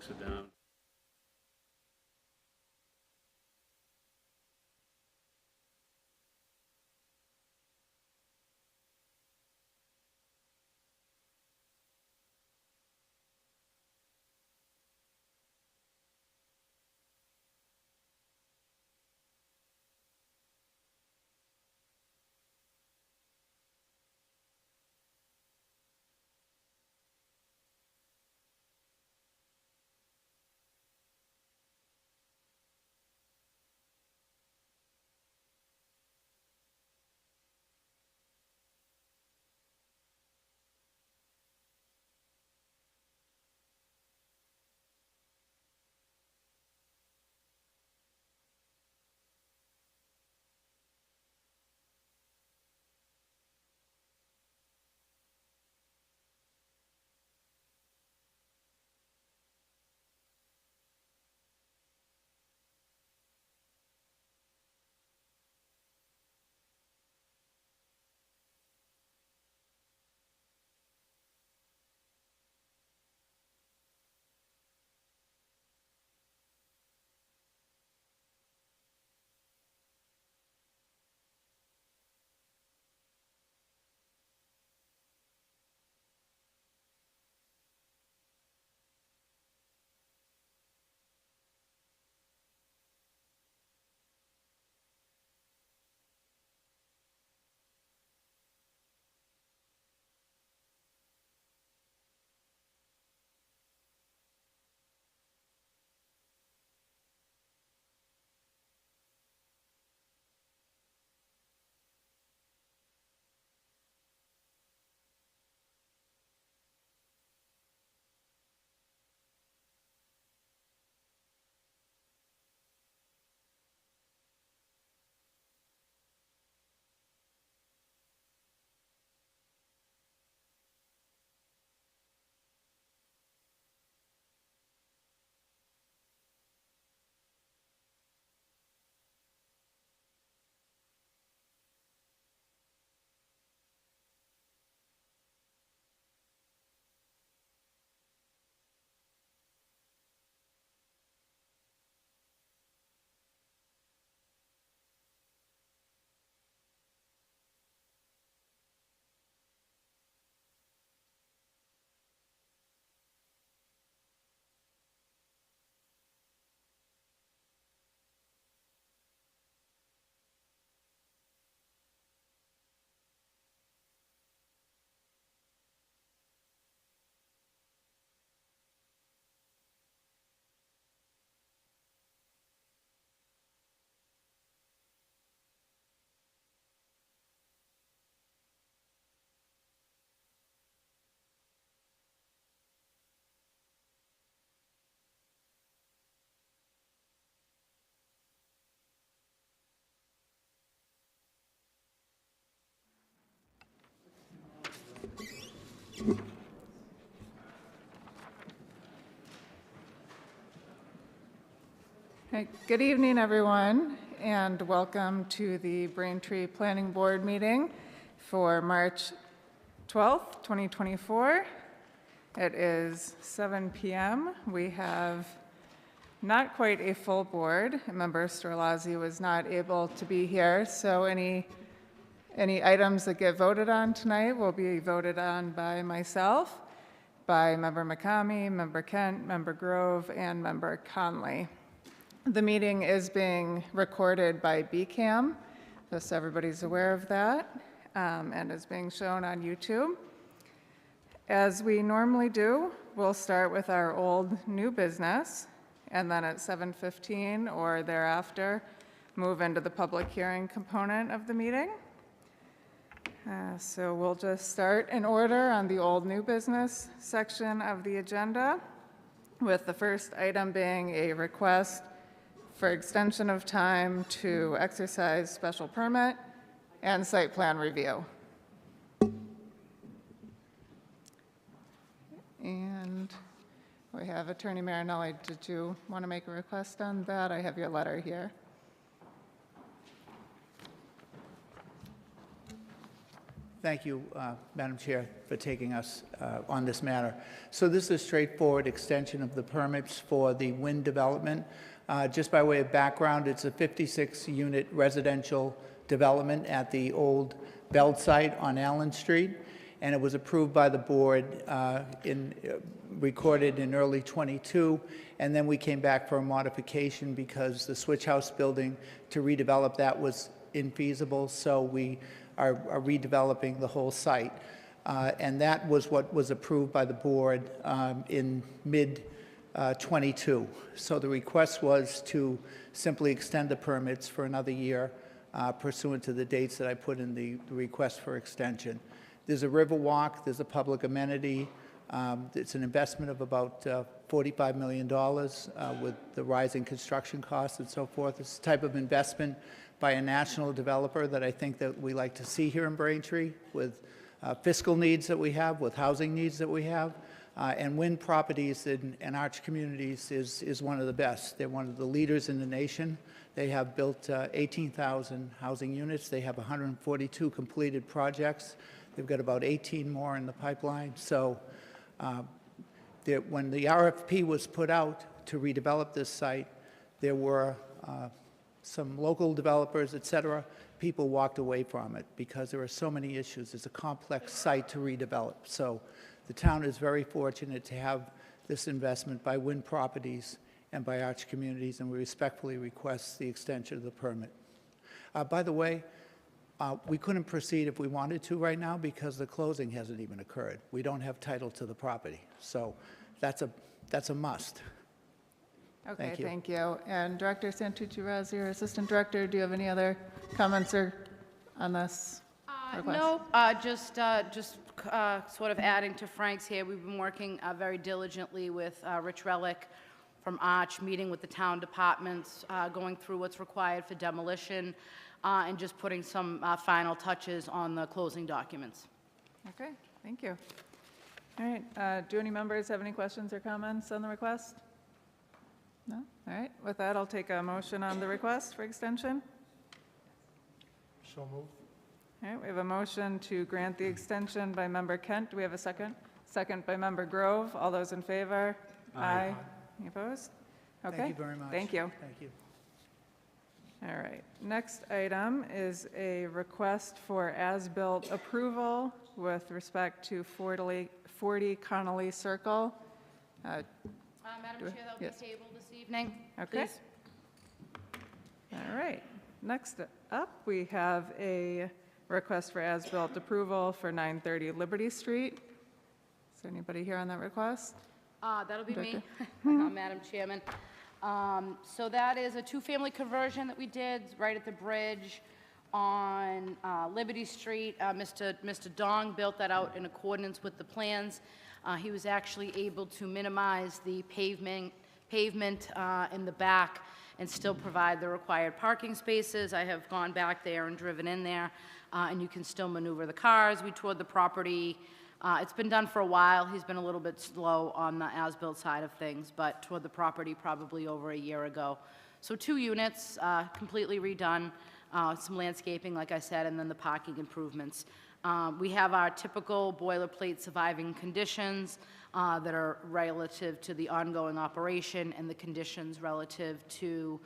sit down. Hey, good evening, everyone, and welcome to the Braintree Planning Board meeting for March 12th, 2024. It is 7 p.m. We have not quite a full board. Member Storlazzi was not able to be here, so any items that get voted on tonight will be voted on by myself, by Member McCamey, Member Kent, Member Grove, and Member Conley. The meeting is being recorded by BCAM, just so everybody's aware of that, and is being shown on YouTube. As we normally do, we'll start with our old new business, and then at 7:15 or thereafter, move into the public hearing component of the meeting. So we'll just start in order on the old new business section of the agenda, with the first item being a request for extension of time to exercise special permit and site plan review. And we have Attorney Marinelli. Did you want to make a request on that? I have your letter here. Thank you, Madam Chair, for taking us on this matter. So this is a straightforward extension of the permits for the wind development. Just by way of background, it's a 56-unit residential development at the old Belt site on Allen Street, and it was approved by the board, recorded in early ’22, and then we came back for a modification because the switch house building to redevelop that was infeasible, so we are redeveloping the whole site. And that was what was approved by the board in mid-22. So the request was to simply extend the permits for another year pursuant to the dates that I put in the request for extension. There's a river walk, there's a public amenity. It's an investment of about $45 million with the rising construction costs and so forth. It's a type of investment by a national developer that I think that we like to see here in Braintree, with fiscal needs that we have, with housing needs that we have. And wind properties in Arch Communities is one of the best. They're one of the leaders in the nation. They have built 18,000 housing units. They have 142 completed projects. They've got about 18 more in the pipeline. So when the RFP was put out to redevelop this site, there were some local developers, et cetera. People walked away from it because there are so many issues. It's a complex site to redevelop. So the town is very fortunate to have this investment by Wind Properties and by Arch Communities, and we respectfully request the extension of the permit. By the way, we couldn't proceed if we wanted to right now because the closing hasn't even occurred. We don't have title to the property. So that's a must. Okay, thank you. And Director Santucci-Raz, your Assistant Director, do you have any other comments on this request? No, just sort of adding to Frank's here. We've been working very diligently with Rich Relic from Arch, meeting with the town departments, going through what's required for demolition, and just putting some final touches on the closing documents. Okay, thank you. All right, do any members have any questions or comments on the request? No? All right, with that, I'll take a motion on the request for extension. So moved. All right, we have a motion to grant the extension by Member Kent. Do we have a second? Second by Member Grove. All those in favor? Aye. Any opposed? Okay. Thank you very much. Thank you. Thank you. All right, next item is a request for as-built approval with respect to 40 Connolly Circle. Madam Chair, that will be tabled this evening, Okay. please. All right, next up, we have a request for as-built approval for 930 Liberty Street. Is there anybody here on that request? That'll be me, Madam Chairman. So that is a two-family conversion that we did right at the bridge on Liberty Street. Mr. Dong built that out in accordance with the plans. He was actually able to minimize the pavement in the back and still provide the required parking spaces. I have gone back there and driven in there, and you can still maneuver the cars. We toured the property. It's been done for a while. He's been a little bit slow on the as-built side of things, but toured the property probably over a year ago. So 2 units, completely redone, some landscaping, like I said, and then the parking improvements. We have our typical boilerplate surviving conditions that are relative to the ongoing operation and the conditions relative to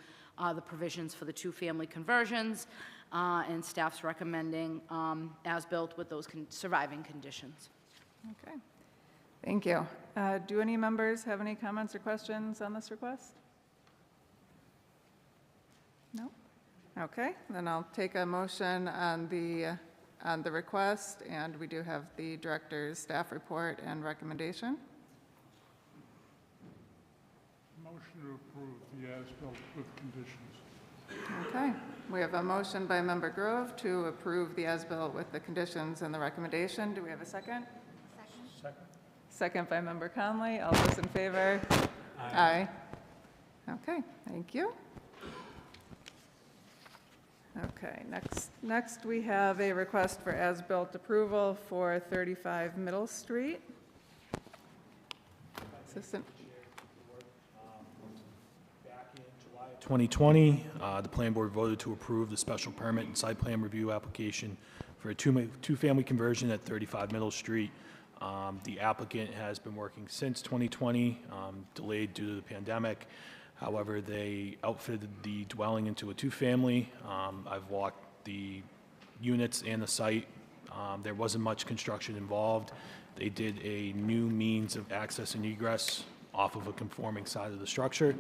the provisions for the two-family conversions, and staff's recommending as-built with those surviving conditions. Okay, thank you. Do any members have any comments or questions on this request? No? Okay, then I'll take a motion on the request, and we do have the director's staff report and recommendation. Motion to approve the as-built with conditions. Okay, we have a motion by Member Grove to approve the as-built with the conditions and the recommendation. Do we have a second? Second. Second by Member Conley. All those in favor? Aye. Okay, thank you. Okay, next we have a request for as-built approval for 35 Middle Street. Assistant. Back in July of 2020, the planning board voted to approve the special permit and site plan review application for a two-family conversion at 35 Middle Street. The applicant has been working since 2020, delayed due to the pandemic. However, they outfitted the dwelling into a two-family. I've walked the units and the site. There wasn't much construction involved. They did a new means of access and egress off of a conforming side of the structure.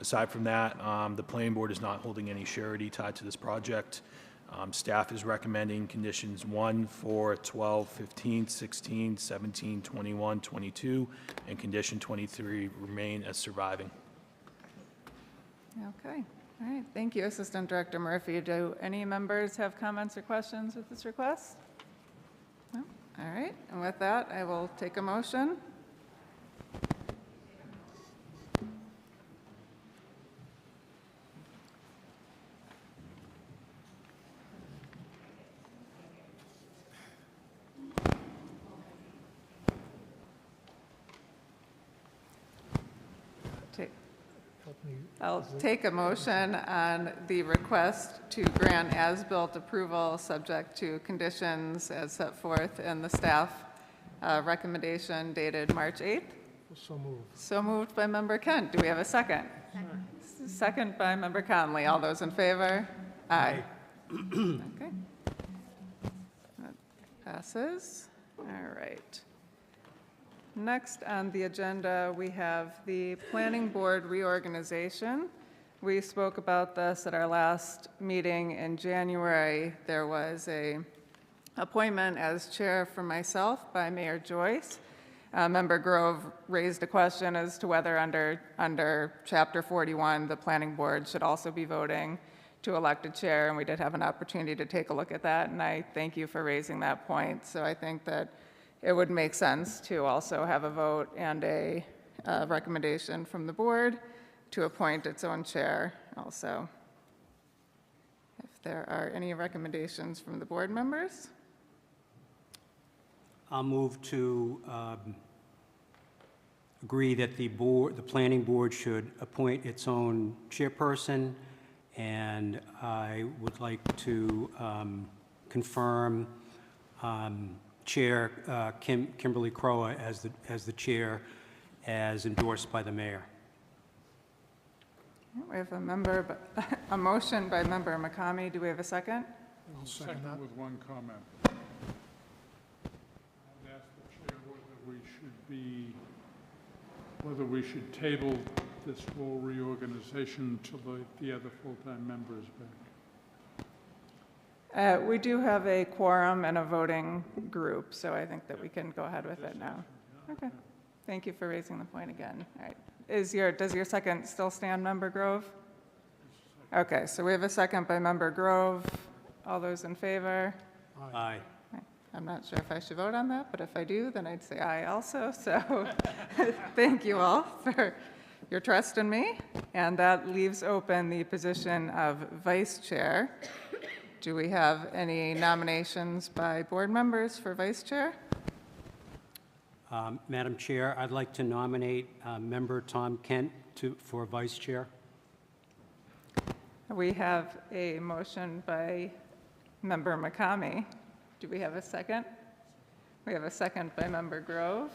Aside from that, the planning board is not holding any surety tied to this project. Staff is recommending conditions 1, 4, 12, 15, 16, 17, 21, 22, and condition 23 remain as surviving. Okay, all right, thank you, Assistant Director Murphy. Do any members have comments or questions with this request? No? All right, and with that, I will take a motion. I'll take a motion on the request to grant as-built approval subject to conditions as set forth in the staff recommendation dated March 8th. So moved. So moved by Member Kent. Do we have a second? Second by Member Conley. All those in favor? Aye. Okay. That passes. All right. Next on the agenda, we have the Planning Board reorganization. We spoke about this at our last meeting in January. There was a appointment as chair for myself by Mayor Joyce. Member Grove raised a question as to whether under Chapter 41, the Planning Board should also be voting to elect a chair, and we did have an opportunity to take a look at that, and I thank you for raising that point. So I think that it would make sense to also have a vote and a recommendation from the board to appoint its own chair also. If there are any recommendations from the board members? I'll move to agree that the planning board should appoint its own chairperson, and I would like to confirm Chair Kimberly Crowe as the chair, as endorsed by the mayor. We have a motion by Member McCamey. Do we have a second? I'll second that. With one comment. I'd ask the chair whether we should table this whole reorganization until the other full-time member is back. We do have a quorum and a voting group, so I think that we can go ahead with it now. Okay. Thank you for raising the point again. All right. Does your second still stand, Member Grove? Okay, so we have a second by Member Grove. All those in favor? Aye. I'm not sure if I should vote on that, but if I do, then I'd say aye also. So thank you all for your trust in me. And that leaves open the position of vice chair. Do we have any nominations by board members for vice chair? Madam Chair, I'd like to nominate Member Tom Kent for vice chair. We have a motion by Member McCamey. Do we have a second? We have a second by Member Grove.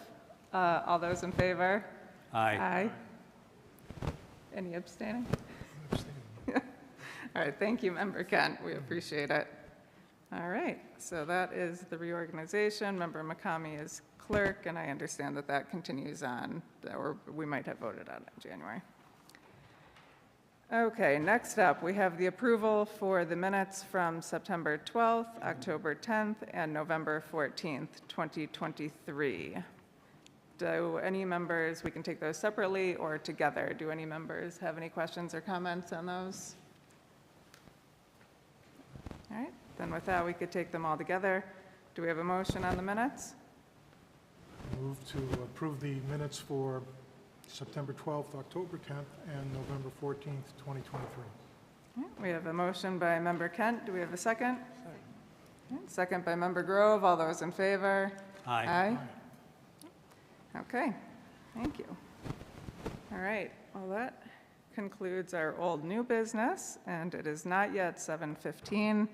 All those in favor? Aye. Aye. Any abstaining? All right, thank you, Member Kent. We appreciate it. All right, so that is the reorganization. Member McCamey is clerk, and I understand that that continues on, or we might have voted on it in January. Okay, next up, we have the approval for the minutes from September 12th, October 10th, and November 14th, 2023. Do any members, we can take those separately or together, do any members have any questions or comments on those? All right, then with that, we could take them all together. Do we have a motion on the minutes? Move to approve the minutes for September 12th, October 10th, and November 14th, 2023. All right, we have a motion by Member Kent. Do we have a second? Second by Member Grove. All those in favor? Aye. Okay, thank you. All right, well, that concludes our old new business, and it is not yet 7:15.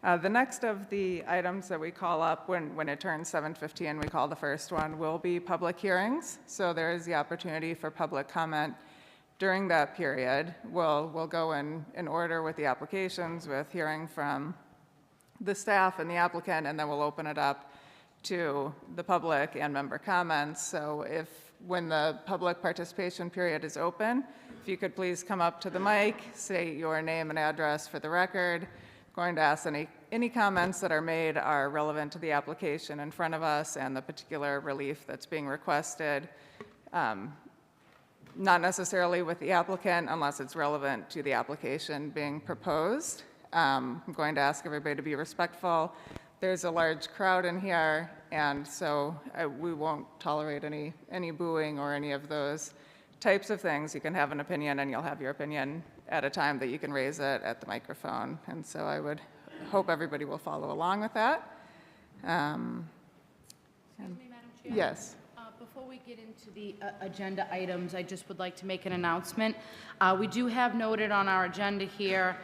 The next of the items that we call up when it turns 7:15, we call the first one, will be public hearings. So there is the opportunity for public comment during that period. We'll go in order with the applications, with hearing from the staff and the applicant, and then we'll open it up to the public and member comments. So when the public participation period is open, if you could please come up to the mic, state your name and address for the record. Going to ask any comments that are made are relevant to the application in front of us and the particular relief that's being requested. Not necessarily with the applicant unless it's relevant to the application being proposed. I'm going to ask everybody to be respectful. There's a large crowd in here, and so we won't tolerate any booing or any of those types of things. You can have an opinion, and you'll have your opinion at a time that you can raise it at the microphone. And so I would hope everybody will follow along with that. Excuse me, Madam Chair? Yes. Before we get into the agenda items, I just would like to make an announcement. We do have noted on our agenda here,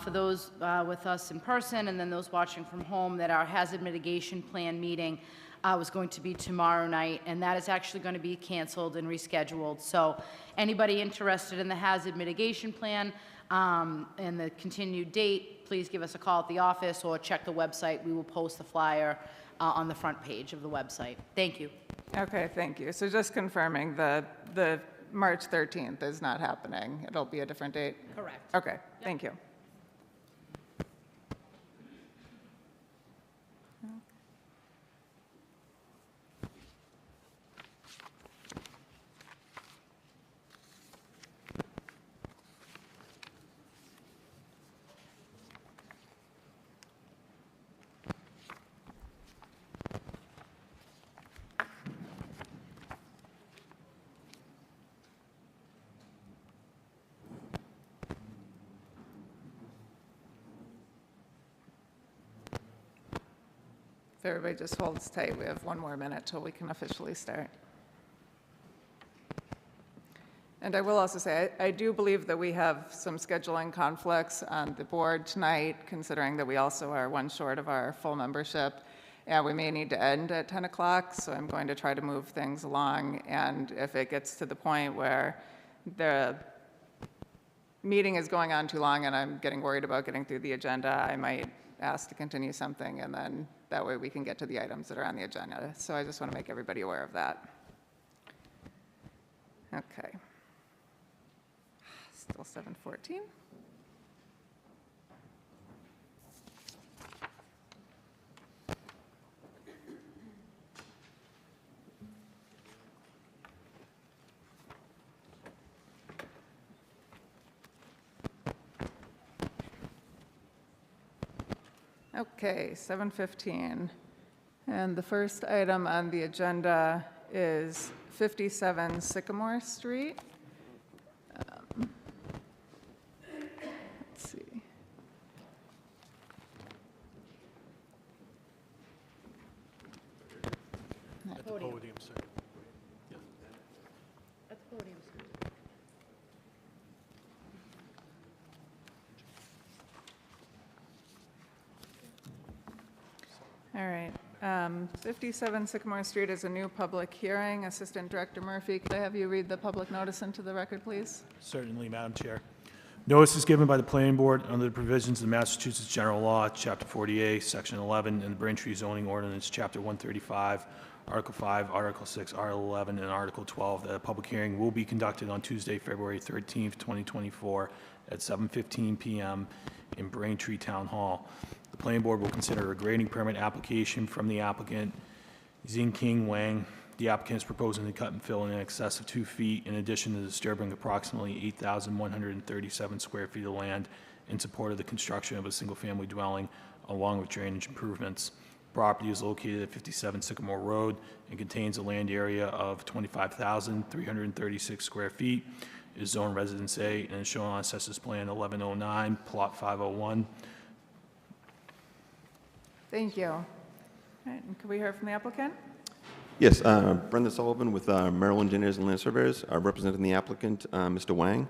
for those with us in person and then those watching from home, that our hazard mitigation plan meeting was going to be tomorrow night, and that is actually going to be canceled and rescheduled. So anybody interested in the hazard mitigation plan and the continued date, please give us a call at the office or check the website. We will post the flyer on the front page of the website. Thank you. Okay, thank you. So just confirming, the March 13th is not happening. It'll be a different date? Correct. Okay, thank you. If everybody just holds tight, we have one more minute till we can officially start. And I will also say, I do believe that we have some scheduling conflicts on the board tonight, considering that we also are one short of our full membership. And we may need to end at 10 o'clock, so I'm going to try to move things along. And if it gets to the point where the meeting is going on too long and I'm getting worried about getting through the agenda, I might ask to continue something, and then that way we can get to the items that are on the agenda. So I just want to make everybody aware of that. Okay. Still 7:14. Okay, 7:15. And the first item on the agenda is 57 Sycamore Street. Let's see. At the podium, sir. At the podium, sir. All right. 57 Sycamore Street is a new public hearing. Assistant Director Murphy, could I have you read the public notice into the record, please? Certainly, Madam Chair. Notice is given by the Planning Board under the provisions of the Massachusetts General Law, Chapter 48, Section 11, and the Braintree Zoning Ordinance, Chapter 135, Article 5, Article 6, Article 11, and Article 12, that a public hearing will be conducted on Tuesday, February 13th, 2024, at 7:15 p.m. in Braintree Town Hall. The Planning Board will consider a grading permit application from the applicant, Xing Wang. The applicant is proposing to cut and fill in excess of 2 feet, in addition to disturbing approximately 8,137 square feet of land in support of the construction of a single-family dwelling, along with drainage improvements. Property is located at 57 Sycamore Road and contains a land area of 25,336 square feet. It is zoned Residence A and is shown on Assessors Plan 1109, Plot 501. Thank you. All right, and could we hear from the applicant? Yes, Brenda Sullivan with Merrill Engineers and Land Surveyors, representing the applicant, Mr. Wang.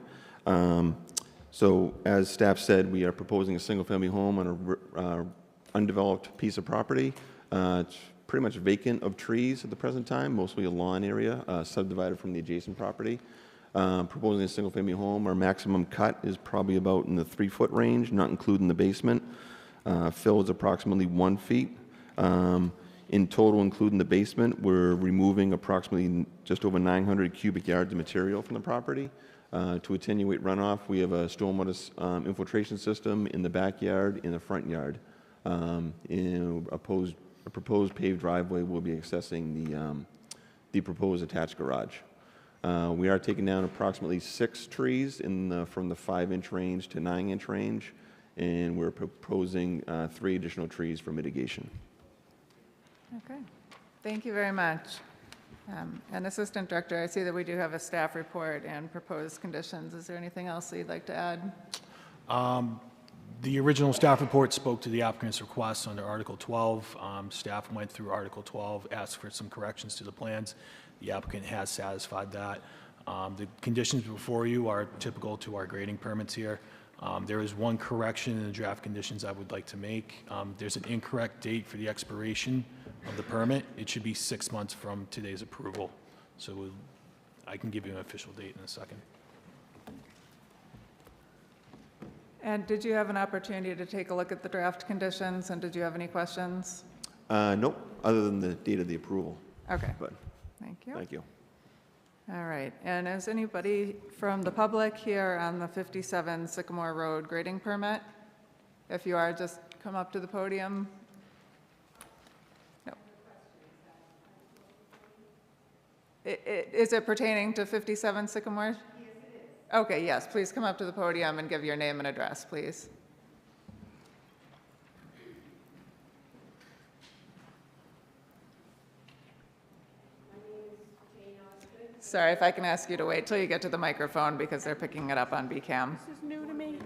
So as staff said, we are proposing a single-family home on a undeveloped piece of property. It's pretty much vacant of trees at the present time, mostly a lawn area, subdivided from the adjacent property. Proposing a single-family home. Our maximum cut is probably about in the 3-foot range, not including the basement. Fill is approximately 1 feet. In total, including the basement, we're removing approximately just over 900 cubic yards of material from the property. To attenuate runoff, we have a stormwater infiltration system in the backyard, in the front yard. A proposed paved driveway will be accessing the proposed attached garage. We are taking down approximately 6 trees from the 5-inch range to 9-inch range, and we're proposing 3 additional trees for mitigation. Okay, thank you very much. And Assistant Director, I see that we do have a staff report and proposed conditions. Is there anything else that you'd like to add? The original staff report spoke to the applicant's request under Article 12. Staff went through Article 12, asked for some corrections to the plans. The applicant has satisfied that. The conditions before you are typical to our grading permits here. There is one correction in the draft conditions I would like to make. There's an incorrect date for the expiration of the permit. It should be 6 months from today's approval. So I can give you an official date in a second. And did you have an opportunity to take a look at the draft conditions, and did you have any questions? Nope, other than the date of the approval. Okay, But thank you. thank you. All right, and is anybody from the public here on the 57 Sycamore Road grading permit? If you are, just come up to the podium. No. Is it pertaining to 57 Sycamore? Yes, it is. Okay, yes, please come up to the podium and give your name and address, please. Sorry, if I can ask you to wait till you get to the microphone because they're picking it up on BCAM. This is new to me.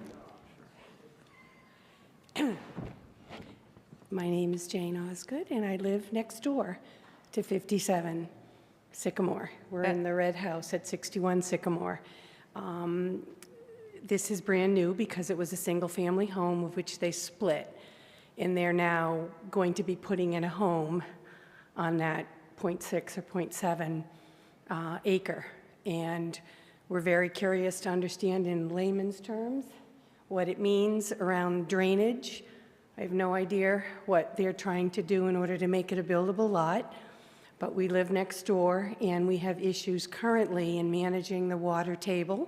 My name is Jane Osgood, and I live next door to 57 Sycamore. We're in the red house at 61 Sycamore. This is brand new because it was a single-family home of which they split, and they're now going to be putting in a home on that 0.6 or 0.7 acre. And we're very curious to understand in layman's terms what it means around drainage. I have no idea what they're trying to do in order to make it a buildable lot, but we live next door and we have issues currently in managing the water table,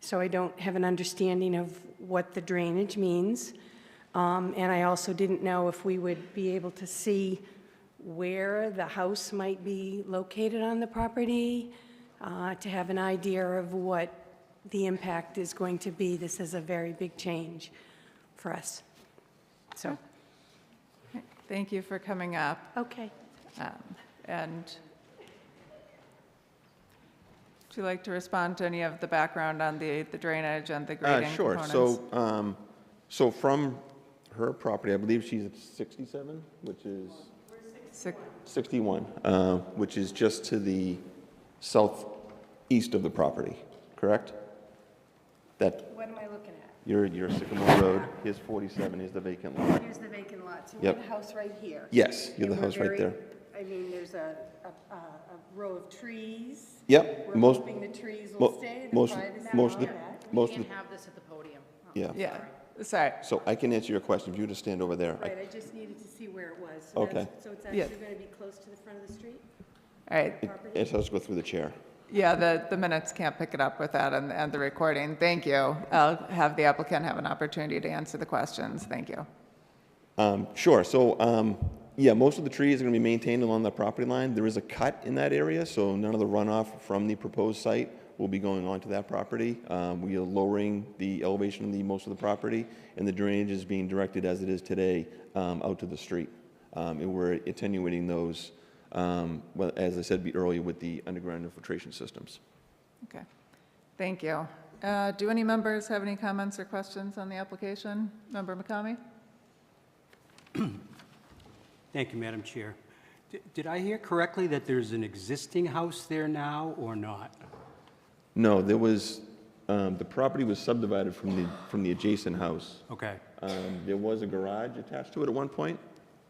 so I don't have an understanding of what the drainage means. And I also didn't know if we would be able to see where the house might be located on the property, to have an idea of what the impact is going to be. This is a very big change for us. So, Thank you for coming up. okay. And would you like to respond to any of the background on the drainage and the grading Sure. components? So from her property, I believe she's at 67, which is 61, which is just to the southeast of the property, correct? That What am I looking at? your Sycamore Road, here's 47, here's the vacant lot. Here's the vacant lot. So Yep. we have a house right here. Yes, you have And the we're house right very- there. I mean, there's a row of trees. Yep, We're most, hoping the trees will mo- stay, the most, privacy most of of the, that. most We of the, can't have this at the podium. yeah. Yeah, sorry. So I can answer your question, if you just stand over there. Right, I just needed to see where it was. So Okay. that's- So it's actually Yes. going to be close to the front of the street? All right, It has to go through the chair. yeah, the minutes can't pick it up with that and the recording. Thank you. I'll have the applicant have an opportunity to answer the questions. Thank you. Sure, so, yeah, most of the trees are gonna be maintained along the property line. There is a cut in that area, so none of the runoff from the proposed site will be going onto that property. We are lowering the elevation of most of the property, and the drainage is being directed as it is today, out to the street. And we're attenuating those, well, as I said earlier, with the underground infiltration systems. Okay, thank you. Do any members have any comments or questions on the application? Member McCamey? Thank you, Madam Chair. Did I hear correctly that there's an existing house there now or not? No, there was The property was subdivided from the adjacent house. Okay, There was a garage attached to it at one point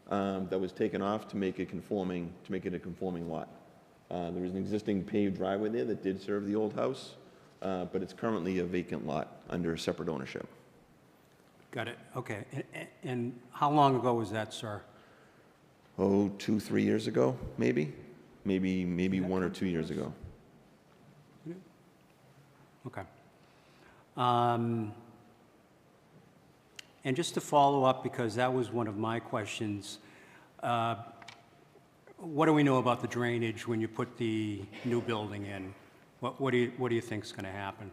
that was taken off to make it a conforming lot. There was an existing paved driveway there that did serve the old house, but it's currently a vacant lot under separate ownership. got it, okay. And how long ago was that, sir? Oh, 2-3 years ago, maybe 1 or 2 years ago. Okay. And just to follow up, because that was one of my questions, what do we know about the drainage when you put the new building in? What do you think is going to happen?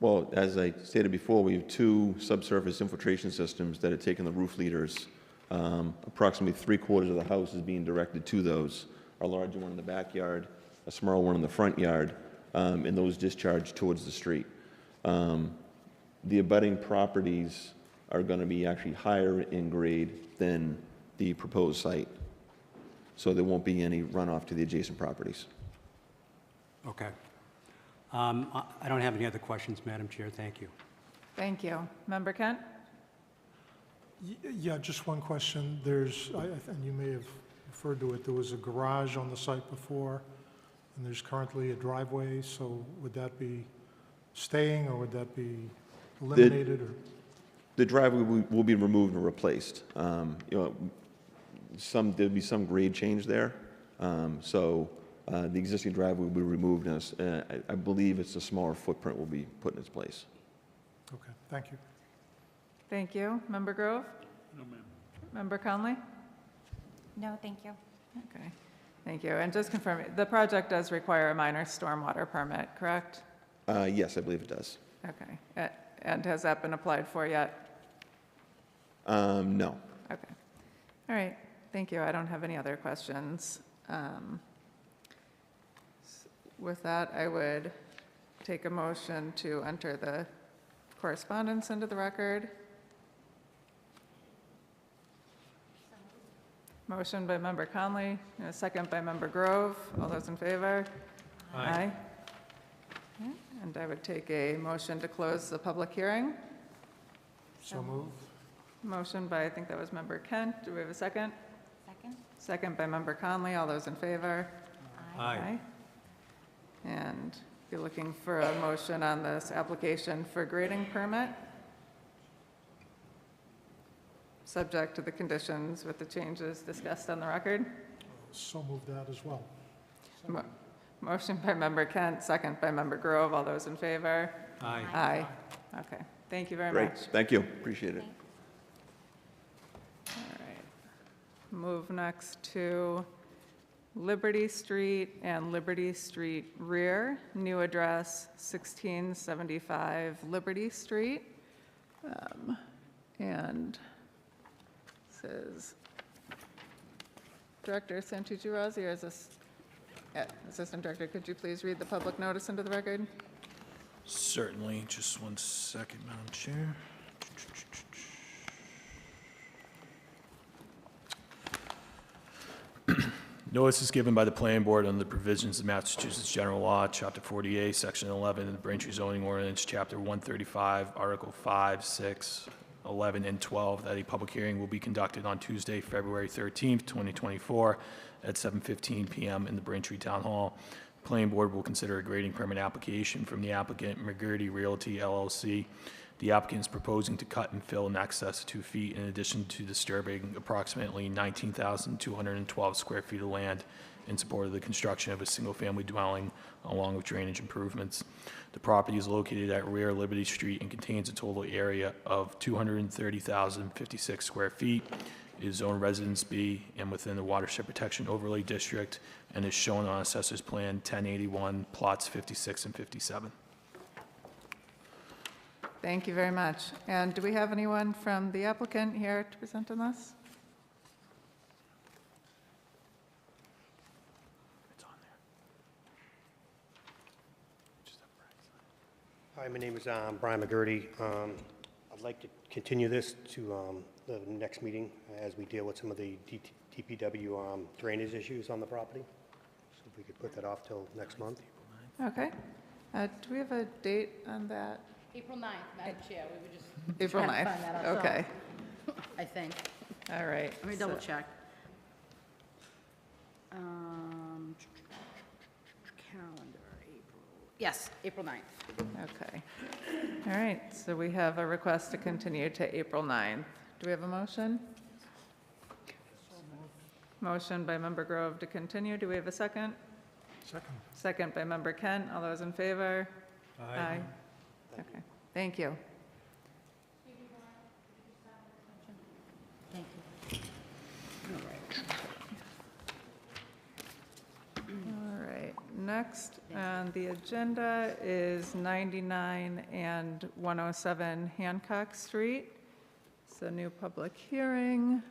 Well, as I stated before, we have 2 subsurface infiltration systems that have taken the roof leaders. Approximately 3/4 of the house is being directed to those. A larger one in the backyard, a smaller one in the front yard, and those discharge towards the street. The abutting properties are going to be actually higher in grade than the proposed site, so there won't be any runoff to the adjacent properties. Okay. I don't have any other questions, Madam Chair, thank you. Thank you. Member Kent? Yeah, just one question. And you may have referred to it, there was a garage on the site before, and there's currently a driveway, so would that be staying, or would that be eliminated, or? The driveway will be removed and replaced. There'll be some grade change there, so the existing driveway will be removed, and I believe it's a smaller footprint will be put in its place. Okay, thank you. Thank you. Member Grove? No, ma'am. Member Conley? No, thank you. Okay, thank you. And just confirm, the project does require a minor stormwater permit, correct? Yes, I believe it does. Okay. And has that been applied for yet? No. Okay. All right. Thank you. I don't have any other questions. With that, I would take a motion to enter the correspondence into the record. Motion by Member Conley, and a second by Member Grove. All those in favor? Aye. Okay, and I would take a motion to close the public hearing. So moved. Motion by, I think that was Member Kent. Do we have a second? Second? Second by Member Conley. All those in favor? Aye. And you're looking for a motion on this application for grading permit? Subject to the conditions with the changes discussed on the record? So moved that as well. Motion by Member Kent, second by Member Grove. All those in favor? Aye. Aye. Okay. Thank you very Great. much. Thank you. Appreciate it. All right. Move next to Liberty Street and Liberty Street rear, new address 1675 Liberty Street. And says, Director Santucci-Rossi, or is this, Assistant Director, could you please read the public notice into the record? Certainly. Just one second, Madam Chair. Notice is given by the planning board under the provisions of Massachusetts General Law, Chapter 48, Section 11, and the Braintree zoning ordinance, Chapter 135, Article 5, 6, 11, and 12, that a public hearing will be conducted on Tuesday, February 13th, 2024, at 7:15 p.m. in the Braintree Town Hall. The planning board will consider a grading permit application from the applicant, McGurty Realty LLC. The applicant is proposing to cut and fill in excess of 2 feet in addition to disturbing approximately 19,212 square feet of land in support of the construction of a single-family dwelling along with drainage improvements. The property is located at rear Liberty Street and contains a total area of 230,056 square feet. It is zoned Residence B and within the Watershed Protection Overlay District and is shown on Assessor's Plan 1081, plots 56 and 57. Thank you very much. And do we have anyone from the applicant here to present on this? It's on there. Just have Brian sign. Hi, my name is Brian McGurty. I'd like to continue this to the next meeting as we deal with some of the DPW drainage issues on the property. So if we could put that off till next month. Okay. Do we have a date on that? April 9th, Madam Chair, we were just April trying to 9th, find that ourselves, okay, I think. all right. Let me so- double check. Calendar, April, yes, April 9th. Okay. All right, so we have a request to continue to April 9th. Do we have a motion? Motion by Member Grove to continue. Do we have a second? Second. Second by Member Kent. All those in favor? Aye. Okay, thank you. Thank you. All right, next on the agenda is 99 and 107 Hancock Street. It's a new public hearing.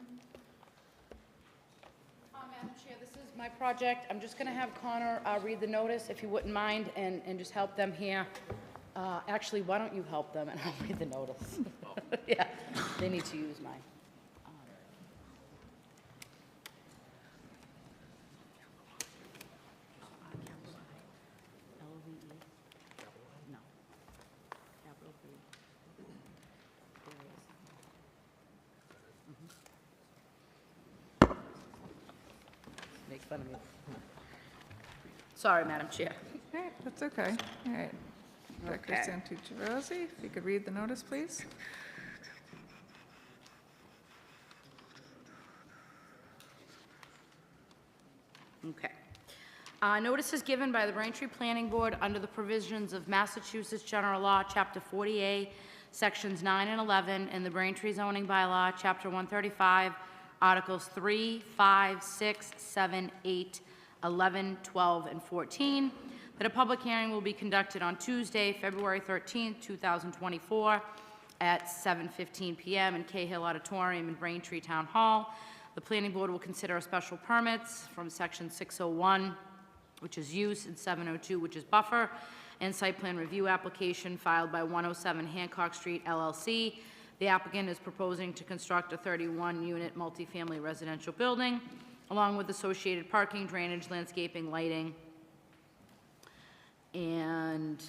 Madam Chair, this is my project. I'm just going to have Connor read the notice, if you wouldn't mind, and just help them here. Actually, why don't you help them, and I'll read the notice. Yeah, they need to use mine. No. Capital B. Make fun of me. Sorry, Madam Chair. All right, that's okay. All right. Dr. Okay. Santucci, if you could read the notice, please. Okay. Notice is given by the Braintree Planning Board under the provisions of Massachusetts General Law, Chapter 40A, Sections 9 and 11, and the Braintree Zoning Bylaw, Chapter 135, Articles 3, 5, 6, 7, 8, 11, 12, and 14, that a public hearing will be conducted on Tuesday, February 13, 2024, at 7:15 p.m. in Cahill Auditorium in Braintree Town Hall. The Planning Board will consider special permits from Section 601, which is use, and 702, which is buffer, and site plan review application filed by 107 Hancock Street LLC. The applicant is proposing to construct a 31-unit multifamily residential building, along with associated parking, drainage, landscaping, lighting, and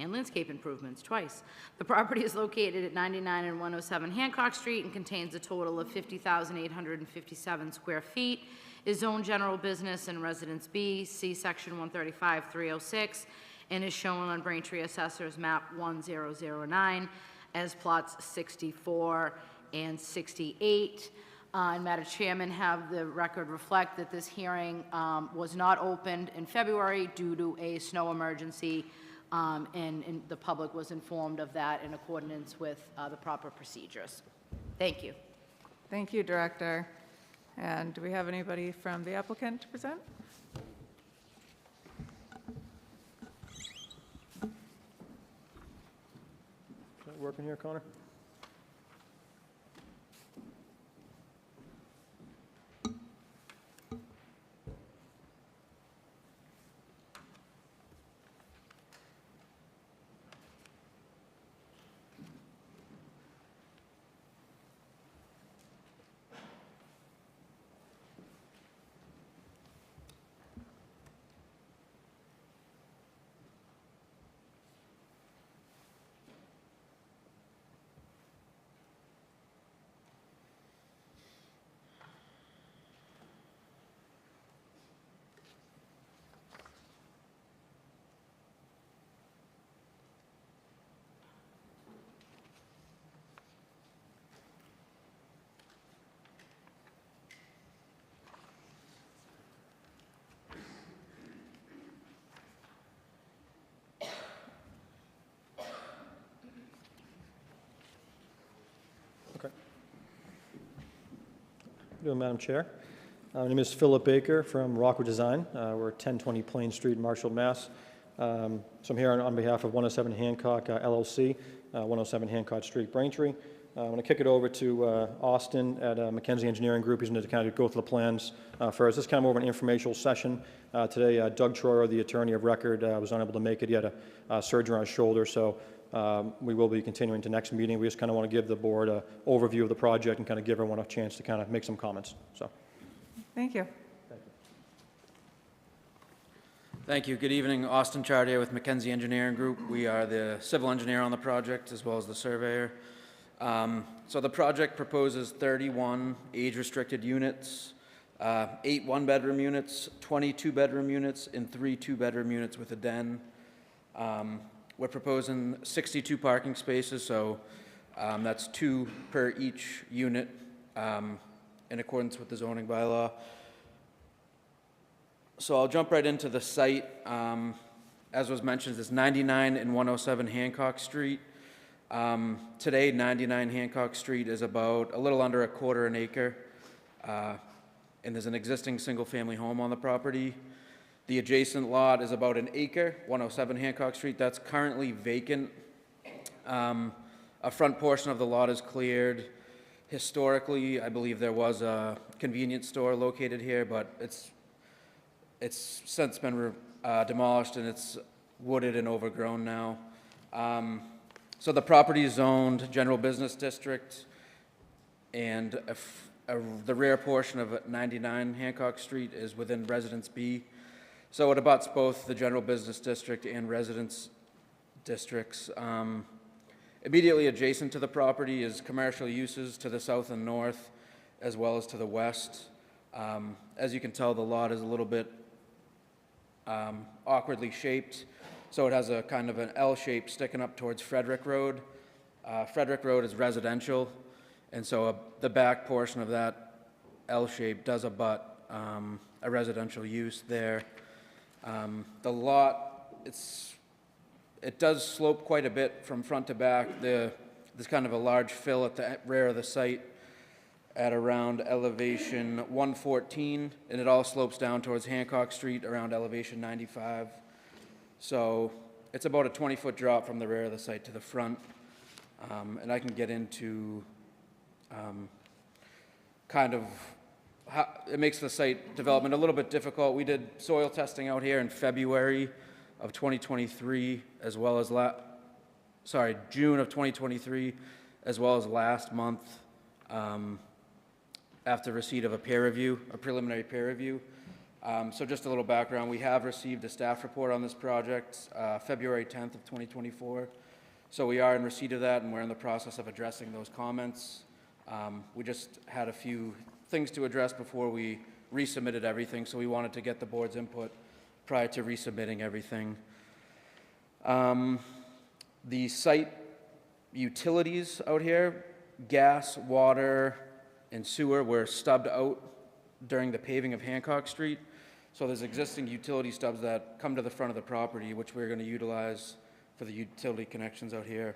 landscape improvements, twice. The property is located at 99 and 107 Hancock Street and contains a total of 50,857 square feet, is zoned general business and residence B, see section 135-306, and is shown on Braintree Assessor's Map 1009 as plots 64 and 68. And Madam Chairman, have the record reflect that this hearing was not opened in February due to a snow emergency, and the public was informed of that in accordance with the proper procedures. Thank you. Thank you, Director. And do we have anybody from the applicant to present? Is that working here, Connor? Okay. Good evening, Madam Chair. My name is Philip Baker from Rockwood Design. We're at 1020 Plain Street, Marshall, Mass. So I'm here on behalf of 107 Hancock LLC, 107 Hancock Street, Braintree. I'm going to kick it over to Austin at McKenzie Engineering Group. He's going to kind of go through the plans first. This is kind of more of an informational session. Today, Doug Troyer, the attorney of record, was unable to make it. He had a surgery on his shoulder, so we will be continuing to next meeting. We just kind of want to give the board an overview of the project and kind of give everyone a chance to kind of make some comments. So, Thank you. Thank you. Good evening. Austin Chartier with McKenzie Engineering Group. We are the civil engineer on the project as well as the surveyor. So the project proposes 31 age-restricted units, 8 one-bedroom units, 20 two-bedroom units, and 3 two-bedroom units with a den. We're proposing 62 parking spaces, so that's 2 per each unit in accordance with the zoning bylaw. So I'll jump right into the site. As was mentioned, it's 99 and 107 Hancock Street. Today, 99 Hancock Street is about a little under a quarter an acre, and there's an existing single-family home on the property. The adjacent lot is about an acre, 107 Hancock Street. That's currently vacant. A front portion of the lot is cleared. Historically, I believe there was a convenience store located here, but it's since been demolished and it's wooded and overgrown now. So the property is zoned general business district, and the rear portion of 99 Hancock Street is within Residence B. So it abuts both the general business district and residence districts. Immediately adjacent to the property is commercial uses to the south and north, as well as to the west. As you can tell, the lot is a little bit awkwardly shaped, so it has a kind of an L shape sticking up towards Frederick Road. Frederick Road is residential, and so the back portion of that L shape does abut a residential use there. The lot, it does slope quite a bit from front to back. There's kind of a large fill at the rear of the site at around elevation 114, and it all slopes down towards Hancock Street around elevation 95. So it's about a 20-foot drop from the rear of the site to the front. And I can get into kind of how it makes the site development a little bit difficult. We did soil testing out here in February of 2023, as well as June of 2023, as well as last month, after receipt of a preliminary peer review. So just a little background, we have received a staff report on this project, February 10th of 2024. So we are in receipt of that, and we're in the process of addressing those comments. We just had a few things to address before we resubmitted everything, so we wanted to get the board's input prior to resubmitting everything. The site utilities out here, gas, water, and sewer were stubbed out during the paving of Hancock Street. So there's existing utility stubs that come to the front of the property, which we're going to utilize for the utility connections out here.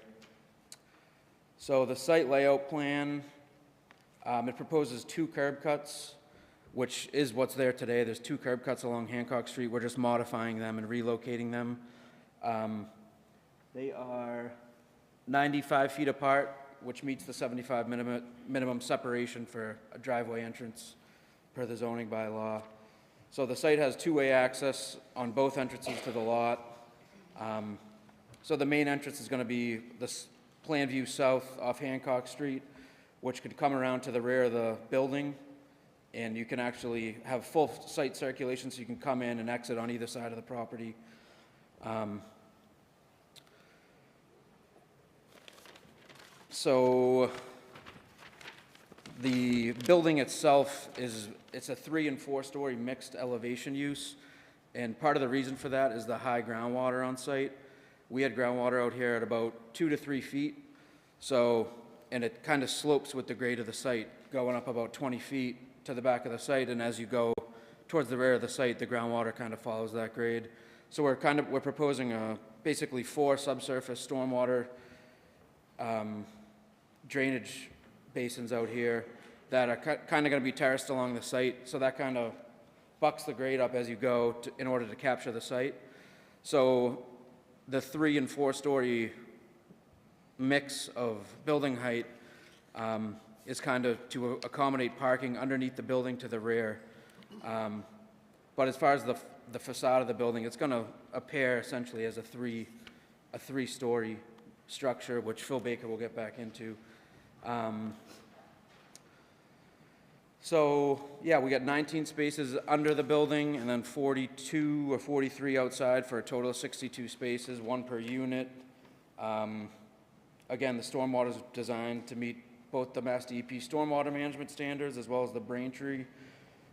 So the site layout plan, it proposes 2 curb cuts, which is what's there today. There's 2 curb cuts along Hancock Street. We're just modifying them and relocating them. They are 95 feet apart, which meets the 75 minimum separation for a driveway entrance per the zoning bylaw. So the site has 2-way access on both entrances to the lot. So the main entrance is going to be this plan view south off Hancock Street, which could come around to the rear of the building, and you can actually have full site circulation, so you can come in and exit on either side of the property. So the building itself it's a 3- and 4-story mixed elevation use, and part of the reason for that is the high groundwater on site. We had groundwater out here at about 2 to 3 feet, and it kind of slopes with the grade of the site, going up about 20 feet to the back of the site, and as you go towards the rear of the site, the groundwater kind of follows that grade. So we're proposing basically 4 subsurface stormwater drainage basins out here that are kind of going to be terraced along the site, so that kind of bucks the grade up as you go in order to capture the site. So the 3- and 4-story mix of building height is kind of to accommodate parking underneath the building to the rear. But as far as the facade of the building, it's going to appear essentially as a 3-story structure, which Phil Baker will get back into. So, yeah, we got 19 spaces under the building, and then 42 or 43 outside for a total of 62 spaces, one per unit. Again, the stormwater is designed to meet both the Mass DEP stormwater management standards as well as the Braintree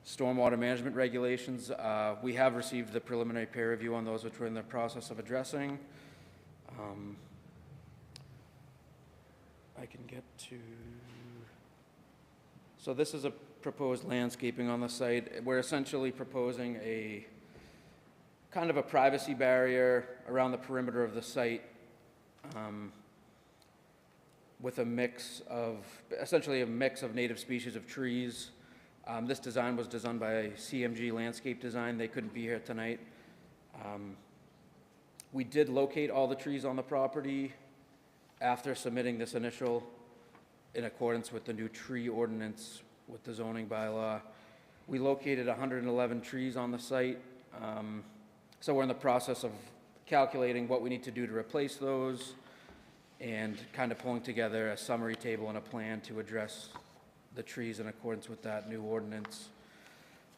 stormwater management regulations. We have received the preliminary peer review on those, which we're in the process of addressing. I can get to... So this is a proposed landscaping on the site. We're essentially proposing a kind of a privacy barrier around the perimeter of the site, with a mix of, essentially a mix of native species of trees. This design was designed by CMG Landscape Design. They couldn't be here tonight. We did locate all the trees on the property after submitting this initial, in accordance with the new tree ordinance with the zoning bylaw. We located 111 trees on the site. So we're in the process of calculating what we need to do to replace those and kind of pulling together a summary table and a plan to address the trees in accordance with that new ordinance.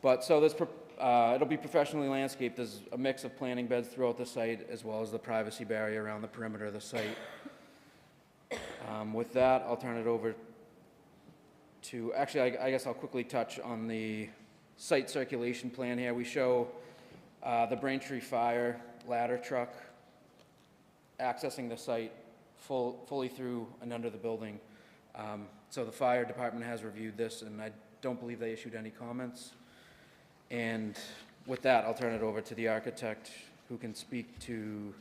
But so this, it'll be professionally landscaped. There's a mix of planting beds throughout the site as well as the privacy barrier around the perimeter of the site. With that, I'll turn it over to, actually, I guess I'll quickly touch on the site circulation plan here. We show the Braintree fire ladder truck accessing the site fully through and under the building. So the fire department has reviewed this, and I don't believe they issued any comments. And with that, I'll turn it over to the architect who can speak to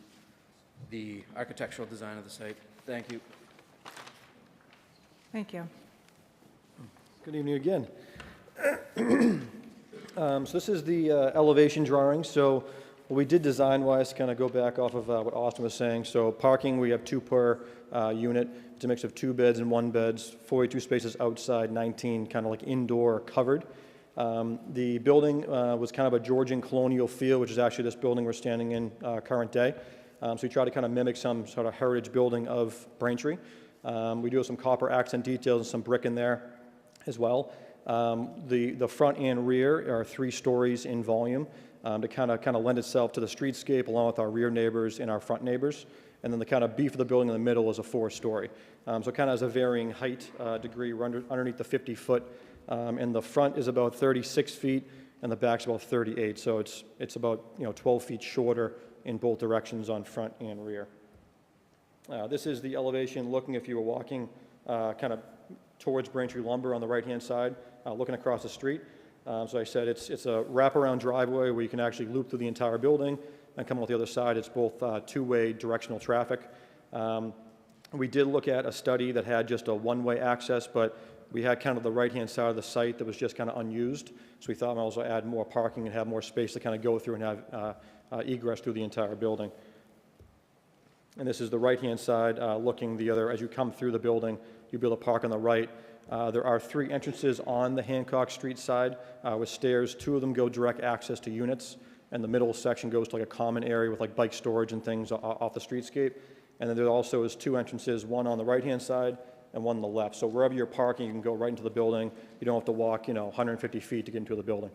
the architectural design of the site. Thank you. Thank you. Good evening again. So this is the elevation drawing. So what we did design-wise, to kind of go back off of what Austin was saying. So parking, we have 2 per unit. It's a mix of 2 beds and 1 beds, 42 spaces outside, 19 kind of like indoor covered. The building was kind of a Georgian colonial feel, which is actually this building we're standing in current day. So we try to kind of mimic some sort of heritage building of Braintree. We do have some copper accent details and some brick in there as well. The front and rear are 3 stories in volume to kind of lend itself to the streetscape along with our rear neighbors and our front neighbors. And then the kind of beef of the building in the middle is a 4-story. So it kind of has a varying height degree. We're underneath the 50-foot. And the front is about 36 feet and the back's about 38. So it's about 12 feet shorter in both directions on front and rear. This is the elevation looking if you were walking kind of towards Braintree Lumber on the right-hand side, looking across the street. So I said it's a wraparound driveway where you can actually loop through the entire building and come out the other side. It's both 2-way directional traffic. We did look at a study that had just a 1-way access, but we had kind of the right-hand side of the site that was just kind of unused. So we thought we might also add more parking and have more space to kind of go through and have egress through the entire building. And this is the right-hand side looking the other, as you come through the building, you'll be able to park on the right. There are 3 entrances on the Hancock Street side with stairs. 2 of them go direct access to units, and the middle section goes to like a common area with like bike storage and things off the streetscape. And then there also is 2 entrances, one on the right-hand side and one on the left. So wherever you're parking, you can go right into the building. You don't have to walk, 150 feet to get into the building.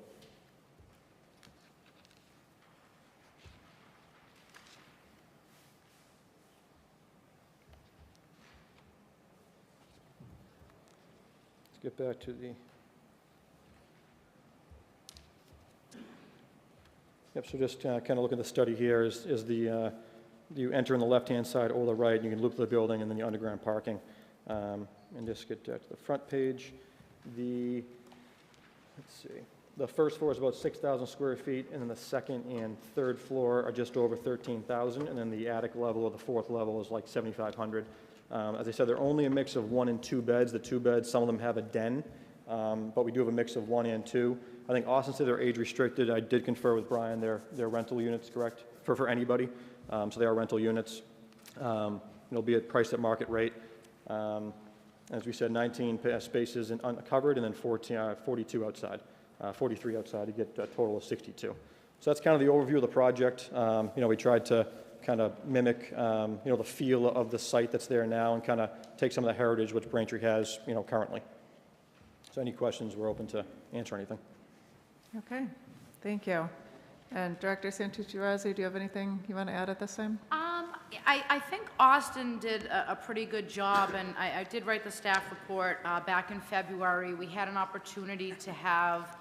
Let's get back to the... Yep, so just kind of look at the study here is the, you enter on the left-hand side or the right, and you can loop to the building and then the underground parking. And just get to the front page. Let's see, the first floor is about 6,000 square feet, and then the second and third floor are just over 13,000, and then the attic level or the 4th level is like 7,500. As I said, they're only a mix of 1 and 2 beds. The 2 beds, some of them have a den, but we do have a mix of 1 and 2. I think Austin said they're age restricted. I did confer with Brian. They're rental units, correct? For anybody. So they are rental units. It'll be priced at market rate. As we said, 19 spaces in uncovered and then 42 outside, 43 outside to get a total of 62. So that's kind of the overview of the project. We tried to kind of mimic, the feel of the site that's there now and kind of take some of the heritage which Braintree has, currently. So any questions, we're open to answer anything. Okay, thank you. And Director Santucci-Razzi, do you have anything you want to add at this time? I think Austin did a pretty good job, and I did write the staff report back in February. We had an opportunity to have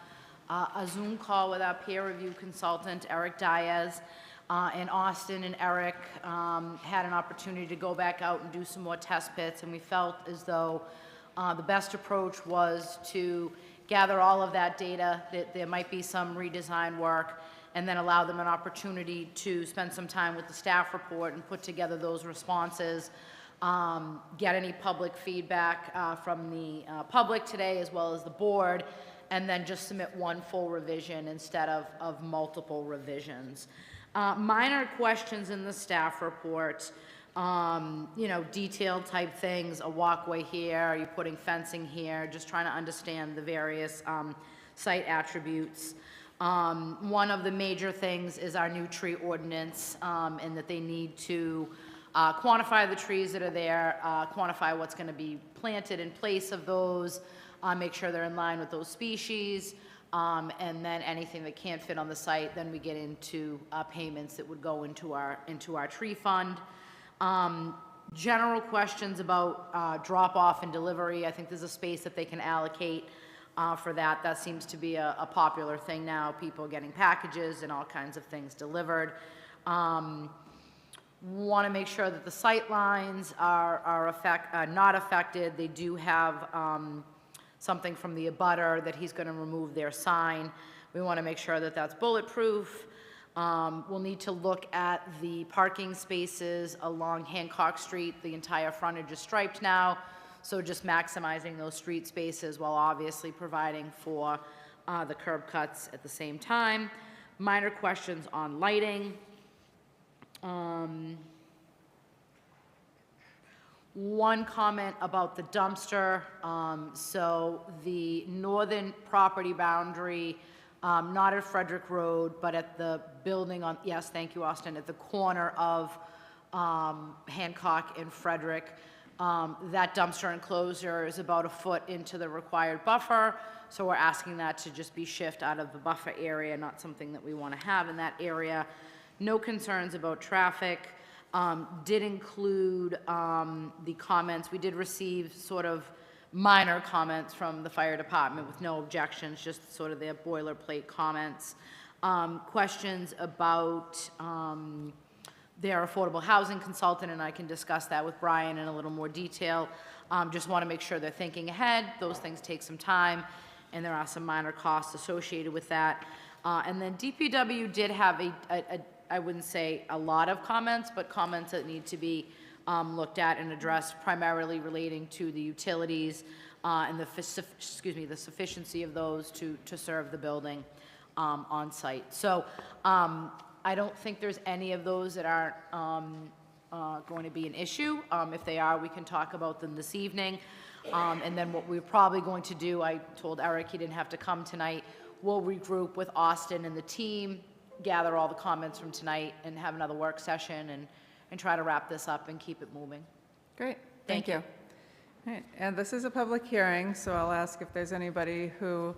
a Zoom call with our peer review consultant, Eric Diaz, and Austin and Eric had an opportunity to go back out and do some more test pits, and we felt as though the best approach was to gather all of that data, that there might be some redesign work, and then allow them an opportunity to spend some time with the staff report and put together those responses, get any public feedback from the public today as well as the board, and then just submit one full revision instead of multiple revisions. Minor questions in the staff report, you know, detailed type things, a walkway here, are you putting fencing here, just trying to understand the various site attributes. One of the major things is our new tree ordinance, and that they need to quantify the trees that are there, quantify what's going to be planted in place of those, make sure they're in line with those species, and then anything that can't fit on the site, then we get into payments that would go into our tree fund. General questions about drop-off and delivery. I think there's a space that they can allocate for that. That seems to be a popular thing now, people getting packages and all kinds of things delivered. Want to make sure that the sight lines are not affected. They do have something from the abutter that he's going to remove their sign. We want to make sure that that's bulletproof. We'll need to look at the parking spaces along Hancock Street. The entire frontage is striped now. So just maximizing those street spaces while obviously providing for the curb cuts at the same time. Minor questions on lighting. One comment about the dumpster. So the northern property boundary, not at Frederick Road, but at the building on, yes, thank you, Austin, at the corner of Hancock and Frederick. That dumpster enclosure is about a foot into the required buffer, so we're asking that to just be shifted out of the buffer area, not something that we want to have in that area. No concerns about traffic. Did include the comments. We did receive sort of minor comments from the fire department with no objections, just sort of their boilerplate comments. Questions about their affordable housing consultant, and I can discuss that with Brian in a little more detail. Just want to make sure they're thinking ahead. Those things take some time, and there are some minor costs associated with that. And then DPW did have I wouldn't say a lot of comments, but comments that need to be looked at and addressed, primarily relating to the utilities and the sufficiency of those to serve the building on site. So I don't think there's any of those that aren't going to be an issue. If they are, we can talk about them this evening. And then what we're probably going to do, I told Eric he didn't have to come tonight, we'll regroup with Austin and the team, gather all the comments from tonight, and have another work session and try to wrap this up and keep it moving. Great, thank you. All right, and this is a public hearing, so I'll ask if there's anybody who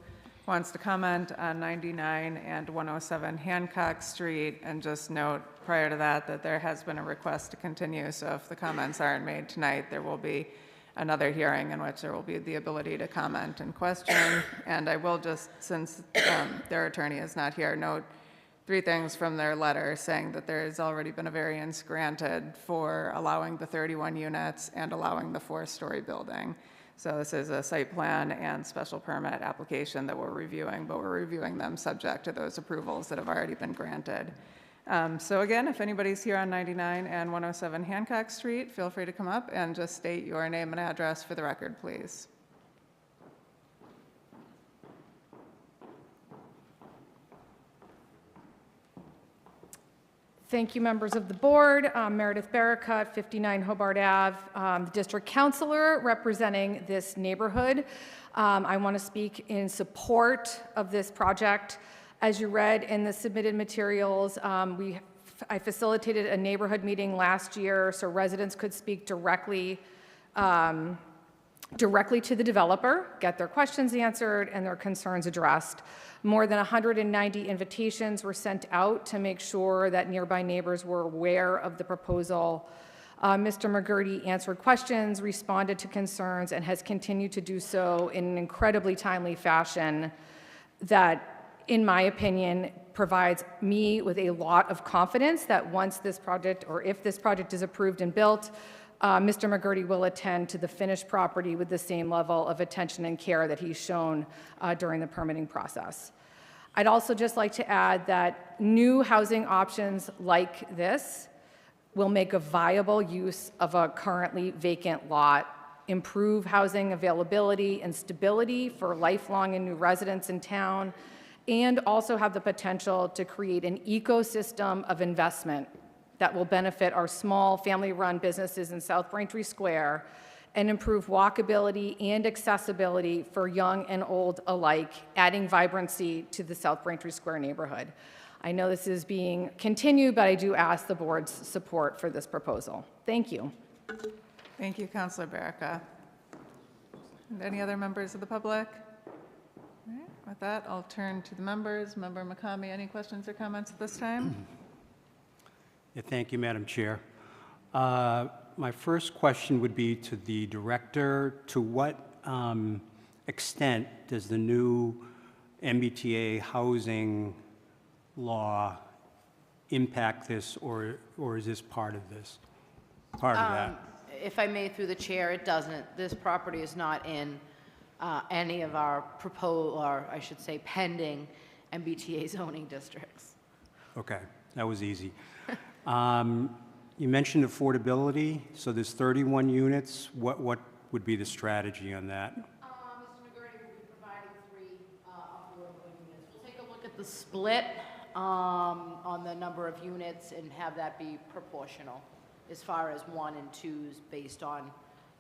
wants to comment on 99 and 107 Hancock Street, and just note prior to that that there has been a request to continue, so if the comments aren't made tonight, there will be another hearing in which there will be the ability to comment and question. And I will just, since their attorney is not here, note 3 things from their letter saying that there has already been a variance granted for allowing the 31 units and allowing the 4-story building. So this is a site plan and special permit application that we're reviewing, but we're reviewing them subject to those approvals that have already been granted. So again, if anybody's here on 99 and 107 Hancock Street, feel free to come up and just state your name and address for the record, please. Thank you, members of the board. Meredith Barricott, 59 Hobart Ave, the district councilor representing this neighborhood. I want to speak in support of this project. As you read in the submitted materials, I facilitated a neighborhood meeting last year so residents could speak directly directly to the developer, get their questions answered and their concerns addressed. More than 190 invitations were sent out to make sure that nearby neighbors were aware of the proposal. Mr. McGurty answered questions, responded to concerns, and has continued to do so in an incredibly timely fashion that, in my opinion, provides me with a lot of confidence that once this project, or if this project is approved and built, Mr. McGurty will attend to the finished property with the same level of attention and care that he's shown during the permitting process. I'd also just like to add that new housing options like this will make a viable use of a currently vacant lot, improve housing availability and stability for lifelong and new residents in town, and also have the potential to create an ecosystem of investment that will benefit our small family-run businesses in South Braintree Square and improve walkability and accessibility for young and old alike, adding vibrancy to the South Braintree Square neighborhood. I know this is being continued, but I do ask the board's support for this proposal. Thank you. Thank you, Councilor Baraka. And any other members of the public? All right, with that, I'll turn to the members. Member McCamey, any questions or comments at this time? Yeah, thank you, Madam Chair. My first question would be to the director. To what extent does the new MBTA housing law impact this, or is this part of this? Part of that? If I may, through the chair, it doesn't. This property is not in any of our proposed, or I should say pending, MBTA zoning districts. Okay, that was easy. You mentioned affordability, so there's 31 units. What would be the strategy on that? Mr. McGurty will be providing 3 affordable units. We'll take a look at the split on the number of units and have that be proportional as far as 1 and 2s based on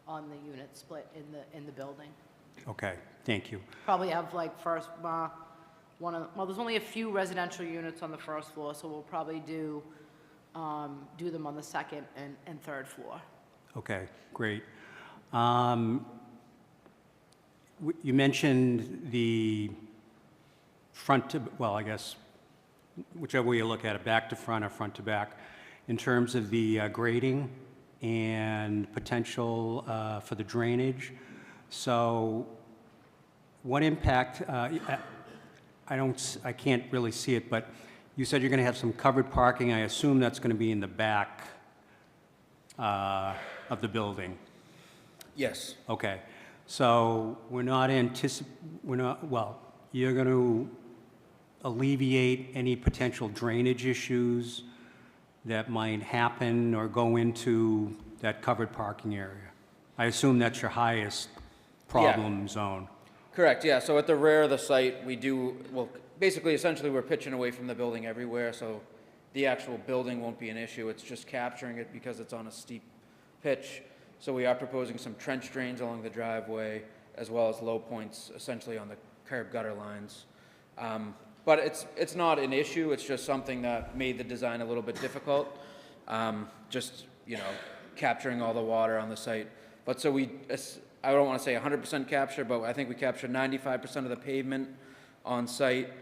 the unit split in the building. Okay, thank you. Probably have like first well, there's only a few residential units on the first floor, so we'll probably do them on the second and third floor. Okay, great. You mentioned the front to, well, I guess, whichever way you look at it, back to front or front to back, in terms of the grading and potential for the drainage. So what impact, I can't really see it, but you said you're going to have some covered parking. I assume that's going to be in the back of the building. Yes. Okay. So you're going to alleviate any potential drainage issues that might happen or go into that covered parking area. I assume that's your highest problem zone. Correct, yeah. So at the rear of the site, we do, well, basically, essentially, we're pitching away from the building everywhere, so the actual building won't be an issue. It's just capturing it because it's on a steep pitch. So we are proposing some trench drains along the driveway, as well as low points, essentially on the curb gutter lines. But it's not an issue. It's just something that made the design a little bit difficult. Just, capturing all the water on the site. But so I don't want to say 100% capture, but I think we capture 95% of the pavement on site,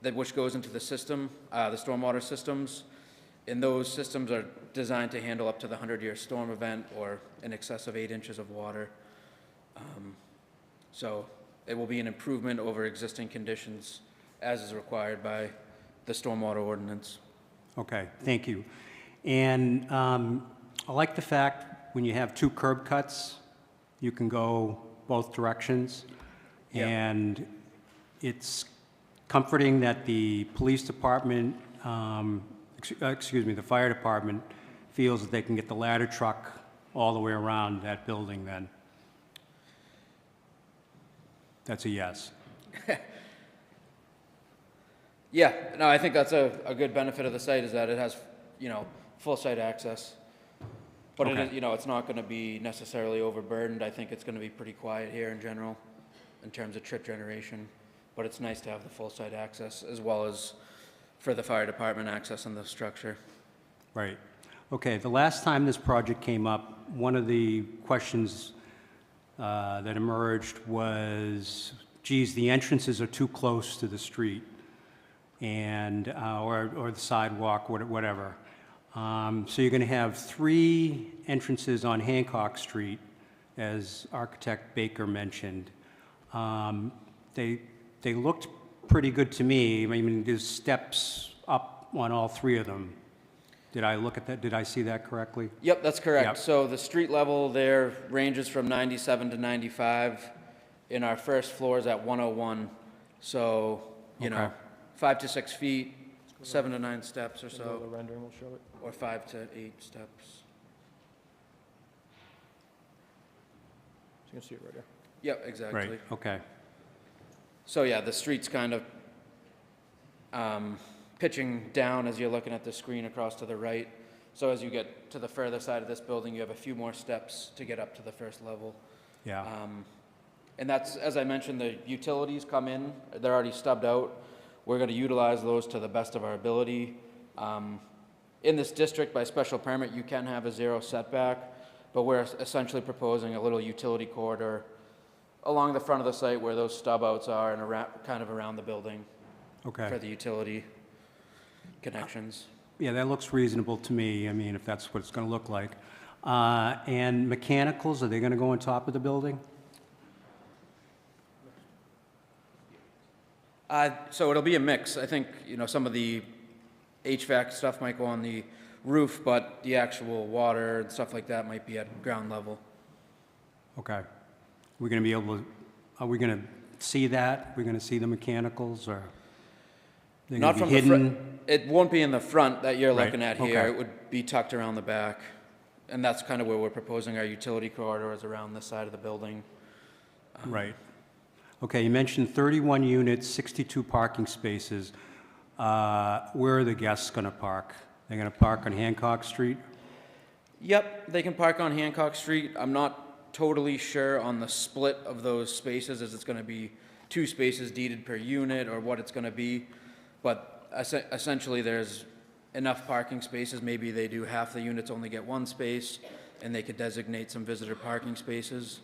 which goes into the system, the stormwater systems. And those systems are designed to handle up to the 100-year storm event or in excess of 8 inches of water. So it will be an improvement over existing conditions as is required by the stormwater ordinance. Okay, thank you. And I like the fact when you have 2 curb cuts, you can go both directions. Yeah. And it's comforting that the police department, the fire department feels that they can get the ladder truck all the way around that building then. That's a yes. Yeah, no, I think that's a good benefit of the site is that it has, full site access. But Okay. it is, it's not going to be necessarily overburdened. I think it's going to be pretty quiet here in general in terms of trip generation. But it's nice to have the full site access as well as for the fire department access in the structure. Right. Okay, the last time this project came up, one of the questions that emerged was, geez, the entrances are too close to the street, and, or the sidewalk, whatever. So you're going to have 3 entrances on Hancock Street, as architect Baker mentioned. They looked pretty good to me. I mean, there's steps up on all 3 of them. Did I look at that? Did I see that correctly? Yep, that's correct. Yep. So the street level there ranges from 97 to 95. In our first floor is at 101. So, you know, 5 to 6 feet, 7 to 9 steps or The so, rendering will show it. or 5 to 8 steps. So you can see it right there. Yep, exactly. Right, okay. So yeah, the street's kind of pitching down as you're looking at the screen across to the right. So as you get to the further side of this building, you have a few more steps to get up to the first level. Yeah. And that's, as I mentioned, the utilities come in, they're already stubbed out. We're going to utilize those to the best of our ability. In this district, by special permit, you can have a 0 setback, but we're essentially proposing a little utility corridor along the front of the site where those stub outs are and kind of around the building for the utility connections. Yeah, that looks reasonable to me, I mean, if that's what it's going to look like. And mechanicals, are they going to go on top of the building? So it'll be a mix. I think, you know, some of the HVAC stuff might go on the roof, but the actual water and stuff like that might be at ground level. Okay. We're going to be able to, are we going to see that? We're going to see the mechanicals, or they're going to be hidden? The front. It won't be in the front that you're Right, looking at here. okay. It would be tucked around the back. And that's kind of where we're proposing our utility corridors, around this side of the building. Right. Okay, you mentioned 31 units, 62 parking spaces. Where are the guests going to park? They're going to park on Hancock Street? Yep, they can park on Hancock Street. I'm not totally sure on the split of those spaces, as it's going to be 2 spaces deeded per unit or what it's going to be. But essentially, there's enough parking spaces. Maybe they do half the units only get 1 space, and they could designate some visitor parking spaces.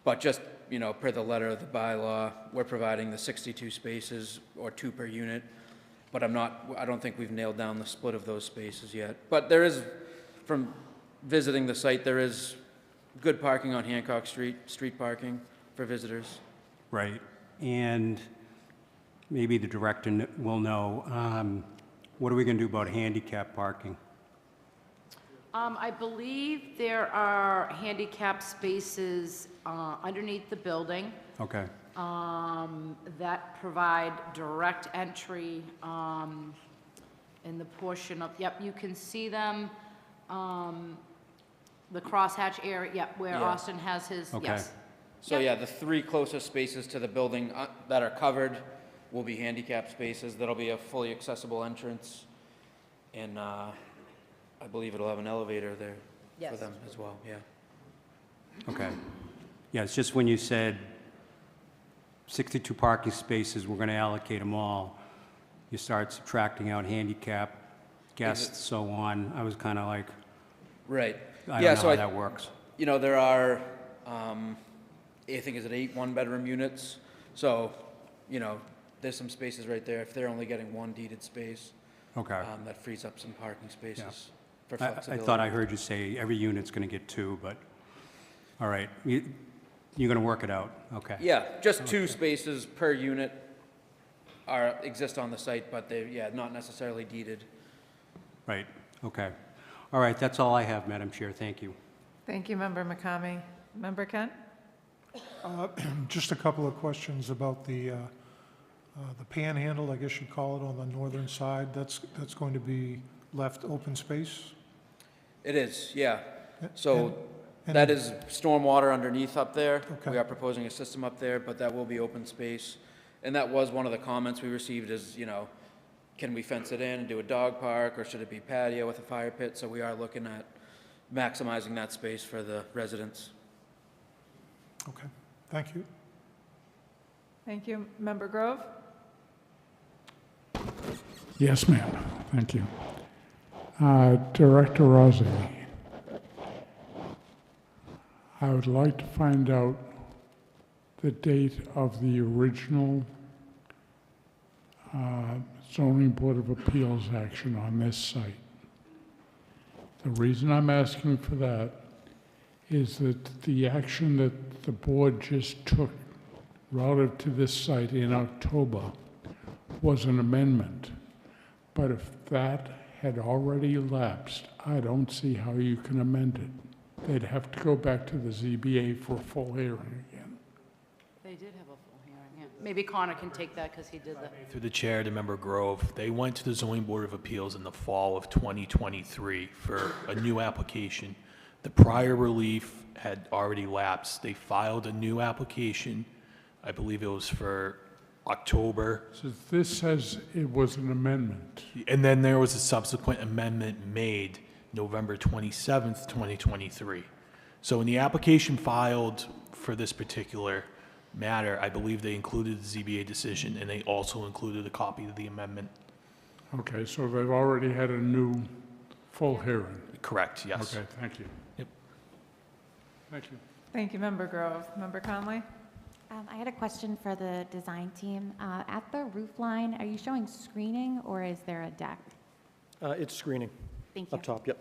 But just, you know, per the letter of the bylaw, we're providing the 62 spaces, or 2 per unit. But I don't think we've nailed down the split of those spaces yet. But there is, from visiting the site, there is good parking on Hancock Street, street parking for visitors. Right. And maybe the director will know, what are we going to do about handicap parking? I believe there are handicap spaces underneath the building Okay. that provide direct entry in the portion of, yep, you can see them, the crosshatch area, yep, where Yeah. Austin has his, Okay. yes. So yeah, the 3 closest spaces to the building that are covered will be handicap spaces. That'll be a fully accessible entrance. And I believe it'll have an elevator there for Yes. them as well, yeah. Okay. Yeah, it's just when you said 62 parking spaces, we're going to allocate them all, you start subtracting out handicap, guests, so on. I was kind of like, Right. I Yeah, don't know so how that works. You know, there are, I think, is it 8 one-bedroom units? So, you know, there's some spaces right there. If they're only getting 1 deeded space, Okay. that frees up some parking spaces for I flexibility. thought I heard you say every unit's going to get 2, but, all right. You're going to work it out? Okay. Yeah, just 2 spaces per unit exist on the site, but they're, yeah, not necessarily deeded. Right, okay. All right, that's all I have, Madam Chair. Thank you. Thank you, Member McCamey. Member Kent? Just a couple of questions about the panhandle, I guess you'd call it, on the northern side. That's going to be left open space? It is, yeah. So and- that is stormwater underneath up there. Okay. We are proposing a system up there, but that will be open space. And that was one of the comments we received is, you know, can we fence it in and do a dog park, or should it be patio with a fire pit? So we are looking at maximizing that space for the residents. Okay, thank you. Thank you. Member Grove? Yes, ma'am. Thank you. Director Rossi, I would like to find out the date of the original zoning board of appeals action on this site. The reason I'm asking for that is that the action that the board just took relative to this site in October was an amendment. But if that had already lapsed, I don't see how you can amend it. They'd have to go back to the ZBA for a full hearing again. They did have a full hearing, yeah. Maybe Connor can take that because he did that. Through the chair to Member Grove, they went to the zoning board of appeals in the fall of 2023 for a new application. The prior relief had already lapsed. They filed a new application. I believe it was for October. So this says it was an amendment. And then there was a subsequent amendment made November 27th, 2023. So in the application filed for this particular matter, I believe they included the ZBA decision, and they also included a copy of the amendment. Okay, so they've already had a new full hearing. Correct, yes. Okay, thank you. Yep. Thank you. Thank you, Member Grove. Member Conley? I had a question for the design team. At the roof line, are you showing screening or is there a deck? It's screening. Thank you. Up top, yep.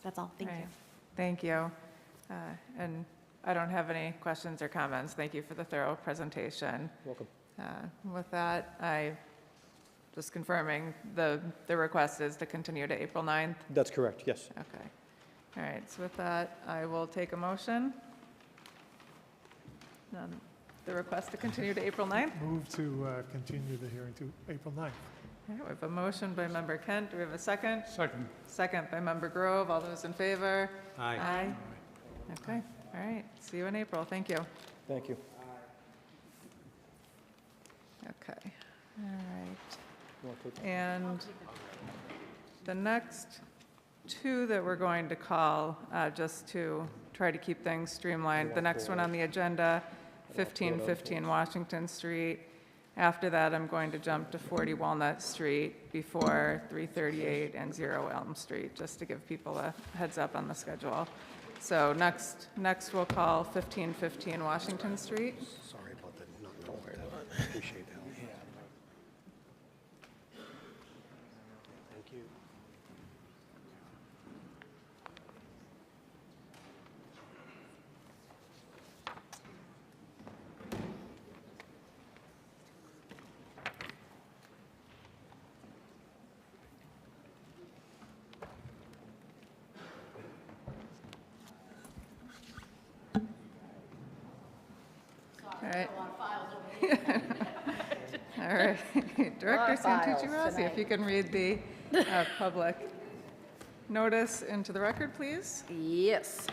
That's all. Thank you. Thank you. And I don't have any questions or comments. Thank you for the thorough presentation. Welcome. With that, just confirming the request is to continue to April 9th? That's correct, yes. Okay. All right, so with that, I will take a motion. The request to continue to April 9th? Move to continue the hearing to April 9th. All right, we have a motion by Member Kent. Do we have a second? Second. Second by Member Grove. All those in favor? Aye. Aye. Okay, all right. See you in April. Thank you. Thank you. Okay, all right. You wanna take- And the next two that we're going to call, just to try to keep things streamlined. The next one on the agenda, 1515 Washington Street. After that, I'm going to jump to 40 Walnut Street before 338 and 0 Elm Street, just to give people a heads up on the schedule. So next we'll call 1515 Washington Street. Sorry about that, not aware of that. Appreciate that. Thank you. All right. All right. Director Santucci Rossi, if you can read the public notice into the record, please. Yes.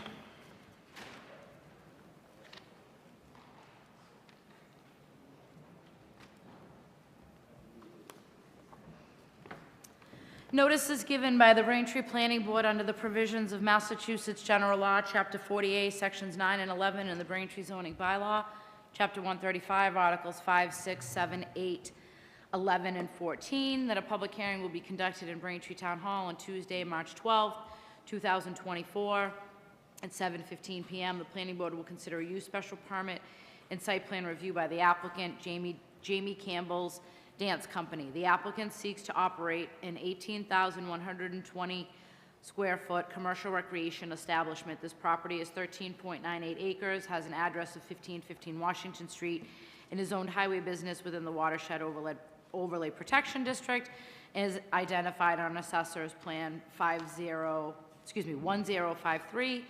Notice is given by the Braintree Planning Board under the provisions of Massachusetts General Law, Chapter 48, Sections 9 and 11, and the Braintree zoning bylaw, Chapter 135, Articles 5, 6, 7, 8, 11, and 14, that a public hearing will be conducted in Braintree Town Hall on Tuesday, March 12, 2024, at 7:15 p.m. The planning board will consider a use special permit and site plan review by the applicant, Jamie Campbell's Dance Company. The applicant seeks to operate an 18,120 square foot commercial recreation establishment. This property is 13.98 acres, has an address of 1515 Washington Street, and is owned highway business within the watershed overlay protection district, and is identified on Assessor's Plan 1053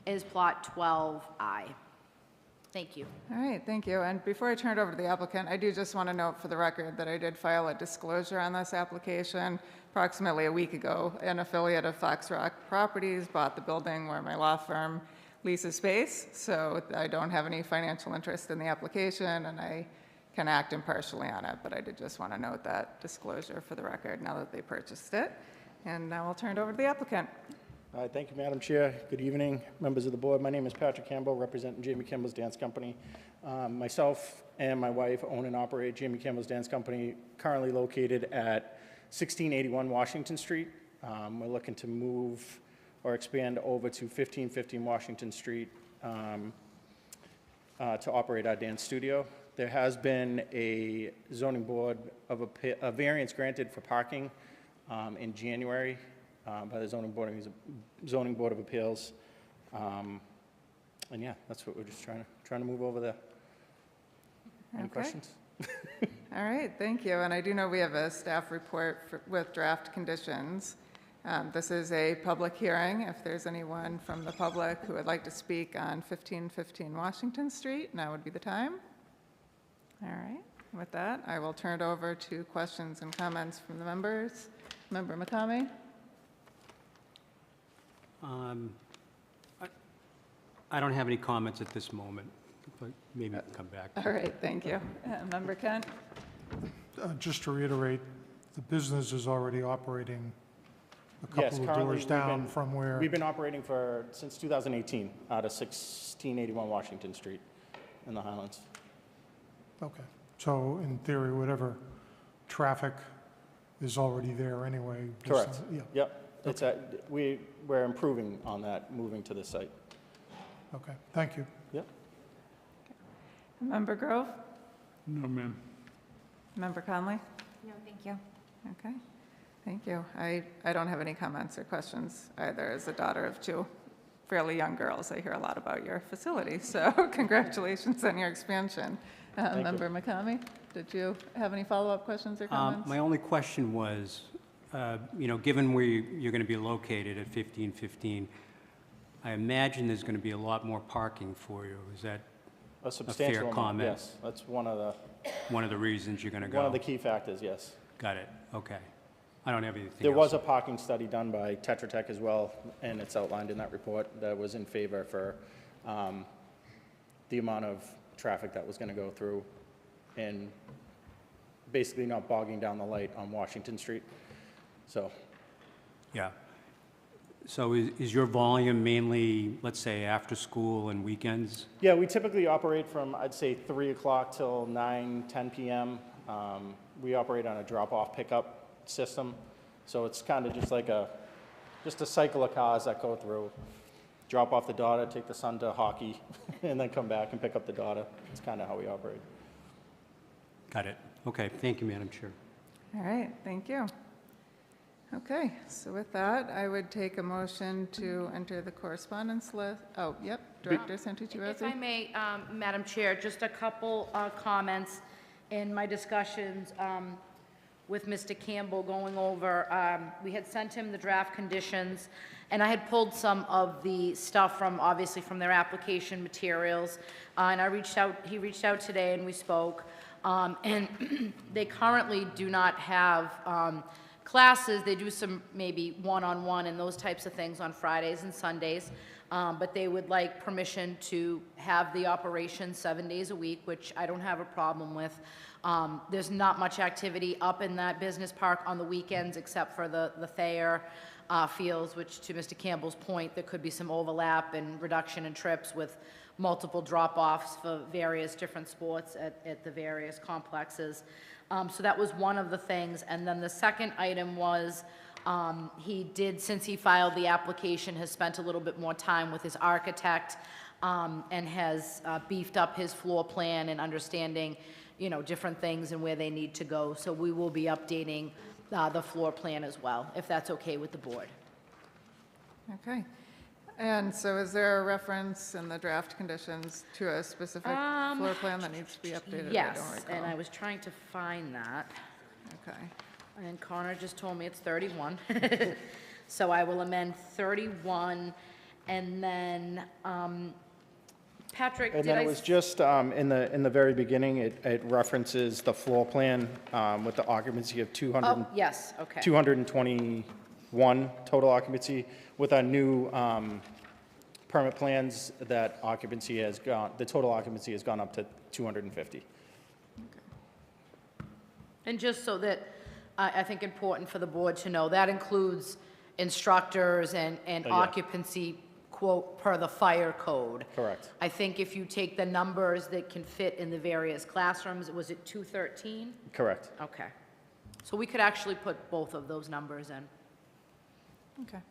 as Plot 12I. Thank you. All right, thank you. And before I turn it over to the applicant, I do just want to note for the record that I did file a disclosure on this application approximately a week ago. An affiliate of Fox Rock Properties bought the building where my law firm leases space, so I don't have any financial interest in the application, and I can act impartially on it, but I did just want to note that disclosure for the record now that they purchased it. And now I'll turn it over to the applicant. All right, thank you, Madam Chair. Good evening, members of the board. My name is Patrick Campbell, representing Jamie Campbell's Dance Company. Myself and my wife own and operate Jamie Campbell's Dance Company, currently located at 1681 Washington Street. We're looking to move or expand over to 1515 Washington Street to operate our dance studio. There has been a zoning board of a variance granted for parking in January by the zoning board of appeals. And yeah, that's what we're just trying to move over there. Any Okay. questions? All right, thank you. And I do know we have a staff report with draft conditions. This is a public hearing. If there's anyone from the public who would like to speak on 1515 Washington Street, now would be the time. All right, with that, I will turn it over to questions and comments from the members. Member McCamey? I don't have any comments at this moment, but maybe we can come back. All right, thank you. Member Kent? Just to reiterate, the business is already operating a Yes, couple of currently doors down from where... We've been operating since 2018 out of 1681 Washington Street in the Highlands. Okay, so in theory, whatever traffic is already there anyway. just, Correct. Yeah, Yep. We're improving on that, moving to the site. okay, thank you. Yep. Member Grove? No, ma'am. Member Conley? No, thank you. Okay, thank you. I don't have any comments or questions either. As a daughter of two fairly young girls, I hear a lot about your facility, so congratulations on your expansion. you. Member McCamey, did you have any follow-up questions or comments? My only question was, given where you're going to be located at 1515, I imagine there's going to be a lot more parking for you. Is that A substantial fair amount, comment? yes. That's one of the reasons you're going to go? One of the key factors, yes. Got it, okay. I don't have anything else. There was a parking study done by Tetra Tech as well, and it's outlined in that report that was in favor for the amount of traffic that was going to go through and basically not bogging down the light on Washington Street. So, Yeah. So is your volume mainly, let's say, after school and weekends? yeah, we typically operate from, I'd say, 3 o'clock till 9, 10 p.m. We operate on a drop-off pickup system, so it's kind of just like a cycle of cars that go through. Drop off the daughter, take the son to hockey, and then come back and pick up the daughter. It's kind of how we operate. Got it. Okay, thank you, Madam Chair. All right, thank you. Okay, so with that, I would take a motion to enter the correspondence list. Oh, yep, Director Santucci-Rezzi. If I may, Madam Chair, just a couple comments in my discussions with Mr. Campbell going over, we had sent him the draft conditions, and I had pulled some of the stuff obviously from their application materials, and he reached out today and we spoke, and they currently do not have classes. They do some maybe one-on-one and those types of things on Fridays and Sundays, but they would like permission to have the operation 7 days a week, which I don't have a problem with. There's not much activity up in that business park on the weekends except for the Thayer fields, which to Mr. Campbell's point, there could be some overlap and reduction in trips with multiple drop-offs for various different sports at the various complexes. So that was one of the things. And then the second item was he did, since he filed the application, has spent a little bit more time with his architect and has beefed up his floor plan and understanding, different things and where they need to go. So we will be updating the floor plan as well, if that's okay with the board. Okay. And so is there a reference in the draft conditions to a specific floor plan that needs to be updated? Yes, I don't recall. and I was trying to find that. Okay. And Connor just told me it's 31. So I will amend 31, and then, Patrick, And did then I? it was just in the very beginning, it references the floor plan with the occupancy of 200. Oh, yes, okay. 221 total occupancy. With our new permit plans, that occupancy has the total occupancy has gone up to 250. And just so that, I think important for the board to know, that includes instructors and yeah. occupancy, quote, per the fire code. Correct. I think if you take the numbers that can fit in the various classrooms, was it 213? Correct. Okay. So we could actually put both of those numbers in. Okay.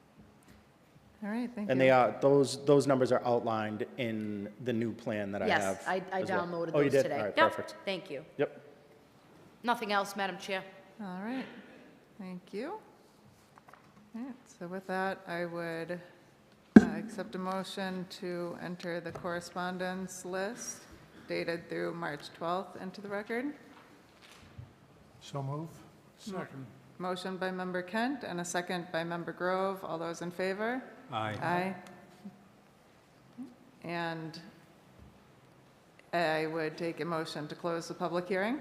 All right, thank you. And they are, those numbers are outlined in the new plan that I have. Yes, I as well. downloaded Oh, you those did? today. All right, Yep, perfect. thank you. Yep. Nothing else, Madam Chair? All right, thank you. All right, so with that, I would accept a motion to enter the correspondence list dated through March 12th into the record. So move. Second. Motion by Member Kent and a second by Member Grove. All those in favor? Aye. Aye. And I would take a motion to close the public hearing.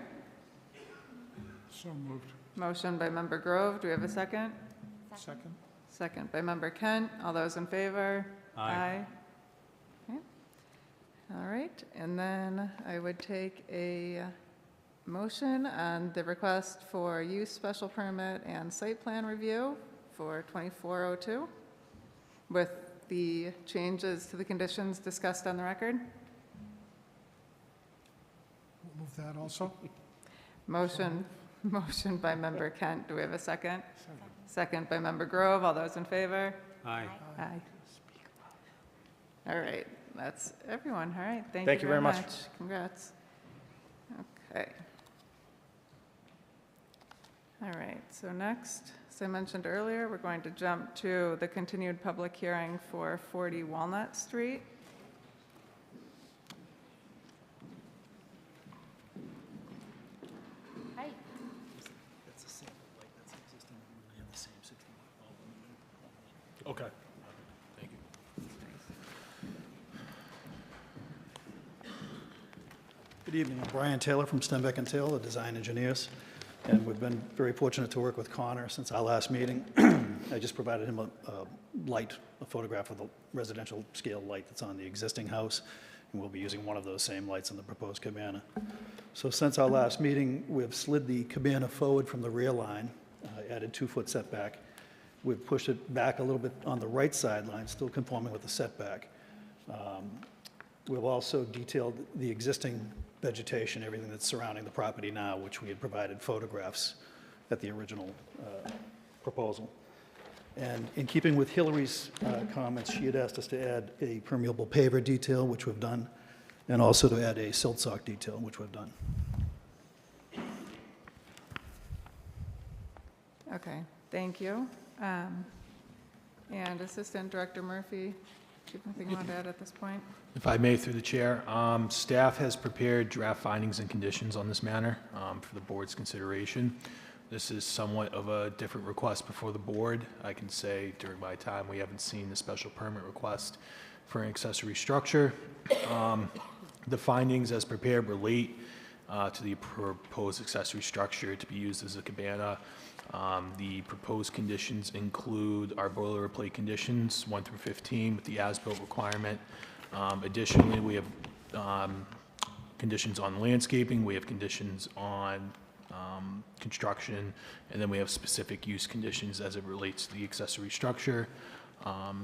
So moved. Motion by Member Grove. Do we have a second? Second. Second by Member Kent. All those in favor? Aye. Okay. All right, and then I would take a motion on the request for use special permit and site plan review for 2402 with the changes to the conditions discussed on the record. Move that also. Motion by Member Kent. Do we have a second? Second by Member Grove. All those in favor? Aye. Aye. All right, that's everyone. All right, Thank thank you you very very much. much. Congrats. Okay. All right, so next, as I mentioned earlier, we're going to jump to the continued public hearing for 40 Walnut Street. Hi. That's the same light that's existing. We have the same 60 watt bulb. Okay. Thank you. Good evening. I'm Brian Taylor from Stenbeck and Taylor, the design engineers, and we've been very fortunate to work with Connor since our last meeting. I just provided him a light, a photograph of the residential scale light that's on the existing house, and we'll be using one of those same lights in the proposed cabana. So since our last meeting, we've slid the cabana forward from the rear line, added 2-foot setback. We've pushed it back a little bit on the right sideline, still conforming with the setback. We've also detailed the existing vegetation, everything that's surrounding the property now, which we had provided photographs at the original proposal. And in keeping with Hillary's comments, she had asked us to add a permeable paver detail, which we've done, and also to add a silt sock detail, which we've done. Okay, thank you. And Assistant Director Murphy, do you have anything you want to add at this point? If I may, through the chair, staff has prepared draft findings and conditions on this matter for the board's consideration. This is somewhat of a different request before the board. I can say during my time, we haven't seen the special permit request for an accessory structure. The findings as prepared relate to the proposed accessory structure to be used as a cabana. The proposed conditions include our boilerplate conditions, 1 through 15, with the as-built requirement. Additionally, we have conditions on landscaping, we have conditions on construction, and then we have specific use conditions as it relates to the accessory structure,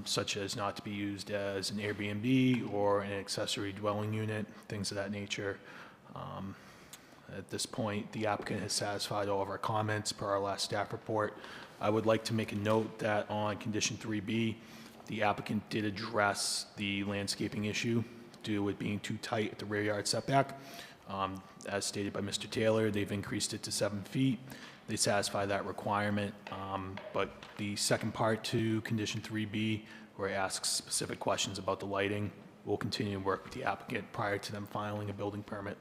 such as not to be used as an Airbnb or an accessory dwelling unit, things of that nature. At this point, the applicant has satisfied all of our comments per our last staff report. I would like to make a note that on condition 3B, the applicant did address the landscaping issue due to it being too tight at the rear yard setback. As stated by Mr. Taylor, they've increased it to 7 feet. They satisfy that requirement, but the second part to condition 3B, where it asks specific questions about the lighting, we'll continue to work with the applicant prior to them filing a building permit.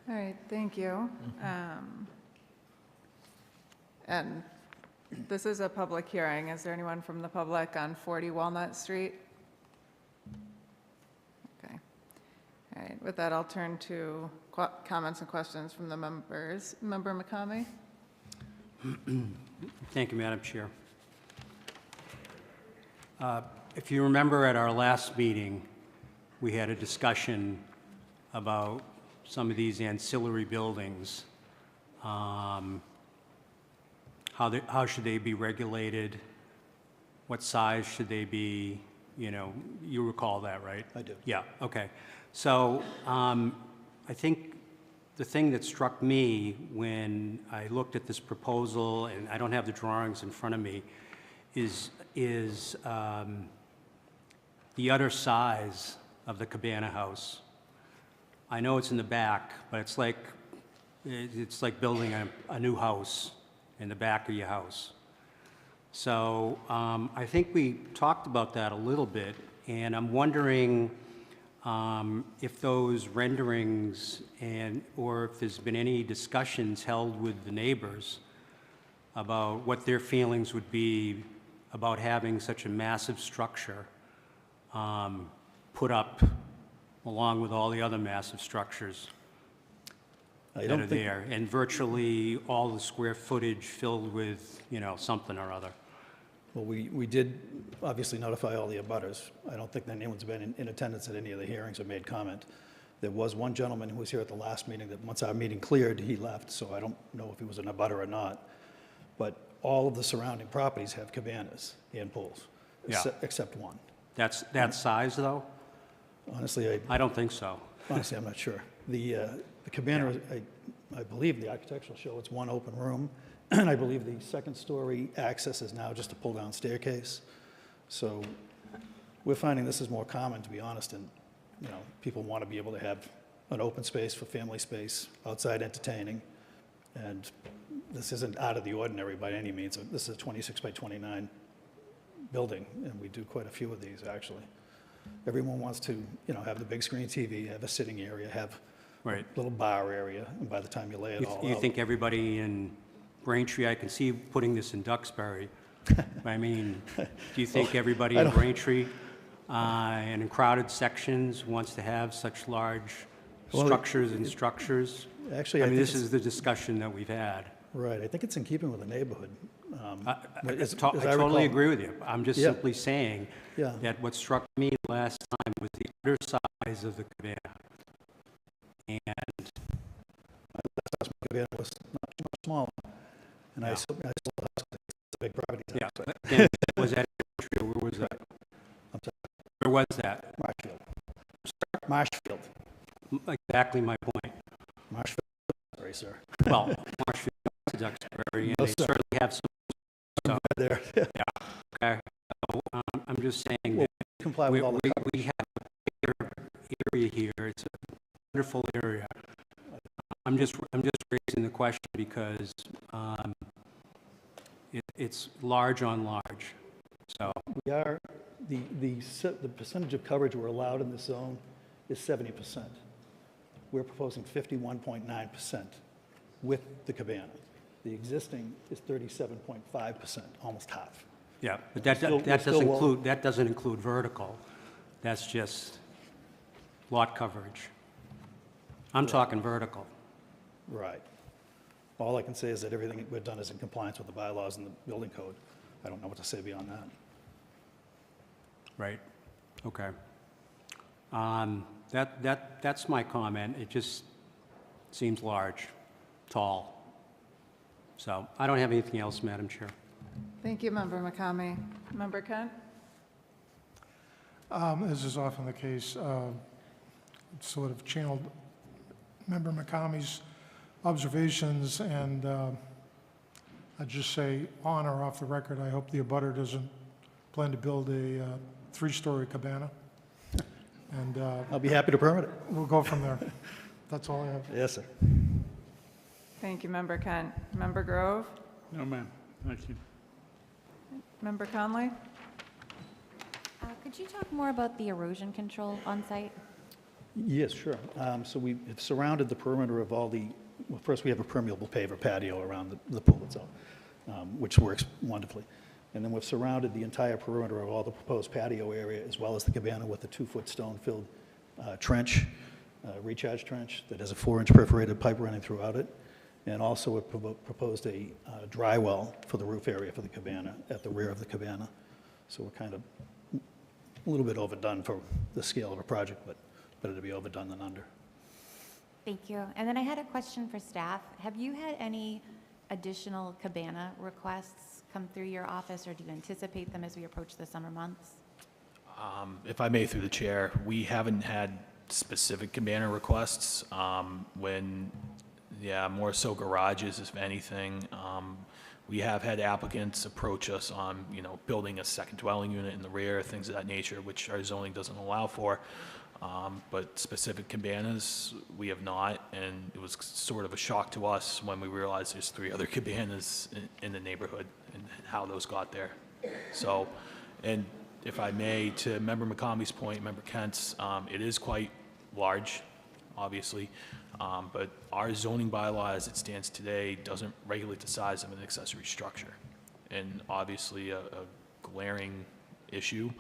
All right, thank you. And this is a public hearing. Is there anyone from the public on 40 Walnut Street? Okay. All right, with that, I'll turn to comments and questions from the members. Member McCamey? Thank you, Madam Chair. If you remember at our last meeting, we had a discussion about some of these ancillary buildings. How should they be regulated? What size should they be? You know, you recall that, right? I do. Yeah, okay. So I think the thing that struck me when I looked at this proposal, and I don't have the drawings in front of me, is the utter size of the cabana house. I know it's in the back, but it's like building a new house in the back of your house. So I think we talked about that a little bit, and I'm wondering if those renderings or if there's been any discussions held with the neighbors about what their feelings would be about having such a massive structure put up along with all the other massive structures that are there, and virtually all the square footage filled with, something or other. Well, we did obviously notify all the abutters. I don't think that anyone's been in attendance at any of the hearings or made comment. There was one gentleman who was here at the last meeting that once our meeting cleared, he left, so I don't know if he was an abutter or not. But all of the surrounding properties have cabanas and pools, except one. That's that size, though? Honestly, I don't think so. Honestly, I'm not sure. The cabana, I believe the architectural show, it's one open room, and I believe the second-story access is now just a pull-down staircase. So we're finding this is more common, to be honest, and people want to be able to have an open space for family space, outside entertaining, and this isn't out of the ordinary by any means. This is a 26 by 29 building, and we do quite a few of these, actually. Everyone wants to, have the big screen TV, have a sitting area, have a little bar area, and by the time you lay it all out. You think everybody in Braintree, I can see putting this in Duxbury. I mean, do you think everybody in Braintree and in crowded sections wants to have such large structures and structures? Actually, I mean, this is the discussion that we've had. Right, I think it's in keeping with the neighborhood. I totally agree with you. I'm just simply saying Yeah. that what struck me last time was the utter size of the cabana. And Last cabana was not too much smaller, and I still it's a big property tax. yeah, again, was that true? Where was that? I'm sorry. Where was that? Marshfield. Exactly my point. Marshfield, sorry, sir. Well, Marshfield to Duxbury, and they certainly have some. So, there. yeah. Okay. So, I'm just saying that Comply with all the we have a bigger area here. It's a wonderful area. I'm just raising the question because it's large on large. So We are, the percentage of coverage we're allowed in this zone is 70%. We're proposing 51.9% with the cabana. The existing is 37.5%, almost half. yeah, but that doesn't include vertical. That's just lot coverage. I'm talking vertical. Right. All I can say is that everything we've done is in compliance with the bylaws and the building code. I don't know what to say beyond that. Right. Okay. That's my comment. It just seems large, tall. So I don't have anything else, Madam Chair. Thank you, Member McCamey. Member Kent? As is often the case, sort of channeled Member McCamey's observations, and I'd just say, on or off the record, I hope the abutter doesn't plan to build a three-story cabana. And I'll be happy to permit it. we'll go from there. That's all I have. Yes, sir. Thank you, Member Kent. Member Grove? No, ma'am. Thank you. Member Conley? Could you talk more about the erosion control on site? Yes, sure. So we have surrounded the perimeter of all the, well, first we have a permeable paver patio around the pool itself, which works wonderfully. And then we've surrounded the entire perimeter of all the proposed patio area, as well as the cabana, with a 2-foot stone-filled trench, recharge trench, that has a 4-inch perforated pipe running throughout it. And also we proposed a dry well for the roof area for the cabana, at the rear of the cabana. So we're kind of a little bit overdone for the scale of a project, but better to be overdone than under. Thank you. And then I had a question for staff. Have you had any additional cabana requests come through your office, or do you anticipate them as we approach the summer months? If I may, through the chair, we haven't had specific cabana requests. More so garages, if anything. We have had applicants approach us on, you know, building a second dwelling unit in the rear, things of that nature, which our zoning doesn't allow for. But specific cabanas, we have not, and it was sort of a shock to us when we realized there's 3 other cabanas in the neighborhood and how those got there. So, and if I may, to Member McCombie's point, Member Kent's, it is quite large, obviously, but our zoning bylaw as it stands today doesn't regulate the size of an accessory structure. And obviously a glaring issue,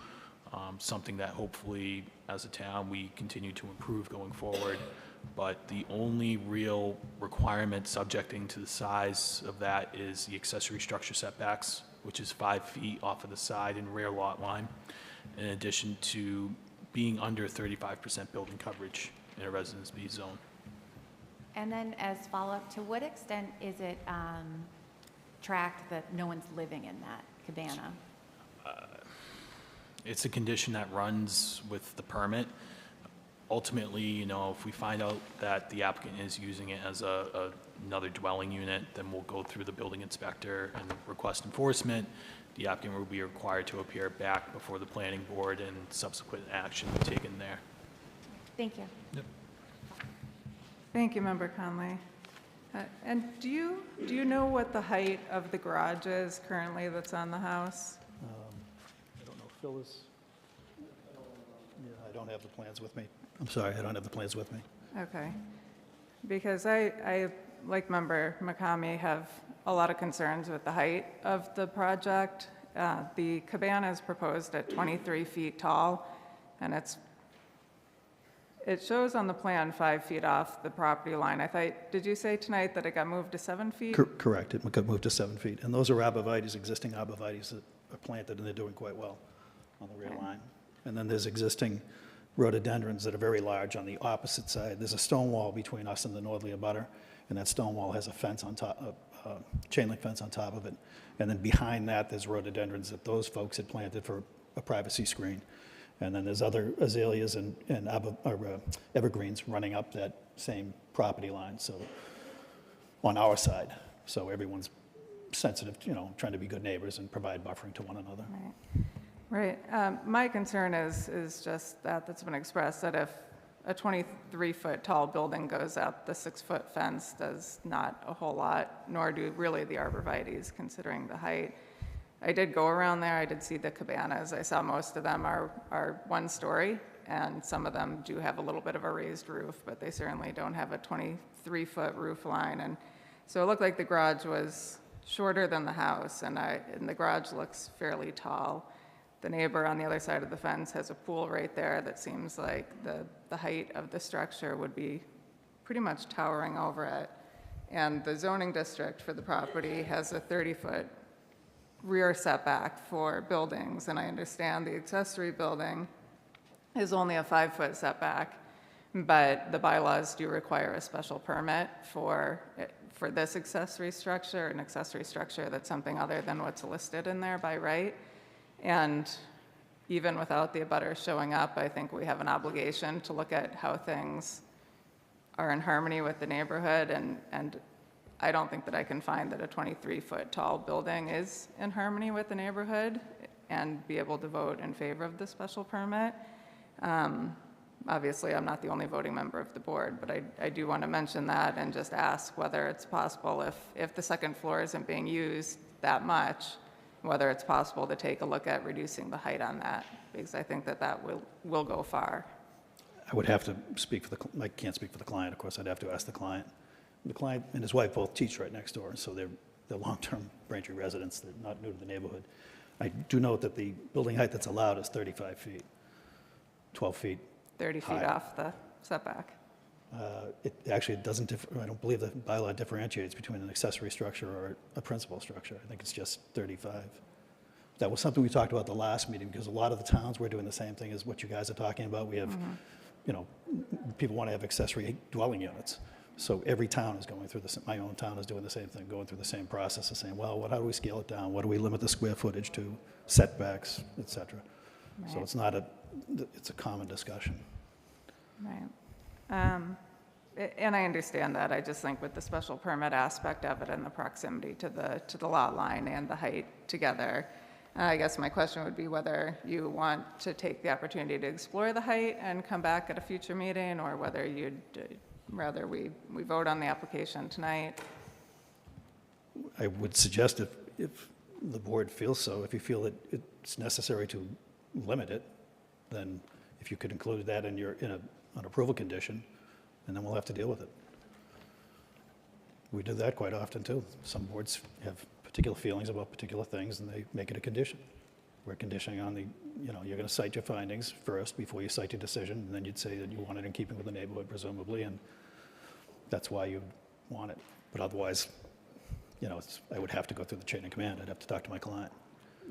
something that hopefully as a town we continue to improve going forward. But the only real requirement subjecting to the size of that is the accessory structure setbacks, which is 5 feet off of the side and rear lot line, in addition to being under 35% building coverage in a Residence B zone. And then as follow-up, to what extent is it tracked that no one's living in that cabana? It's a condition that runs with the permit. Ultimately, you know, if we find out that the applicant is using it as another dwelling unit, then we'll go through the building inspector and request enforcement. The applicant will be required to appear back before the planning board and subsequent action be taken there. Thank you. Yep. Thank you, Member Conley. And do you know what the height of the garage is currently that's on the house? I don't know, Phyllis? Yeah, I don't have the plans with me. I'm sorry, I don't have the plans with me. Okay. Because I, like Member McCamey, have a lot of concerns with the height of the project. The cabana is proposed at 23 feet tall, and it shows on the plan 5 feet off the property line. I thought, did you say tonight that it got moved to 7 feet? Correct, it got moved to 7 feet. And those are arborvitaes, existing arborvitaes that are planted, and they're doing quite well on the rear line. And then there's existing rhododendrons that are very large on the opposite side. There's a stone wall between us and the northerly abutter, and that stone wall has a fence on top, chain link fence on top of it. And then behind that, there's rhododendrons that those folks had planted for a privacy screen. And then there's other azaleas and evergreens running up that same property line, so on our side. So everyone's sensitive, you know, trying to be good neighbors and provide buffering to one another. Right. My concern is just that's been expressed, that if a 23-foot tall building goes up, the 6-foot fence does not a whole lot, nor do really the arborvitaes, considering the height. I did go around there. I did see the cabanas. I saw most of them are 1 story, and some of them do have a little bit of a raised roof, but they certainly don't have a 23-foot roof line. And so it looked like the garage was shorter than the house, and the garage looks fairly tall. The neighbor on the other side of the fence has a pool right there that seems like the height of the structure would be pretty much towering over it. And the zoning district for the property has a 30-foot rear setback for buildings, and I understand the accessory building is only a 5-foot setback, but the bylaws do require a special permit for this accessory structure, an accessory structure that's something other than what's listed in there by right. And even without the abutters showing up, I think we have an obligation to look at how things are in harmony with the neighborhood, and I don't think that I can find that a 23-foot tall building is in harmony with the neighborhood and be able to vote in favor of the special permit. Obviously, I'm not the only voting member of the board, but I do want to mention that and just ask whether it's possible, if the second floor isn't being used that much, whether it's possible to take a look at reducing the height on that, because I think that will go far. I would have to speak for I can't speak for the client, of course. I'd have to ask the client. The client and his wife both teach right next door, so they're long-term Braintree residents. They're not new to the neighborhood. I do note that the building height that's allowed is 35 feet, 12 feet 30 feet off the setback. It actually doesn't, I don't believe the bylaw differentiates between an accessory structure or a principal structure. I think it's just 35. That was something we talked about the last meeting, because a lot of the towns were doing the same thing as what you guys are talking about. We have, you know, people want to have accessory dwelling units. So every town is going through this. My own town is doing the same thing, going through the same process of saying, well, how do we scale it down? What do we limit the square footage to, setbacks, et cetera. So it's not it's a common discussion. Right. And I understand that. I just think with the special permit aspect of it and the proximity to the lot line and the height together, I guess my question would be whether you want to take the opportunity to explore the height and come back at a future meeting, or whether you'd rather we vote on the application tonight. I would suggest if the board feels so, if you feel that it's necessary to limit it, then if you could include that in an approval condition, and then we'll have to deal with it. We do that quite often, too. Some boards have particular feelings about particular things, and they make it a condition. We're conditioning on you're going to cite your findings first before you cite your decision, and then you'd say that you want it in keeping with the neighborhood, presumably, and that's why you want it. But otherwise, I would have to go through the chain of command. I'd have to talk to my client.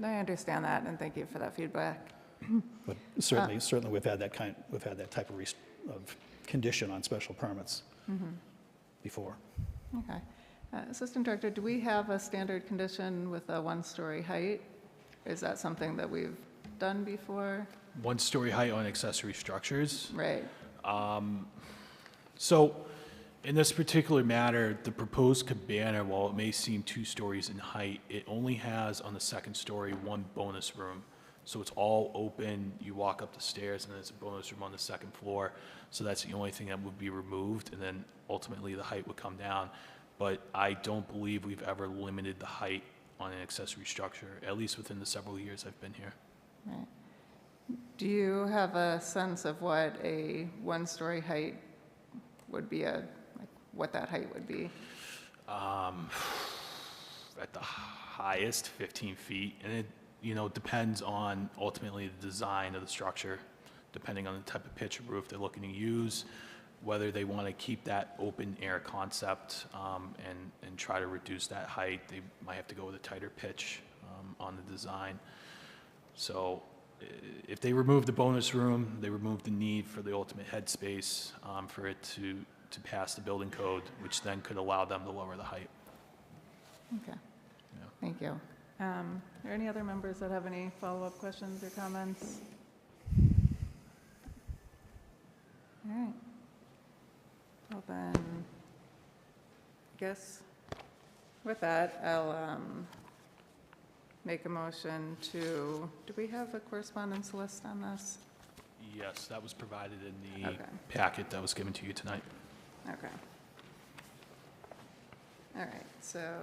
I understand that, and thank you for that feedback. But certainly we've had that type of condition on special permits before. Okay. Assistant Director, do we have a standard condition with a one-story height? Is that something that we've done before? One-story height on accessory structures. Right. So in this particular matter, the proposed cabana, while it may seem 2 stories in height, it only has on the second story 1 bonus room. So it's all open. You walk up the stairs and there's a bonus room on the second floor. So that's the only thing that would be removed, and then ultimately the height would come down. But I don't believe we've ever limited the height on an accessory structure, at least within the several years I've been here. Right. Do you have a sense of what a one-story height would be, what that height would be? At the highest, 15 feet, and it depends on ultimately the design of the structure, depending on the type of pitch of roof they're looking to use, whether they want to keep that open air concept and try to reduce that height. They might have to go with a tighter pitch on the design. So if they remove the bonus room, they remove the need for the ultimate headspace for it to pass the building code, which then could allow them to lower the height. Okay. Thank you. Are there any other members that have any follow-up questions or comments? All right. Well then, I guess with that, I'll make a motion to, do we have a correspondence list on this? Yes, that was provided in the Okay. packet that was given to you tonight. Okay. All right, so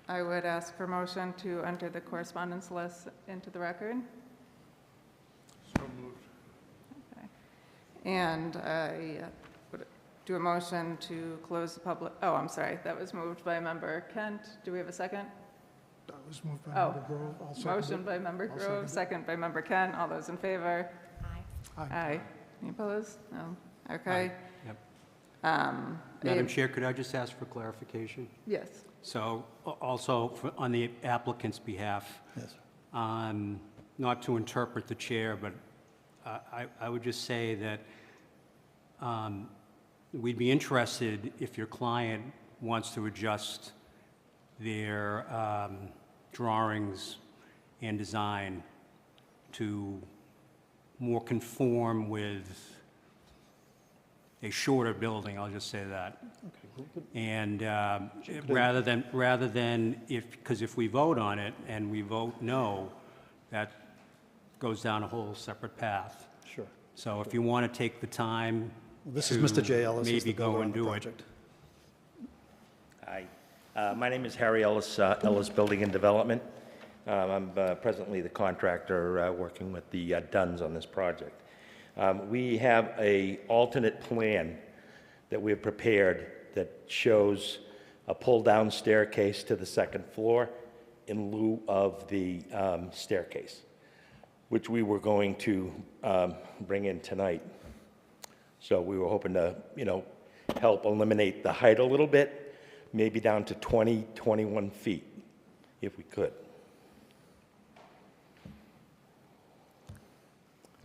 I would ask for motion to enter the correspondence list into the record. So moved. Okay. And I would do a motion to close the public, oh, I'm sorry, that was moved by Member Kent. Do we have a secsecond? That was moved by Oh, Member Grove. I'll second motion it. by Member I'll Grove, second second by Member Kent. All those in favor? Aye. Aye. Any opposed? No. Okay. Yep. If- Madam Chair, could I just ask for clarification? Yes. So also on the applicant's behalf, Yes. not to interpret the chair, but I would just say that we'd be interested if your client wants to adjust their drawings and design to more conform with a shorter building, I'll just say that. And rather than because if we vote on it and we vote no, that goes down a whole separate path. Sure. So if you want to take the time This is Mr. J. Ellis, who's the maybe go builder on and the do it. project. Hi, my name is Harry Ellis, Ellis Building and Development. I'm presently the contractor working with the Duns on this project. We have an alternate plan that we have prepared that shows a pull-down staircase to the second floor in lieu of the staircase, which we were going to bring in tonight. So we were hoping to, help eliminate the height a little bit, maybe down to 20, 21 feet, if we could.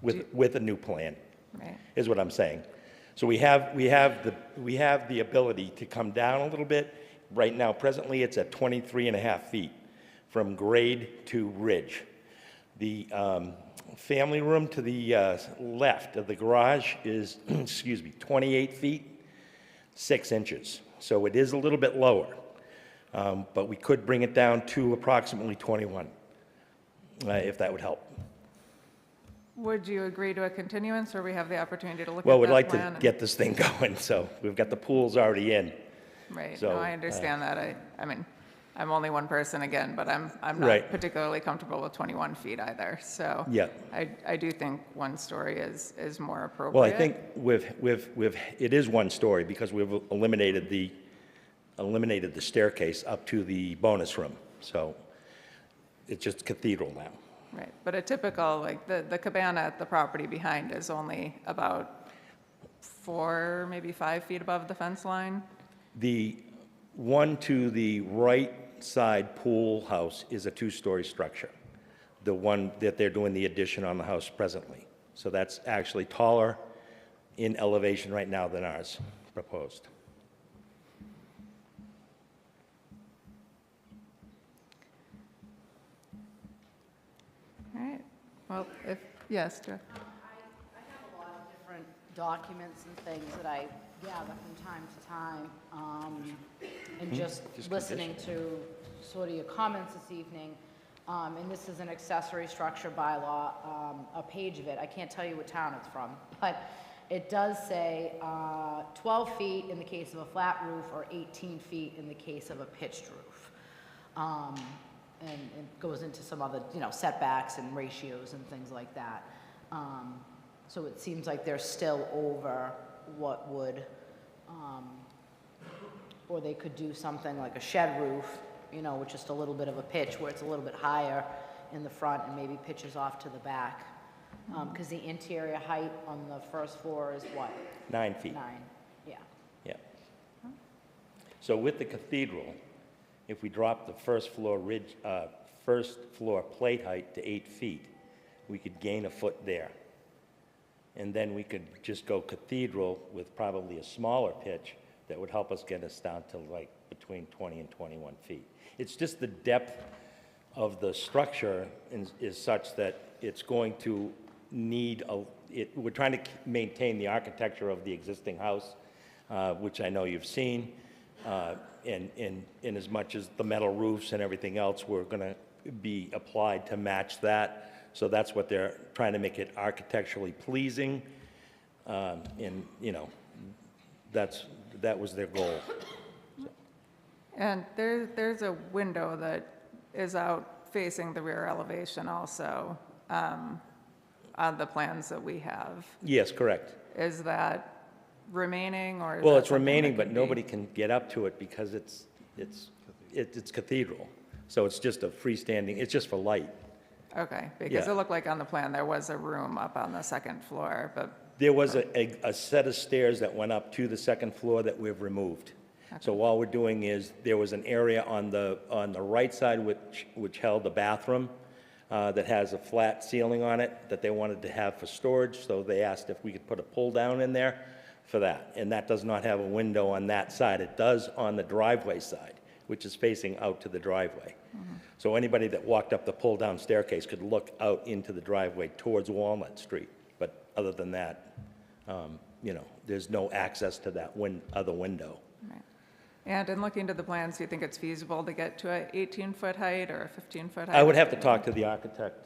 With a new plan, Right. is what I'm saying. So we have the ability to come down a little bit. Right now, presently, it's at 23 and a half feet from grade to ridge. The family room to the left of the garage is, 28 feet. 6 inches. So it is a little bit lower, but we could bring it down to approximately 21, if that would help. Would you agree to a continuance, or we have the opportunity to look at Well, that we'd like plan to and- get this thing going, so we've got the pools already in. Right, So, no, I understand that. I mean, I'm only one person again, but I'm not Right. particularly comfortable with 21 feet either. So Yeah. I do think one story is more appropriate. Well, I think it is 1 story because we've eliminated the staircase up to the bonus room. So it's just cathedral now. Right, but a typical, like the cabana at the property behind is only about 4, maybe 5 feet above the fence line. The one to the right side pool house is a 2-story structure. The one that they're doing the addition on the house presently. So that's actually taller in elevation right now than ours proposed. All right, well, yes, Jeff. I have a lot of different documents and things that I gather from time to time. And just listening to sort of your comments this evening, and this is an accessory structure bylaw, a page of it. I can't tell you what town it's from, but it does say 12 feet in the case of a flat roof or 18 feet in the case of a pitched roof. And it goes into some other, setbacks and ratios and things like that. So it seems like they're still over what would, or they could do something like a shed roof, with just a little bit of a pitch where it's a little bit higher in the front and maybe pitches off to the back. Because the interior height on the first floor is what? 9 feet. 9, yeah. Yeah. So with the cathedral, if we drop the first floor plate height to 8 feet, we could gain a foot there. And then we could just go cathedral with probably a smaller pitch that would help us get us down to like between 20 and 21 feet. It's just the depth of the structure is such that it's going to need we're trying to maintain the architecture of the existing house, which I know you've seen. And in as much as the metal roofs and everything else were going to be applied to match that. So that's what they're trying to make it architecturally pleasing. And, that was their goal. And there's a window that is out facing the rear elevation also on the plans that we have. Yes, correct. Is that remaining, or is Well, that it's something that remaining, could but be- nobody can get up to it because it's cathedral. So it's just a freestanding, it's just for light. Okay, because Yeah. it looked like on the plan there was a room up on the second floor, but, There was a set of stairs that went up to the second floor that we've removed. So all we're doing is, there was an area on the right side which held the bathroom that has a flat ceiling on it that they wanted to have for storage, so they asked if we could put a pull-down in there for that. And that does not have a window on that side. It does on the driveway side, which is facing out to the driveway. So anybody that walked up the pull-down staircase could look out into the driveway towards Walnut Street. But other than that, there's no access to that other window. right. And in looking to the plans, do you think it's feasible to get to a 18-foot height or a 15-foot height? I would have to talk to the architect.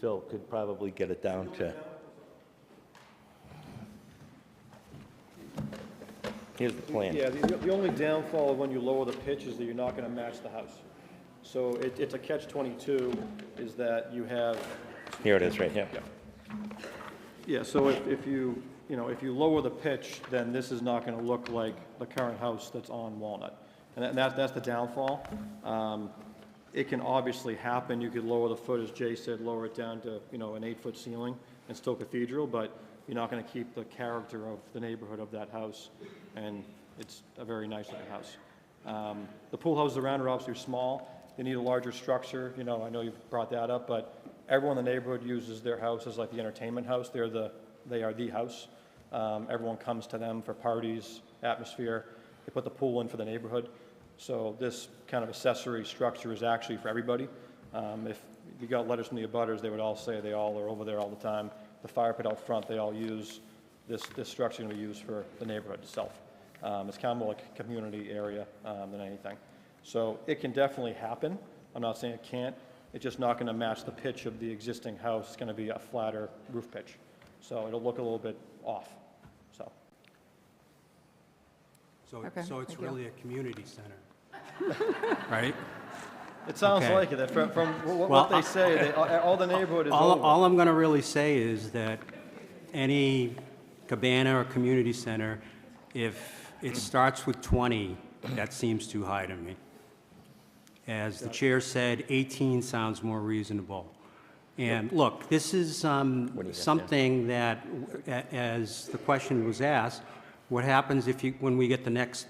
Phil could probably get it down to... Here's the plan. Yeah, the only downfall when you lower the pitch is that you're not going to match the house. So it's a catch-22, is that you have... Here it is, right here. Yeah, so if you lower the pitch, then this is not going to look like the current house that's on Walnut. And that's the downfall. It can obviously happen. You could lower the foot, as Jay said, lower it down to, an 8-foot ceiling and still cathedral, but you're not going to keep the character of the neighborhood of that house. And it's a very nice looking house. The pool houses around are obviously small. They need a larger structure. I know you've brought that up, but everyone in the neighborhood uses their house as like the entertainment house. They are the house. Everyone comes to them for parties, atmosphere. They put the pool in for the neighborhood. So this kind of accessory structure is actually for everybody. If you got letters from the abutters, they would all say they all are over there all the time. The fire pit out front, they all use this structure to be used for the neighborhood itself. It's kind of more like a community area than anything. So it can definitely happen. I'm not saying it can't. It's just not going to match the pitch of the existing house. It's going to be a flatter roof pitch. So it'll look a little bit off, so. Okay, So it's thank you. really a community center, right? It sounds Okay. like it. From what Well, they say, all the neighborhood is All over. I'm going to really say is that any cabana or community center, if it starts with 20, that seems too high to me. As the chair said, 18 sounds more reasonable. And look, this is something that, as the question was asked, what happens when we get the next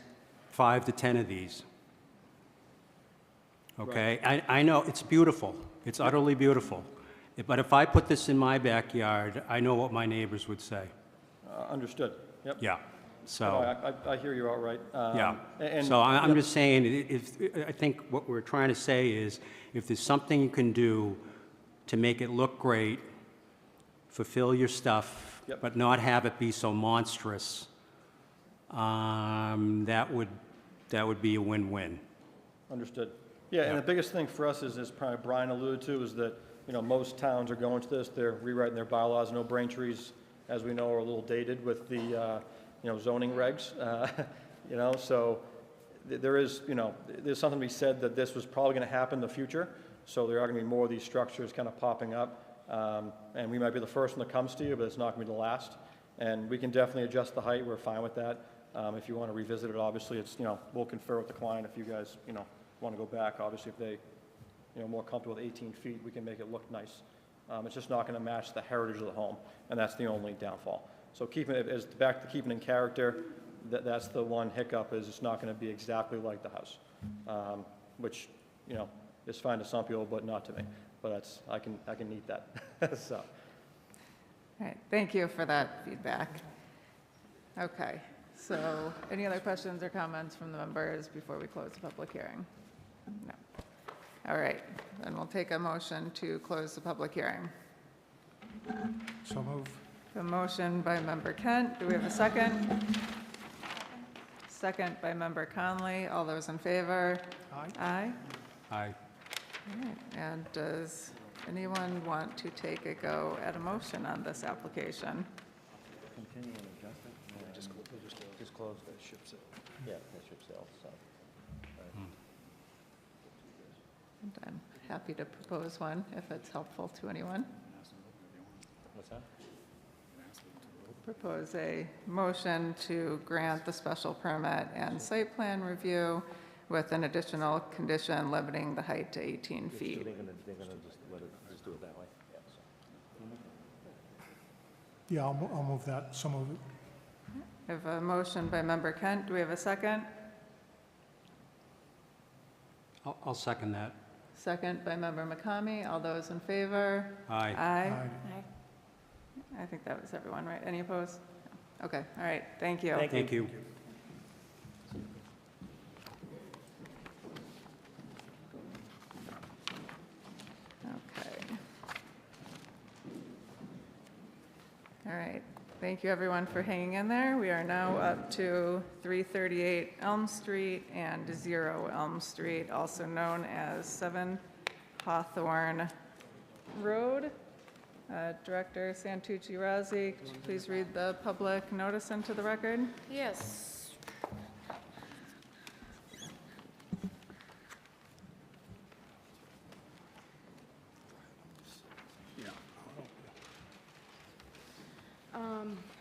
5 to 10 of these? Okay, I know, it's beautiful. It's utterly beautiful. But if I put this in my backyard, I know what my neighbors would say. Understood, yep. Yeah, so. No, I hear you outright. Yeah, And- so I'm yep. just saying, I think what we're trying to say is, if there's something you can do to make it look great, fulfill your stuff, Yep. but not have it be so monstrous, that would be a win-win. Understood. Yeah, and the biggest thing for us is, as probably Brian alluded to, is that, most towns are going to this, they're rewriting their bylaws. No Braintrees, as we know, are a little dated with the, zoning regs, so there is, there's something to be said that this was probably going to happen in the future, so there are going to be more of these structures kind of popping up, and we might be the first one that comes to you, but it's not going to be the last, and we can definitely adjust the height. We're fine with that. If you want to revisit it, obviously, it's, we'll confer with the client if you guys, want to go back. Obviously, if they, more comfortable with 18 feet, we can make it look nice. It's just not going to match the heritage of the home, and that's the only downfall. So keeping it, back to keeping in character, that's the one hiccup, is it's not going to be exactly like the house, which, is fine to some people, but not to me. But I can eat that, so. All right, thank you for that feedback. Okay, so any other questions or comments from the members before we close the public hearing? No. All right, then we'll take a motion to close the public hearing. So move. A motion by Member Kent. Do we have a second? Second by Member Conley. All those in favor? Aye. Aye. Aye. All right, and does anyone want to take a go at a motion on this application? Continue and adjust it? Just close the ship sale. Yeah, the ship sale, so. And I'm happy to propose one if it's helpful to anyone. What's that? Propose a motion to grant the special permit and site plan review with an additional condition limiting the height to 18 feet. They're gonna just do it that way? Yeah, so. Yeah, I'll move that. So move it. I have a motion by Member Kent. Do we have a second? I'll second that. Second by Member McCamey. All those in favor? Aye. Aye. Aye. I think that was everyone, right? Any opposed? No. Okay, all right, thank you. Thank you. Okay. All right, thank you everyone for hanging in there. We are now up to 338 Elm Street and 0 Elm Street, also known as 7 Hawthorne Road. Director Santucci Razzi, could you please read the public notice into the record? Yes.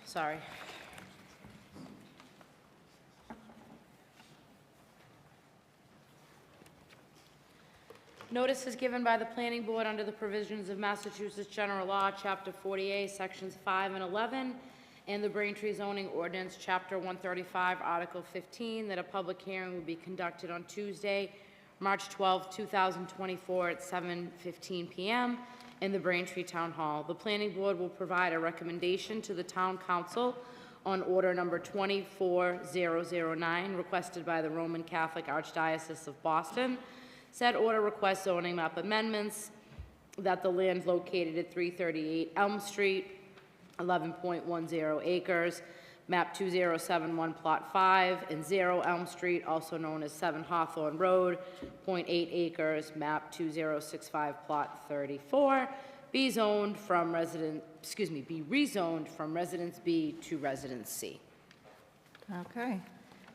Sorry. Notice is given by the planning board under the provisions of Massachusetts General Law, Chapter 48, Sections 5 and 11, and the Braintree zoning ordinance, Chapter 135, Article 15, that a public hearing will be conducted on Tuesday, March 12, 2024, at 7:15 p.m. in the Braintree Town Hall. The planning board will provide a recommendation to the town council on order number 24009, requested by the Roman Catholic Archdiocese of Boston. Said order requests zoning map amendments that the land located at 338 Elm Street, 11.10 acres, map 2071, plot 5, and 0 Elm Street, also known as 7 Hawthorne Road, .8 acres, map 2065, plot 34, be rezoned from Residence B to Residence C. Okay,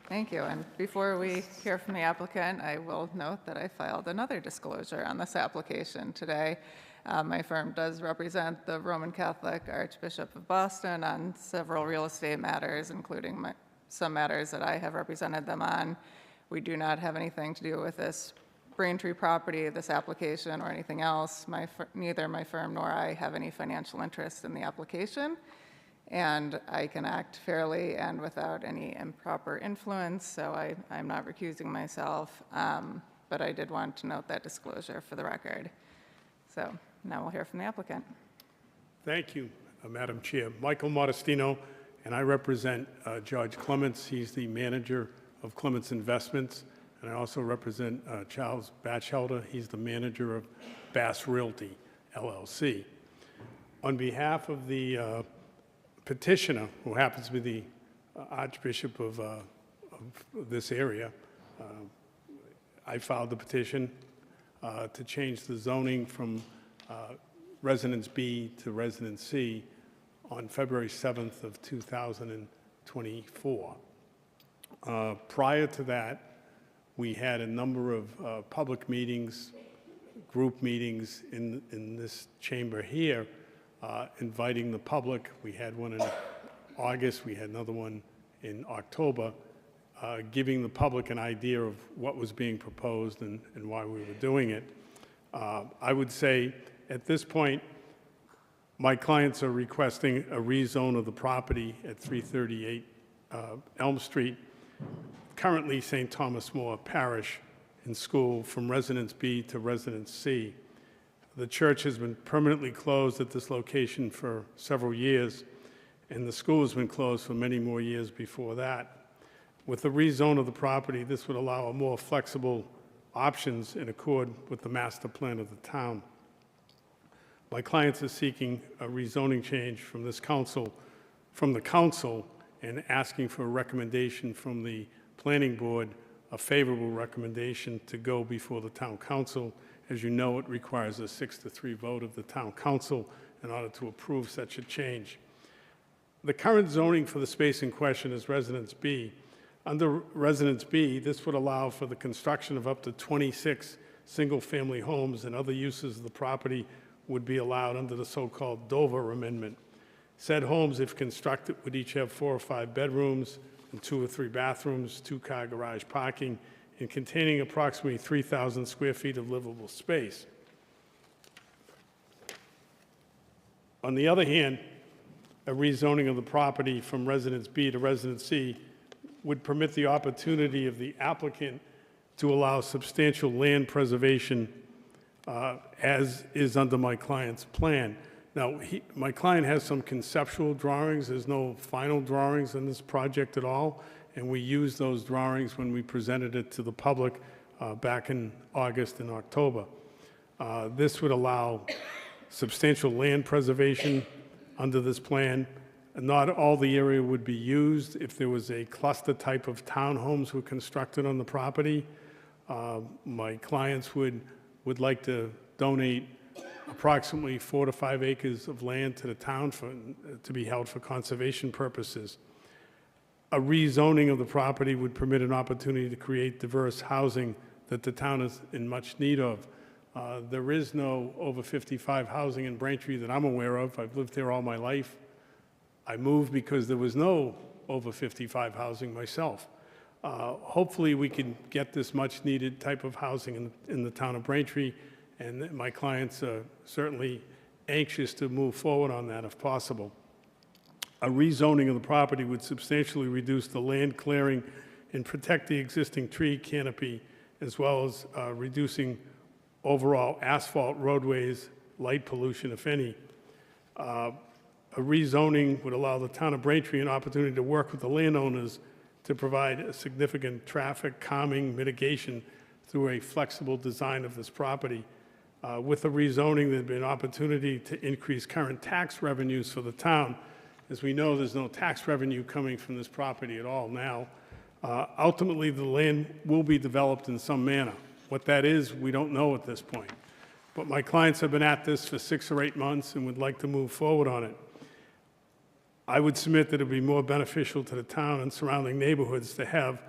thank you. And before we hear from the applicant, I will note that I filed another disclosure on this application today. My firm does represent the Roman Catholic Archbishop of Boston on several real estate matters, including some matters that I have represented them on. We do not have anything to do with this Braintree property, this application, or anything else. Neither my firm nor I have any financial interest in the application, and I can act fairly and without any improper influence, so I'm not recusing myself, but I did want to note that disclosure for the record. So now we'll hear from the applicant. Thank you, Madam Chair. Michael Modestino, and I represent George Clements. He's the manager of Clements Investments, and I also represent Charles Batchelder. He's the manager of Bass Realty, LLC. On behalf of the petitioner, who happens to be the Archbishop of this area, I filed the petition to change the zoning from Residence B to Residence C on February 7th of 2024. Prior to that, we had a number of public meetings, group meetings in this chamber here, inviting the public. We had one in August, we had another one in October, giving the public an idea of what was being proposed and why we were doing it. I would say at this point, my clients are requesting a rezone of the property at 338 Elm Street, currently St. Thomas More Parish and School, from Residence B to Residence C. The church has been permanently closed at this location for several years, and the school has been closed for many more years before that. With the rezone of the property, this would allow a more flexible options in accord with the master plan of the town. My clients are seeking a rezoning change from the council, and asking for a recommendation from the planning board, a favorable recommendation to go before the town council. As you know, it requires a 6-3 vote of the town council in order to approve such a change. The current zoning for the space in question is Residence B. Under Residence B, this would allow for the construction of up to 26 single-family homes, and other uses of the property would be allowed under the so-called Dover Amendment. Said homes, if constructed, would each have 4 or 5 bedrooms and 2 or 3 bathrooms, 2-car garage parking, and containing approximately 3,000 square feet of livable space. On the other hand, a rezoning of the property from Residence B to Residence C would permit the opportunity of the applicant to allow substantial land preservation as is under my client's plan. Now, my client has some conceptual drawings. There's no final drawings in this project at all, and we used those drawings when we presented it to the public back in August and October. This would allow substantial land preservation under this plan. Not all the area would be used. If there was a cluster type of townhomes were constructed on the property, my clients would like to donate approximately 4 to 5 acres of land to the town to be held for conservation purposes. A rezoning of the property would permit an opportunity to create diverse housing that the town is in much need of. There is no over 55 housing in Braintree that I'm aware of. I've lived here all my life. I moved because there was no over 55 housing myself. Hopefully we can get this much needed type of housing in the town of Braintree, and my clients are certainly anxious to move forward on that if possible. A rezoning of the property would substantially reduce the land clearing and protect the existing tree canopy, as well as reducing overall asphalt roadways, light pollution, if any. A rezoning would allow the town of Braintree an opportunity to work with the landowners to provide a significant traffic calming mitigation through a flexible design of this property. With the rezoning, there'd be an opportunity to increase current tax revenues for the town, As we know, there's no tax revenue coming from this property at all now. Ultimately, the land will be developed in some manner. What that is, we don't know at this point. But my clients have been at this for 6 or 8 months and would like to move forward on it. I would submit that it would be more beneficial to the town and surrounding neighborhoods to have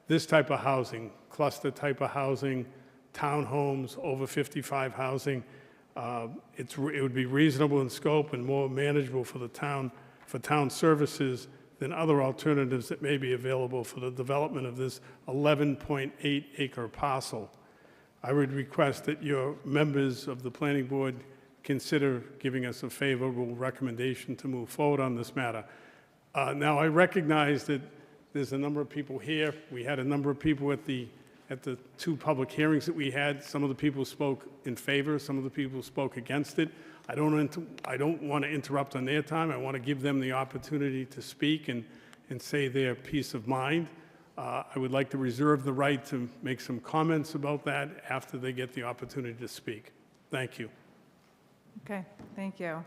this type of housing, cluster type of housing, townhomes, over 55 housing. It would be reasonable in scope and more manageable for the town, for town services than other alternatives that may be available for the development of this 11.8 acre parcel. I would request that your members of the planning board consider giving us a favorable recommendation to move forward on this matter. Now, I recognize that there's a number of people here. We had a number of people at the 2 public hearings that we had. Some of the people spoke in favor, some of the people spoke against it. I don't want to interrupt on their time. I want to give them the opportunity to speak and say their piece of mind. I would like to reserve the right to make some comments about that after they get the opportunity to speak. Thank you. Okay, thank you.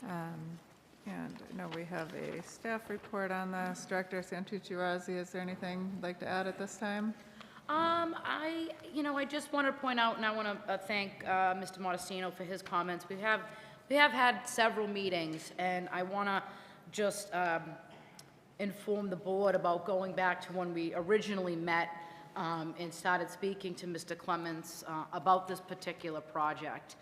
And I know we have a staff report on this. Director Santucci-Razzi, is there anything you'd like to add at this time? I just want to point out, and I want to thank Mr. Modestino for his comments. We have had several meetings, and I want to just inform the board about going back to when we originally met and started speaking to Mr. Clements about this particular project.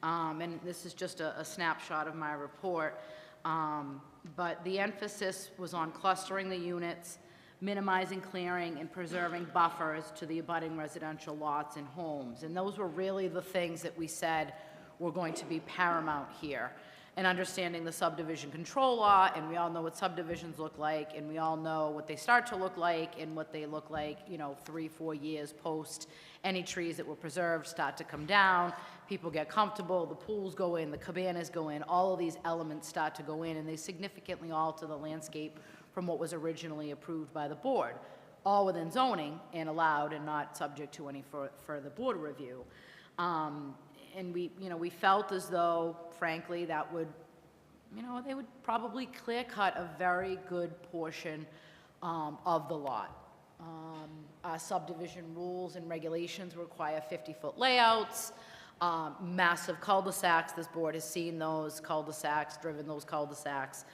And this is just a snapshot of my report. But the emphasis was on clustering the units, minimizing clearing, and preserving buffers to the abutting residential lots and homes. And those were really the things that we said were going to be paramount here. And understanding the subdivision control law, and we all know what subdivisions look like, and we all know what they start to look like and what they look like, 3-4 years post any trees that were preserved start to come down, people get comfortable, the pools go in, the cabanas go in, all of these elements start to go in, and they significantly alter the landscape from what was originally approved by the board, all within zoning and allowed and not subject to any further board review. And we felt as though, frankly, that would, they would probably clear cut a very good portion of the lot. Our subdivision rules and regulations require 50-foot layouts, massive cul-de-sacs. This board has seen those cul-de-sacs, driven those cul-de-sacs.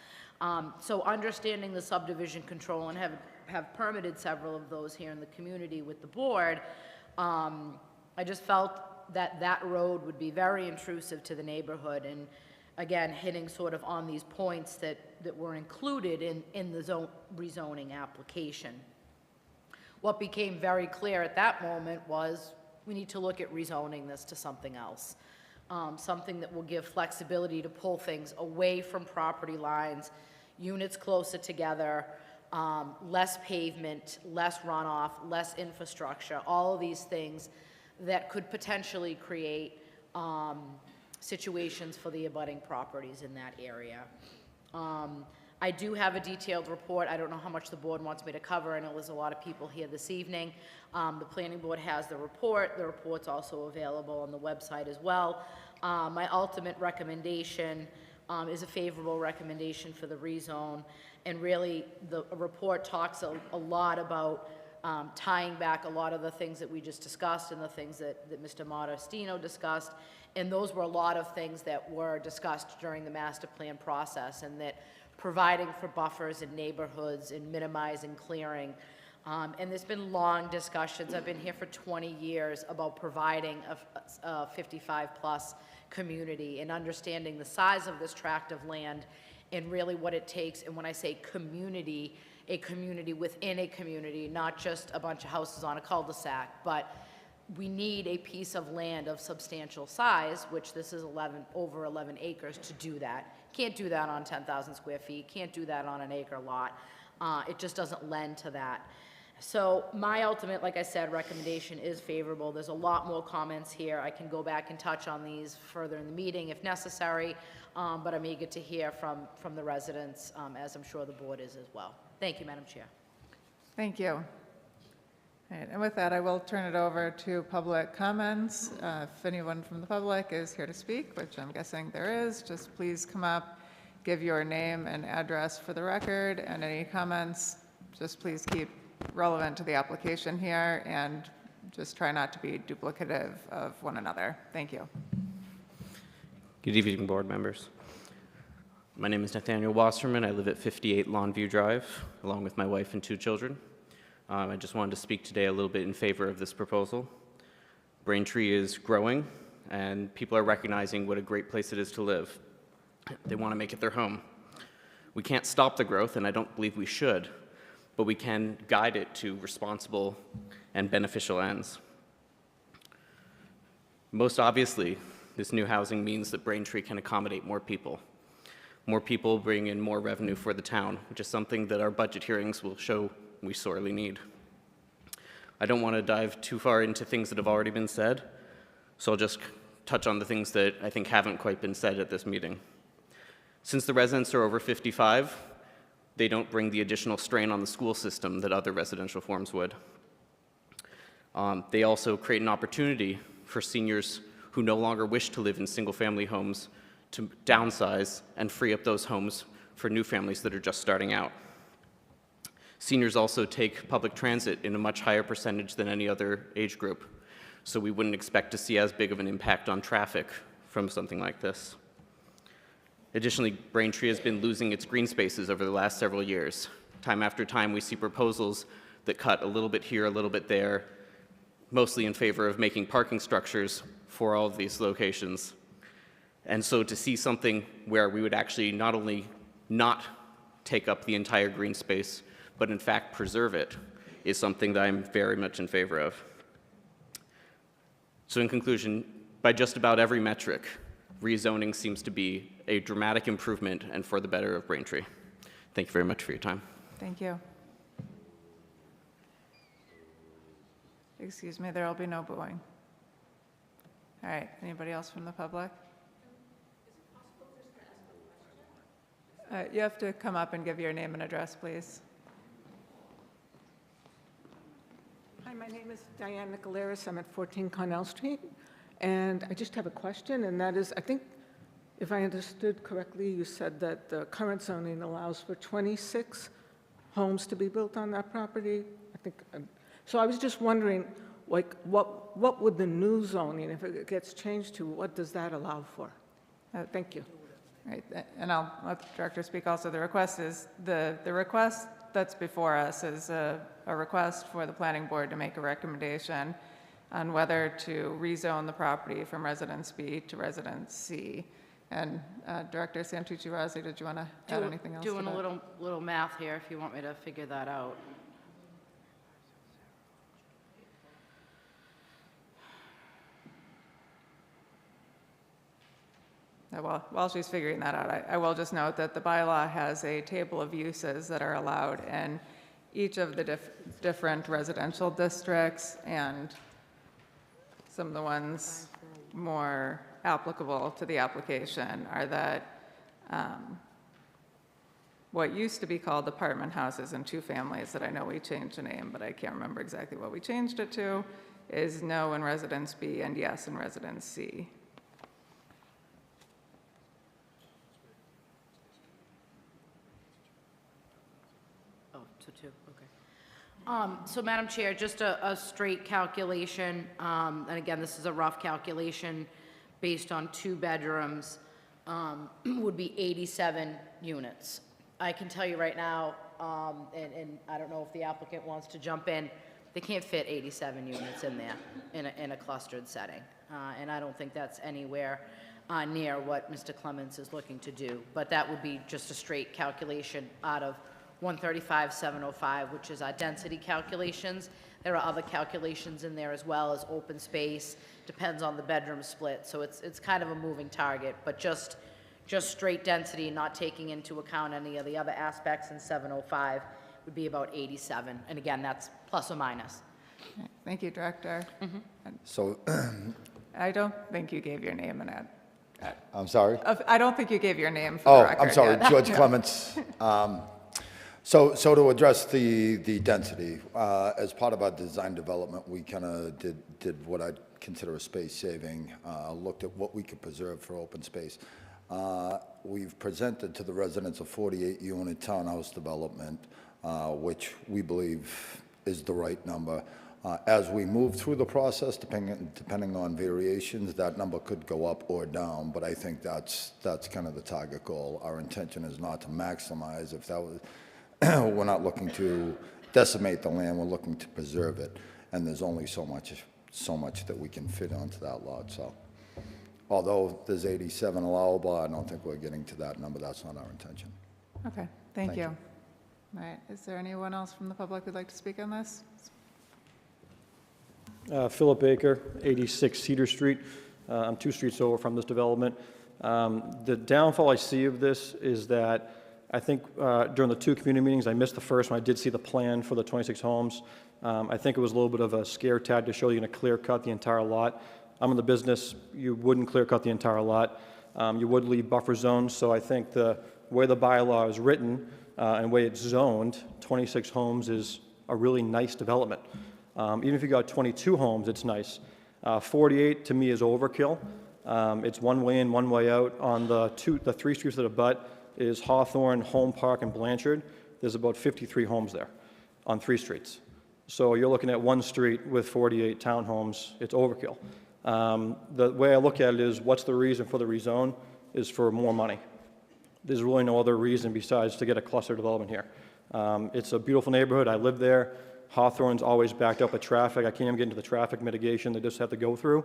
So understanding the subdivision control, and have permitted several of those here in the community with the board, I just felt that road would be very intrusive to the neighborhood, and again, hitting sort of on these points that were included in the rezoning application. What became very clear at that moment was we need to look at rezoning this to something else, something that will give flexibility to pull things away from property lines, units closer together, less pavement, less runoff, less infrastructure, all of these things that could potentially create situations for the abutting properties in that area. I do have a detailed report. I don't know how much the board wants me to cover. I know there's a lot of people here this evening. The planning board has the report. The report's also available on the website as well. My ultimate recommendation is a favorable recommendation for the rezone. And really, the report talks a lot about tying back a lot of the things that we just discussed and the things that Mr. Modestino discussed. And those were a lot of things that were discussed during the master plan process, and that providing for buffers in neighborhoods and minimizing clearing. And there's been long discussions. I've been here for 20 years about providing a 55-plus community and understanding the size of this tract of land and really what it takes. And when I say community, a community within a community, not just a bunch of houses on a cul-de-sac, but we need a piece of land of substantial size, which this is over 11 acres, to do that. Can't do that on 10,000 square feet, can't do that on an acre lot. It just doesn't lend to that. So my ultimate, like I said, recommendation is favorable. There's a lot more comments here. I can go back and touch on these further in the meeting if necessary, but I'm eager to hear from the residents, as I'm sure the board is as well. Thank you, Madam Chair. Thank you. All right, and with that, I will turn it over to public comments. If anyone from the public is here to speak, which I'm guessing there is, just please come up, give your name and address for the record, and any comments, just please keep relevant to the application here, and just try not to be duplicative of one another. Thank you. Good evening, board members. My name is Nathaniel Wasserman. I live at 58 Longview Drive, along with my wife and 2 children. I just wanted to speak today a little bit in favor of this proposal. Braintree is growing, and people are recognizing what a great place it is to live. They want to make it their home. We can't stop the growth, and I don't believe we should, but we can guide it to responsible and beneficial ends. Most obviously, this new housing means that Braintree can accommodate more people. More people bring in more revenue for the town, which is something that our budget hearings will show we sorely need. I don't want to dive too far into things that have already been said, so I'll just touch on the things that I think haven't quite been said at this meeting. Since the residents are over 55, they don't bring the additional strain on the school system that other residential forms would. They also create an opportunity for seniors who no longer wish to live in single-family homes to downsize and free up those homes for new families that are just starting out. Seniors also take public transit in a much higher percentage than any other age group, so we wouldn't expect to see as big of an impact on traffic from something like this. Additionally, Braintree has been losing its green spaces over the last several years. Time after time, we see proposals that cut a little bit here, a little bit there, mostly in favor of making parking structures for all of these locations. And so to see something where we would actually not only not take up the entire green space, but in fact preserve it, is something that I'm very much in favor of. So in conclusion, by just about every metric, rezoning seems to be a dramatic improvement and for the better of Braintree. Thank you very much for your time. Thank you. Excuse me, there will be no booing. All right, anybody else from the public? You have to come up and give your name and address, please. Hi, my name is Diane Nicolaris. I'm at 14 Cornell Street. And I just have a question, and that is, I think, if I understood correctly, you said that the current zoning allows for 26 homes to be built on that property. I think, so I was just wondering, like, what would the new zoning, if it gets changed to, what does that allow for? Thank you. Right, and I'll let the director speak also. The request is, the request that's before us is a request for the planning board to make a recommendation on whether to rezone the property from Residence B to Residence C. And Director Santucci-Rossi, did you want to add anything else to Doing that? a little math here if you want me to figure that out. While she's figuring that out, I will just note that the bylaw has a table of uses that are allowed in each of the different residential districts, and some of the ones more applicable to the application are that what used to be called apartment houses and 2 families, that I know we changed the name, but I can't remember exactly what we changed it to, is no in Residence B and yes in Residence C. So Madam Chair, just a straight calculation, and again, this is a rough calculation based on 2 bedrooms, would be 87 units. I can tell you right now, and I don't know if the applicant wants to jump in, they can't fit 87 units in there in a clustered setting. And I don't think that's anywhere near what Mr. Clements is looking to do. But that would be just a straight calculation out of 135,705, which is our density calculations. There are other calculations in there as well as open space, depends on the bedroom split. So it's kind of a moving target, but just straight density, not taking into account any of the other aspects in 705 would be about 87. And again, that's plus or minus. Thank you, Director. So, I don't think you gave your name and I'm sorry? I don't think you gave your name for the record. I'm sorry, yet. George Clements. So to address the density, as part of our design development, we kind of did what I'd consider a space saving, looked at what we could preserve for open space. We've presented to the residents a 48-unit townhouse development, which we believe is the right number. As we move through the process, depending on variations, that number could go up or down, but I think that's kind of the target goal. Our intention is not to maximize. If that was, we're not looking to decimate the land, we're looking to preserve it, and there's only so much that we can fit onto that lot. So, although there's 87 allowable, I don't think we're getting to that number. That's not our intention. Okay, thank you. All right, is there anyone else from the public who'd like to speak on this? Philip Baker, 86 Cedar Street. I'm 2 streets over from this development. The downfall I see of this is that I think during the 2 community meetings, I missed the first one. I did see the plan for the 26 homes. I think it was a little bit of a scare tag to show you're going to clear cut the entire lot. I'm in the business, you wouldn't clear cut the entire lot. You would leave buffer zones, so I think the way the bylaw is written and the way it's zoned, 26 homes is a really nice development. Even if you got 22 homes, it's nice. 48 to me is overkill. It's one way in, one way out. On the 3 streets that abut is Hawthorne, Home Park, and Blanchard. There's about 53 homes there on 3 streets. So you're looking at 1 street with 48 townhomes. It's overkill. The way I look at it is, what's the reason for the rezone? Is for more money. There's really no other reason besides to get a cluster development here. It's a beautiful neighborhood. I live there. Hawthorne's always backed up with traffic. I can't even get into the traffic mitigation they just have to go through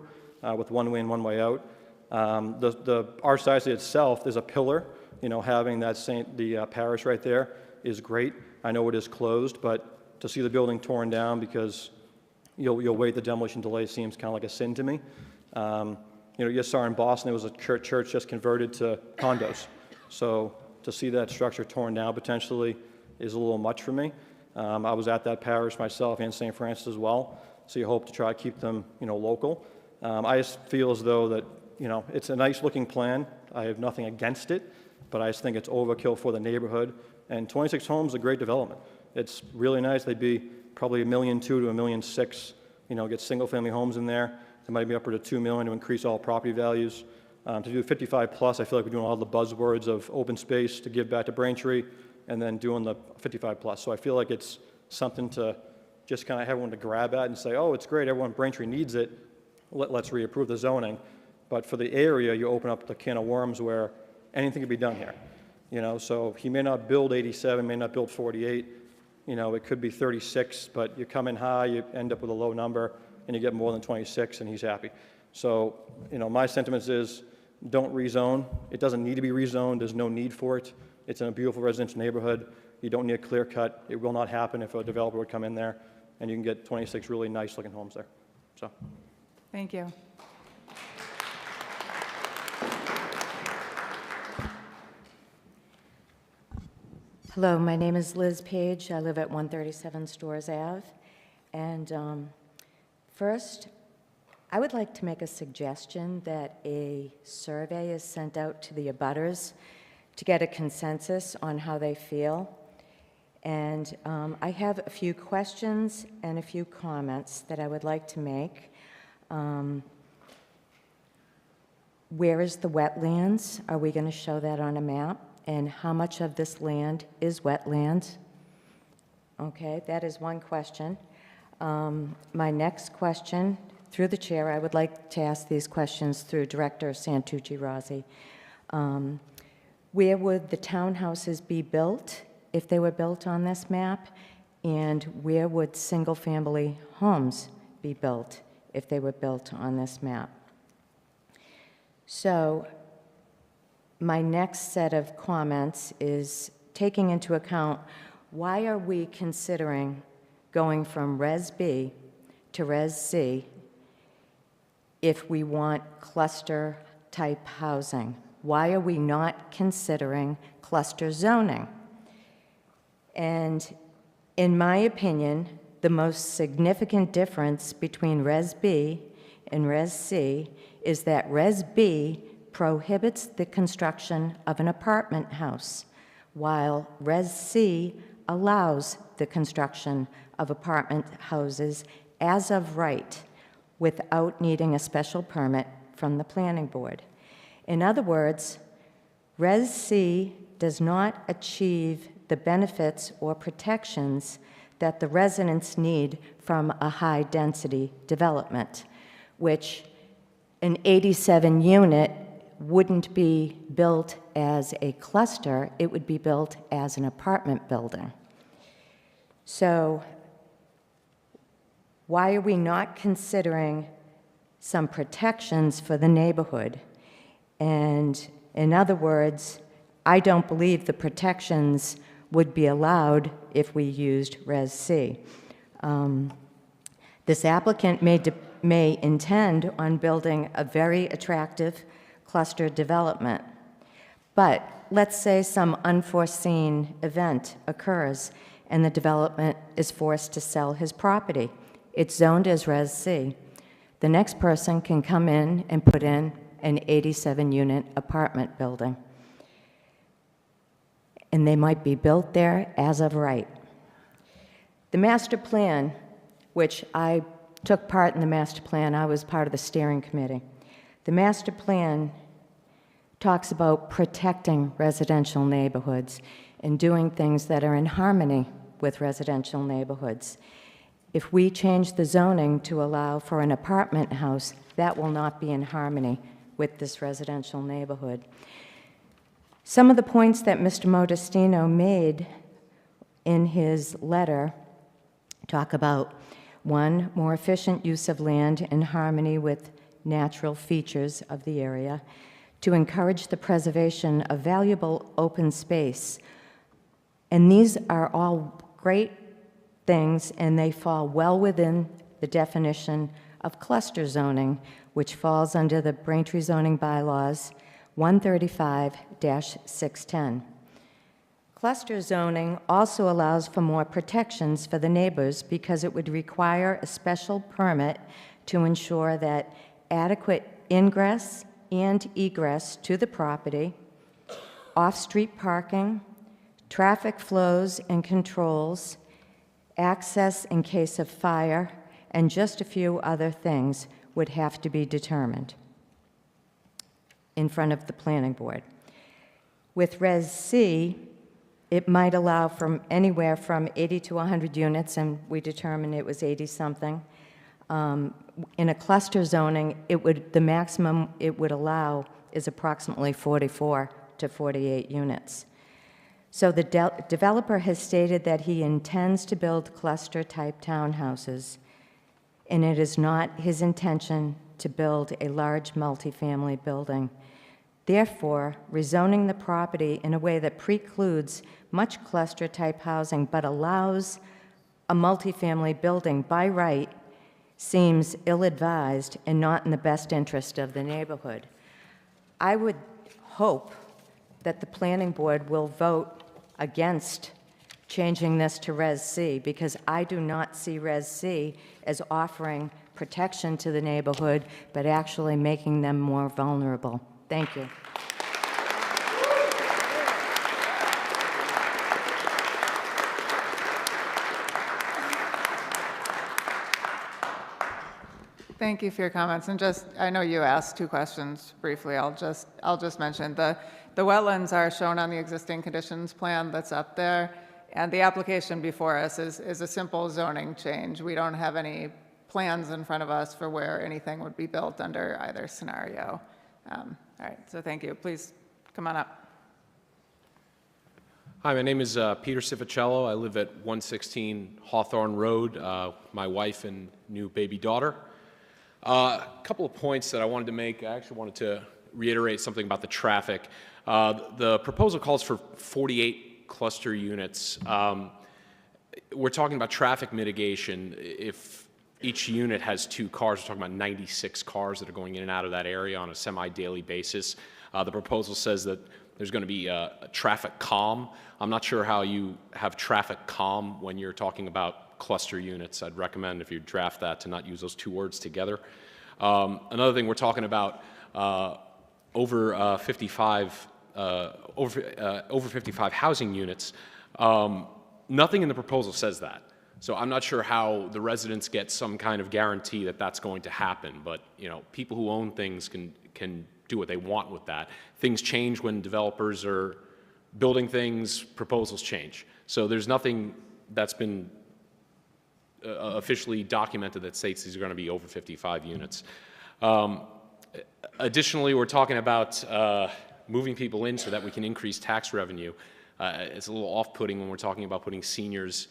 with one way in, one way out. The Archdiocese itself is a pillar. You know, having that the parish right there is great. I know it is closed, but to see the building torn down because you'll wait the demolition delay seems kind of like a sin to me. You know, you saw in Boston, it was a church just converted to condos. So to see that structure torn down potentially is a little much for me. I was at that parish myself and St. Francis as well, so you hope to try to keep them, you know, local. I just feel as though that, you know, it's a nice looking plan. I have nothing against it, but I just think it's overkill for the neighborhood. And 26 homes is a great development. It's really nice. They'd be probably $1.2 million to $1.6 million, you know, get single family homes in there. They might be upward to $2 million to increase all property values. To do 55 plus, I feel like we're doing all the buzzwords of open space to give back to Braintree, and then doing the 55 plus. So I feel like it's something to just kind of have everyone to grab at and say, oh, it's great, everyone in Braintree needs it, let's reapprove the zoning. But for the area, you open up the can of worms where anything can be done here. You know, so he may not build 87, may not build 48, you know, it could be 36, but you come in high, you end up with a low number, and you get more than 26, and he's happy. So, you know, my sentiments is, don't rezone. It doesn't need to be rezoned, there's no need for it. It's in a beautiful residential neighborhood. You don't need a clear cut. It will not happen if a developer would come in there, and you can get 26 really nice looking homes there. So, thank you. Hello, my name is Liz Page. I live at 137 Stores Ave. And first, I would like to make a suggestion that a survey is sent out to the abutters to get a consensus on how they feel. And I have a few questions and a few comments that I would like to make. Where is the wetlands? Are we going to show that on a map? And how much of this land is wetlands? Okay, that is one question. My next question, through the chair, I would like to ask these questions through Director Santucci-Rossi. Where would the townhouses be built if they were built on this map? And where would single-family homes be built if they were built on this map? So my next set of comments is taking into account, why are we considering going from Res B to Res C if we want cluster-type housing? Why are we not considering cluster zoning? And in my opinion, the most significant difference between Res B and Res C is that Res B prohibits the construction of an apartment house, while Res C allows the construction of apartment houses as of right without needing a special permit from the planning board. In other words, Res C does not achieve the benefits or protections that the residents need from a high-density development, which an 87-unit wouldn't be built as a cluster, it would be built as an apartment building. So why are we not considering some protections for the neighborhood? And in other words, I don't believe the protections would be allowed if we used Res C. This applicant may intend on building a very attractive cluster development, but let's say some unforeseen event occurs and the development is forced to sell his property. It's zoned as Res C. The next person can come in and put in an 87-unit apartment building. And they might be built there as of right. The master plan, which I took part in the master plan, I was part of the steering committee. The master plan talks about protecting residential neighborhoods and doing things that are in harmony with residential neighborhoods. If we change the zoning to allow for an apartment house, that will not be in harmony with this residential neighborhood. Some of the points that Mr. Modestino made in his letter talk about, one, more efficient use of land in harmony with natural features of the area, to encourage the preservation of valuable open space. And these are all great things, and they fall well within the definition of cluster zoning, which falls under the Braintree zoning bylaws 135-610. Cluster zoning also allows for more protections for the neighbors because it would require a special permit to ensure that adequate ingress and egress to the property, off-street parking, traffic flows and controls, access in case of fire, and just a few other things would have to be determined in front of the planning board. With Res C, it might allow from anywhere from 80 to 100 units, and we determined it was 80-something. In a cluster zoning, the maximum it would allow is approximately 44 to 48 units. So the developer has stated that he intends to build cluster-type townhouses, and it is not his intention to build a large multifamily building. Therefore, rezoning the property in a way that precludes much cluster-type housing but allows a multifamily building by right seems ill-advised and not in the best interest of the neighborhood. I would hope that the planning board will vote against changing this to Res C, because I do not see Res C as offering protection to the neighborhood, but actually making them more vulnerable. Thank you. Thank you for your comments. And just, I know you asked two questions briefly. I'll just mention the wetlands are shown on the existing conditions plan that's up there, and the application before us is a simple zoning change. We don't have any plans in front of us for where anything would be built under either scenario. All right, so thank you. Please come on up. Hi, my name is Peter Cificello. I live at 116 Hawthorne Road, my wife and new baby daughter. A couple of points that I wanted to make. I actually wanted to reiterate something about the traffic. The proposal calls for 48 cluster units. We're talking about traffic mitigation. If each unit has 2 cars, we're talking about 96 cars that are going in and out of that area on a semi-daily basis. The proposal says that there's going to be a traffic calm. I'm not sure how you have traffic calm when you're talking about cluster units. I'd recommend, if you draft that, to not use those 2 words together. Another thing, we're talking about over 55 housing units. Nothing in the proposal says that. So I'm not sure how the residents get some kind of guarantee that that's going to happen. But people who own things can do what they want with that. Things change when developers are building things, proposals change. So there's nothing that's been officially documented that states these are going to be over 55 units. Additionally, we're talking about moving people in so that we can increase tax revenue. It's a little off-putting when we're talking about putting seniors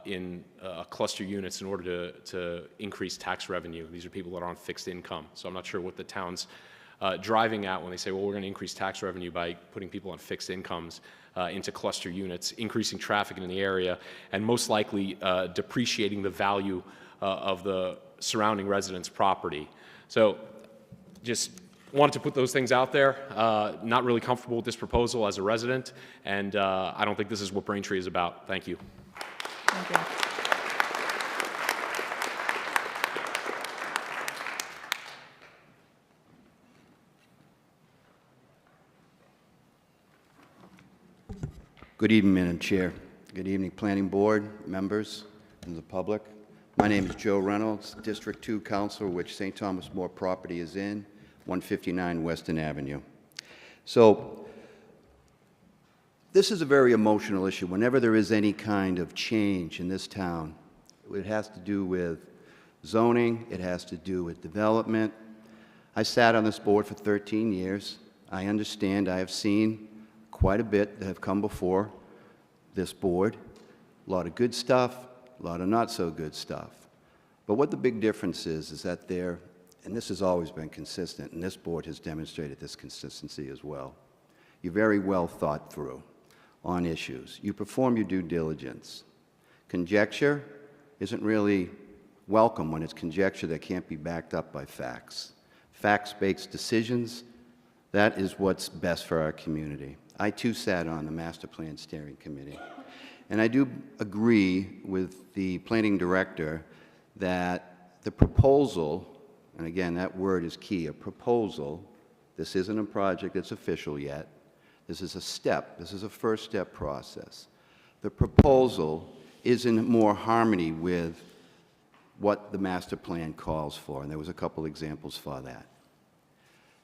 in cluster units in order to increase tax revenue. These are people that are on fixed income. So I'm not sure what the town's driving at when they say, well, we're going to increase tax revenue by putting people on fixed incomes into cluster units, increasing traffic in the area, and most likely depreciating the value of the surrounding residents' property. So just wanted to put those things out there. Not really comfortable with this proposal as a resident, and I don't think this is what Braintree is about. Thank you. Thank you. Good evening, Madam Chair. Good evening, Planning Board, members, and the public. My name is Joe Reynolds, District 2 Councilor, which St. Thomas More property is in, 159 Weston Avenue. So this is a very emotional issue. Whenever there is any kind of change in this town, it has to do with zoning, it has to do with development. I sat on this board for 13 years. I understand, I have seen quite a bit that have come before this board. A lot of good stuff, a lot of not so good stuff. But what the big difference is that there, and this has always been consistent, and this board has demonstrated this consistency as well. You're very well thought through on issues. You perform your due diligence. Conjecture isn't really welcome when it's conjecture that can't be backed up by facts. Facts-based decisions, that is what's best for our community. I too sat on the Master Plan Steering Committee, and I do agree with the planning director that the proposal, and again that word is key, a proposal, this isn't a project that's official yet, this is a step, this is a first step process. The proposal is in more harmony with what the master plan calls for, and there was a couple examples for that.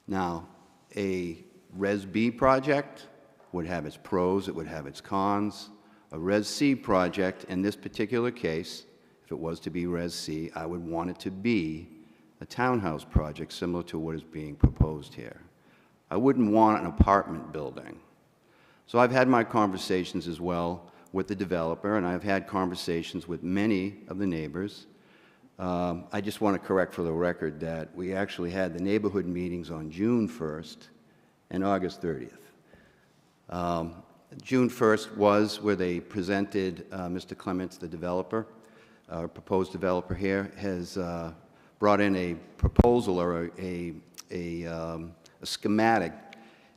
Now, a Res B project would have its pros, it would have its cons. A Res C project, in this particular case, if it was to be Res C, I would want it to be a townhouse project similar to what is being proposed here. I wouldn't want an apartment building. So I've had my conversations as well with the developer, and I've had conversations with many of the neighbors. I just want to correct for the record that we actually had the neighborhood meetings on June 1st and August 30th. June 1st was where they presented Mr. Clements, the developer, proposed developer here, has brought in a proposal or a schematic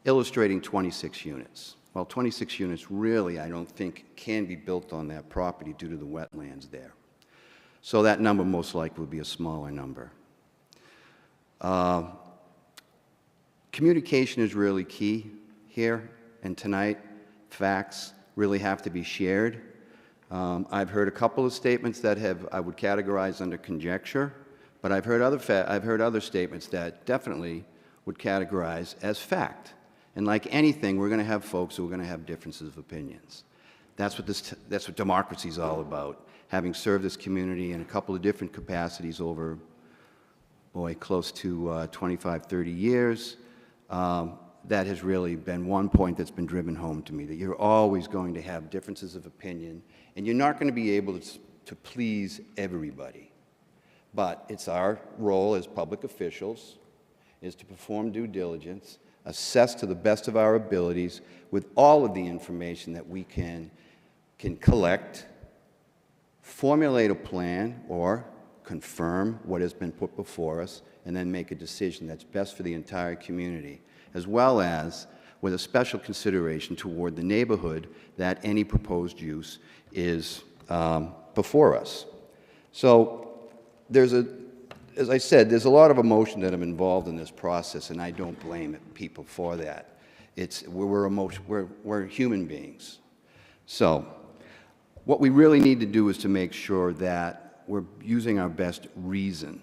illustrating 26 units. Well, 26 units really, I don't think, can be built on that property due to the wetlands there. So that number most likely would be a smaller number. Communication is really key here, and tonight, facts really have to be shared. I've heard a couple of statements that I would categorize under conjecture, but I've heard other statements that definitely would categorize as fact. And like anything, we're going to have folks who are going to have differences of opinions. That's what democracy is all about. Having served this community in a couple of different capacities over, boy, close to 25, 30 years, that has really been one point that's been driven home to me, that you're always going to have differences of opinion, and you're not going to be able to please everybody. But it's our role as public officials is to perform due diligence, assess to the best of our abilities with all of the information that we can collect, formulate a plan or confirm what has been put before us, and then make a decision that's best for the entire community, as well as with a special consideration toward the neighborhood that any proposed use is before us. So as I said, there's a lot of emotion that I'm involved in this process, and I don't blame people for that. We're human beings. So what we really need to do is to make sure that we're using our best reason,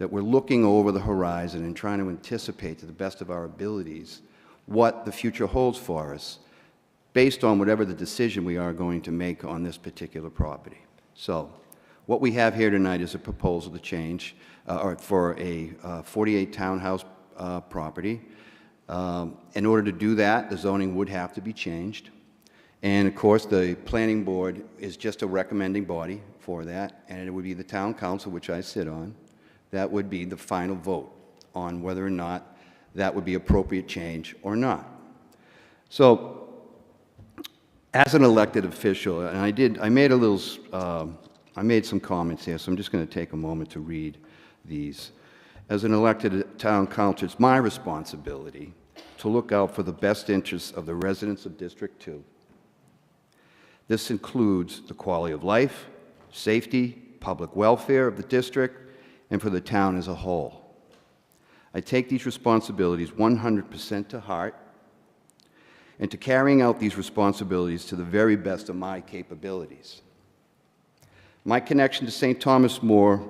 that we're looking over the horizon and trying to anticipate to the best of our abilities what the future holds for us based on whatever the decision we are going to make on this particular property. So what we have here tonight is a proposal to change or for a 48 townhouse property. In order to do that, the zoning would have to be changed. And of course, the planning board is just a recommending body for that, and it would be the town council, which I sit on, that would be the final vote on whether or not that would be appropriate change or not. So, as an elected official, and I made some comments here, so I'm just going to take a moment to read these. As an elected town council, it's my responsibility to look out for the best interests of the residents of District 2. This includes the quality of life, safety, public welfare of the district, and for the town as a whole. I take these responsibilities 100% to heart, and to carrying out these responsibilities to the very best of my capabilities. My connection to St. Thomas More,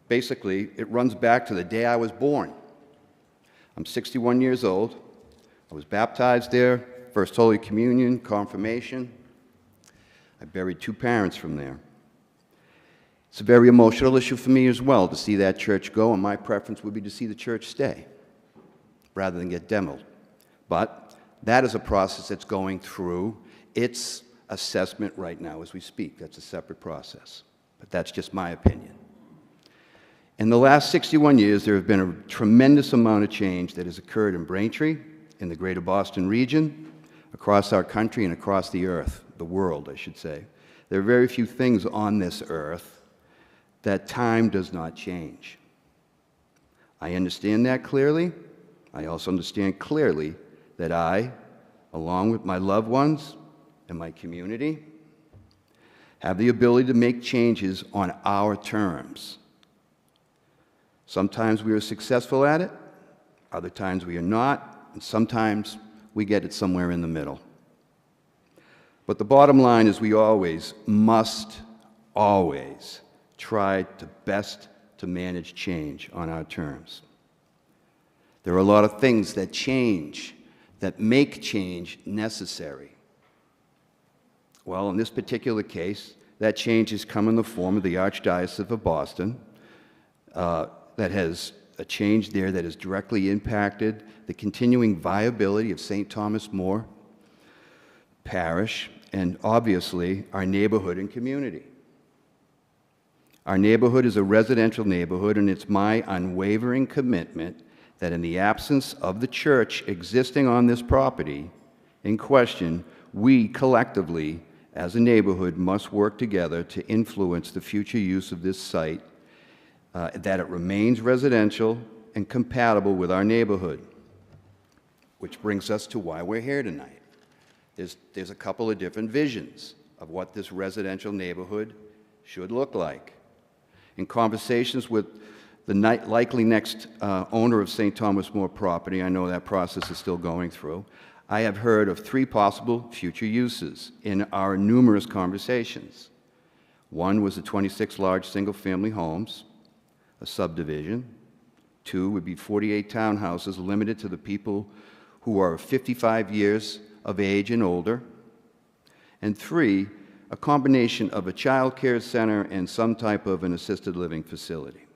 basically, it runs back to the day I was born. I'm 61 years old. I was baptized there, First Holy Communion, confirmation. I buried 2 parents from there. It's a very emotional issue for me as well to see that church go, and my preference would be to see the church stay rather than get demoed. But that is a process that's going through its assessment right now as we speak. That's a separate process, but that's just my opinion. In the last 61 years, there have been a tremendous amount of change that has occurred in Braintree, in the greater Boston region, across our country, and across the earth, the world, I should say. There are very few things on this earth that time does not change. I understand that clearly. I also understand clearly that I, along with my loved ones and my community, have the ability to make changes on our terms. Sometimes we are successful at it, other times we are not, and sometimes we get it somewhere in the middle. But the bottom line is we must always try to best to manage change on our terms. There are a lot of things that change, that make change necessary. Well, in this particular case, that change has come in the form of the Archdiocese of Boston, that has a change there that has directly impacted the continuing viability of St. Thomas More Parish, and obviously our neighborhood and community. Our neighborhood is a residential neighborhood, and it's my unwavering commitment that in the absence of the church existing on this property in question, we collectively, as a neighborhood, must work together to influence the future use of this site, that it remains residential and compatible with our neighborhood. Which brings us to why we're here tonight. There's a couple of different visions of what this residential neighborhood should look like. In conversations with the likely next owner of St. Thomas More property, I know that process is still going through, I have heard of 3 possible future uses in our numerous conversations. One was the 26 large single-family homes, a subdivision. 2 would be 48 townhouses limited to the people who are 55 years of age and older. And 3, a combination of a child care center and some type of an assisted living facility.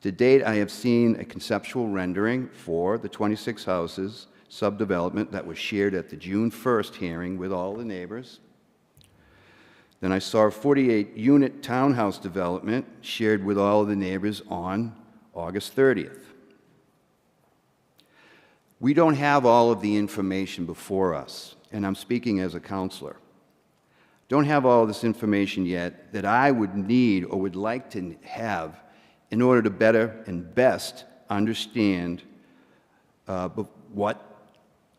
To date, I have seen a conceptual rendering for the 26 houses subdevelopment that was shared at the June 1st hearing with all the neighbors. Then I saw a 48-unit townhouse development shared with all of the neighbors on August 30th. We don't have all of the information before us, and I'm speaking as a counselor. Don't have all this information yet that I would need or would like to have in order to better and best understand what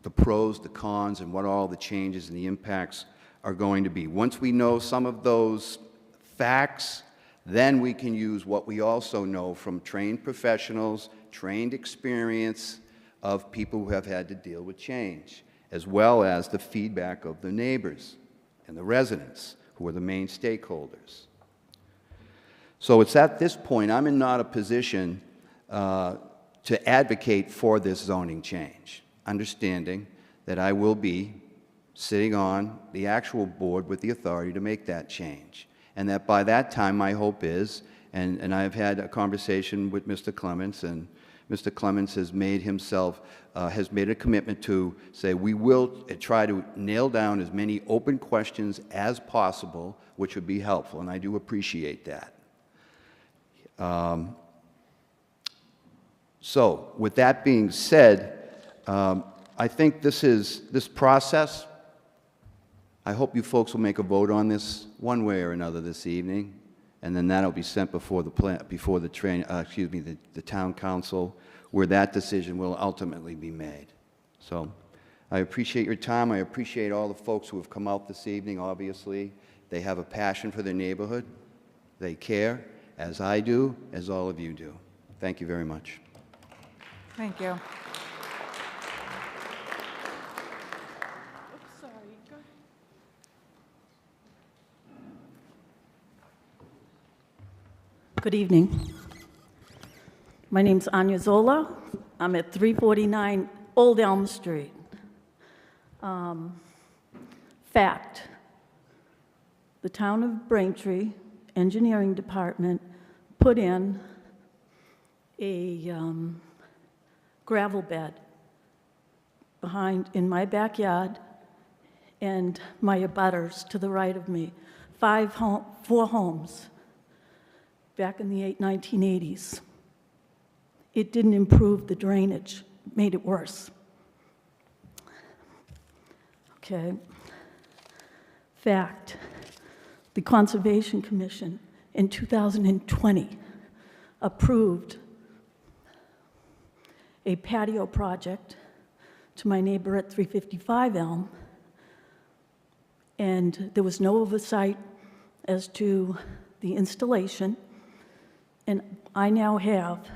the pros, the cons, and what all the changes and the impacts are going to be. Once we know some of those facts, then we can use what we also know from trained professionals, trained experience of people who have had to deal with change, as well as the feedback of the neighbors and the residents, who are the main stakeholders. So it's at this point, I'm in not a position to advocate for this zoning change, understanding that I will be sitting on the actual board with the authority to make that change. And that by that time, my hope is, and I've had a conversation with Mr. Clements, and Mr. Clements has made himself, has made a commitment to say we will try to nail down as many open questions as possible, which would be helpful, and I do appreciate that. So, with that being said, I think this process, I hope you folks will make a vote on this one way or another this evening, and then that'll be sent before the town council, where that decision will ultimately be made. So, I appreciate your time. I appreciate all the folks who have come out this evening. Obviously, they have a passion for their neighborhood. They care, as I do, as all of you do. Thank you very much. Thank you. Good evening. My name's Anya Zola. I'm at 349 Old Elm Street. Fact, the town of Braintree Engineering Department put in a gravel bed in my backyard, and my abutters to the right of me, 4 homes back in the 1980s. It didn't improve the drainage, made it worse. Okay. Fact, the Conservation Commission in 2020 approved a patio project to my neighbor at 355 Elm, and there was no oversight as to the installation, and I now have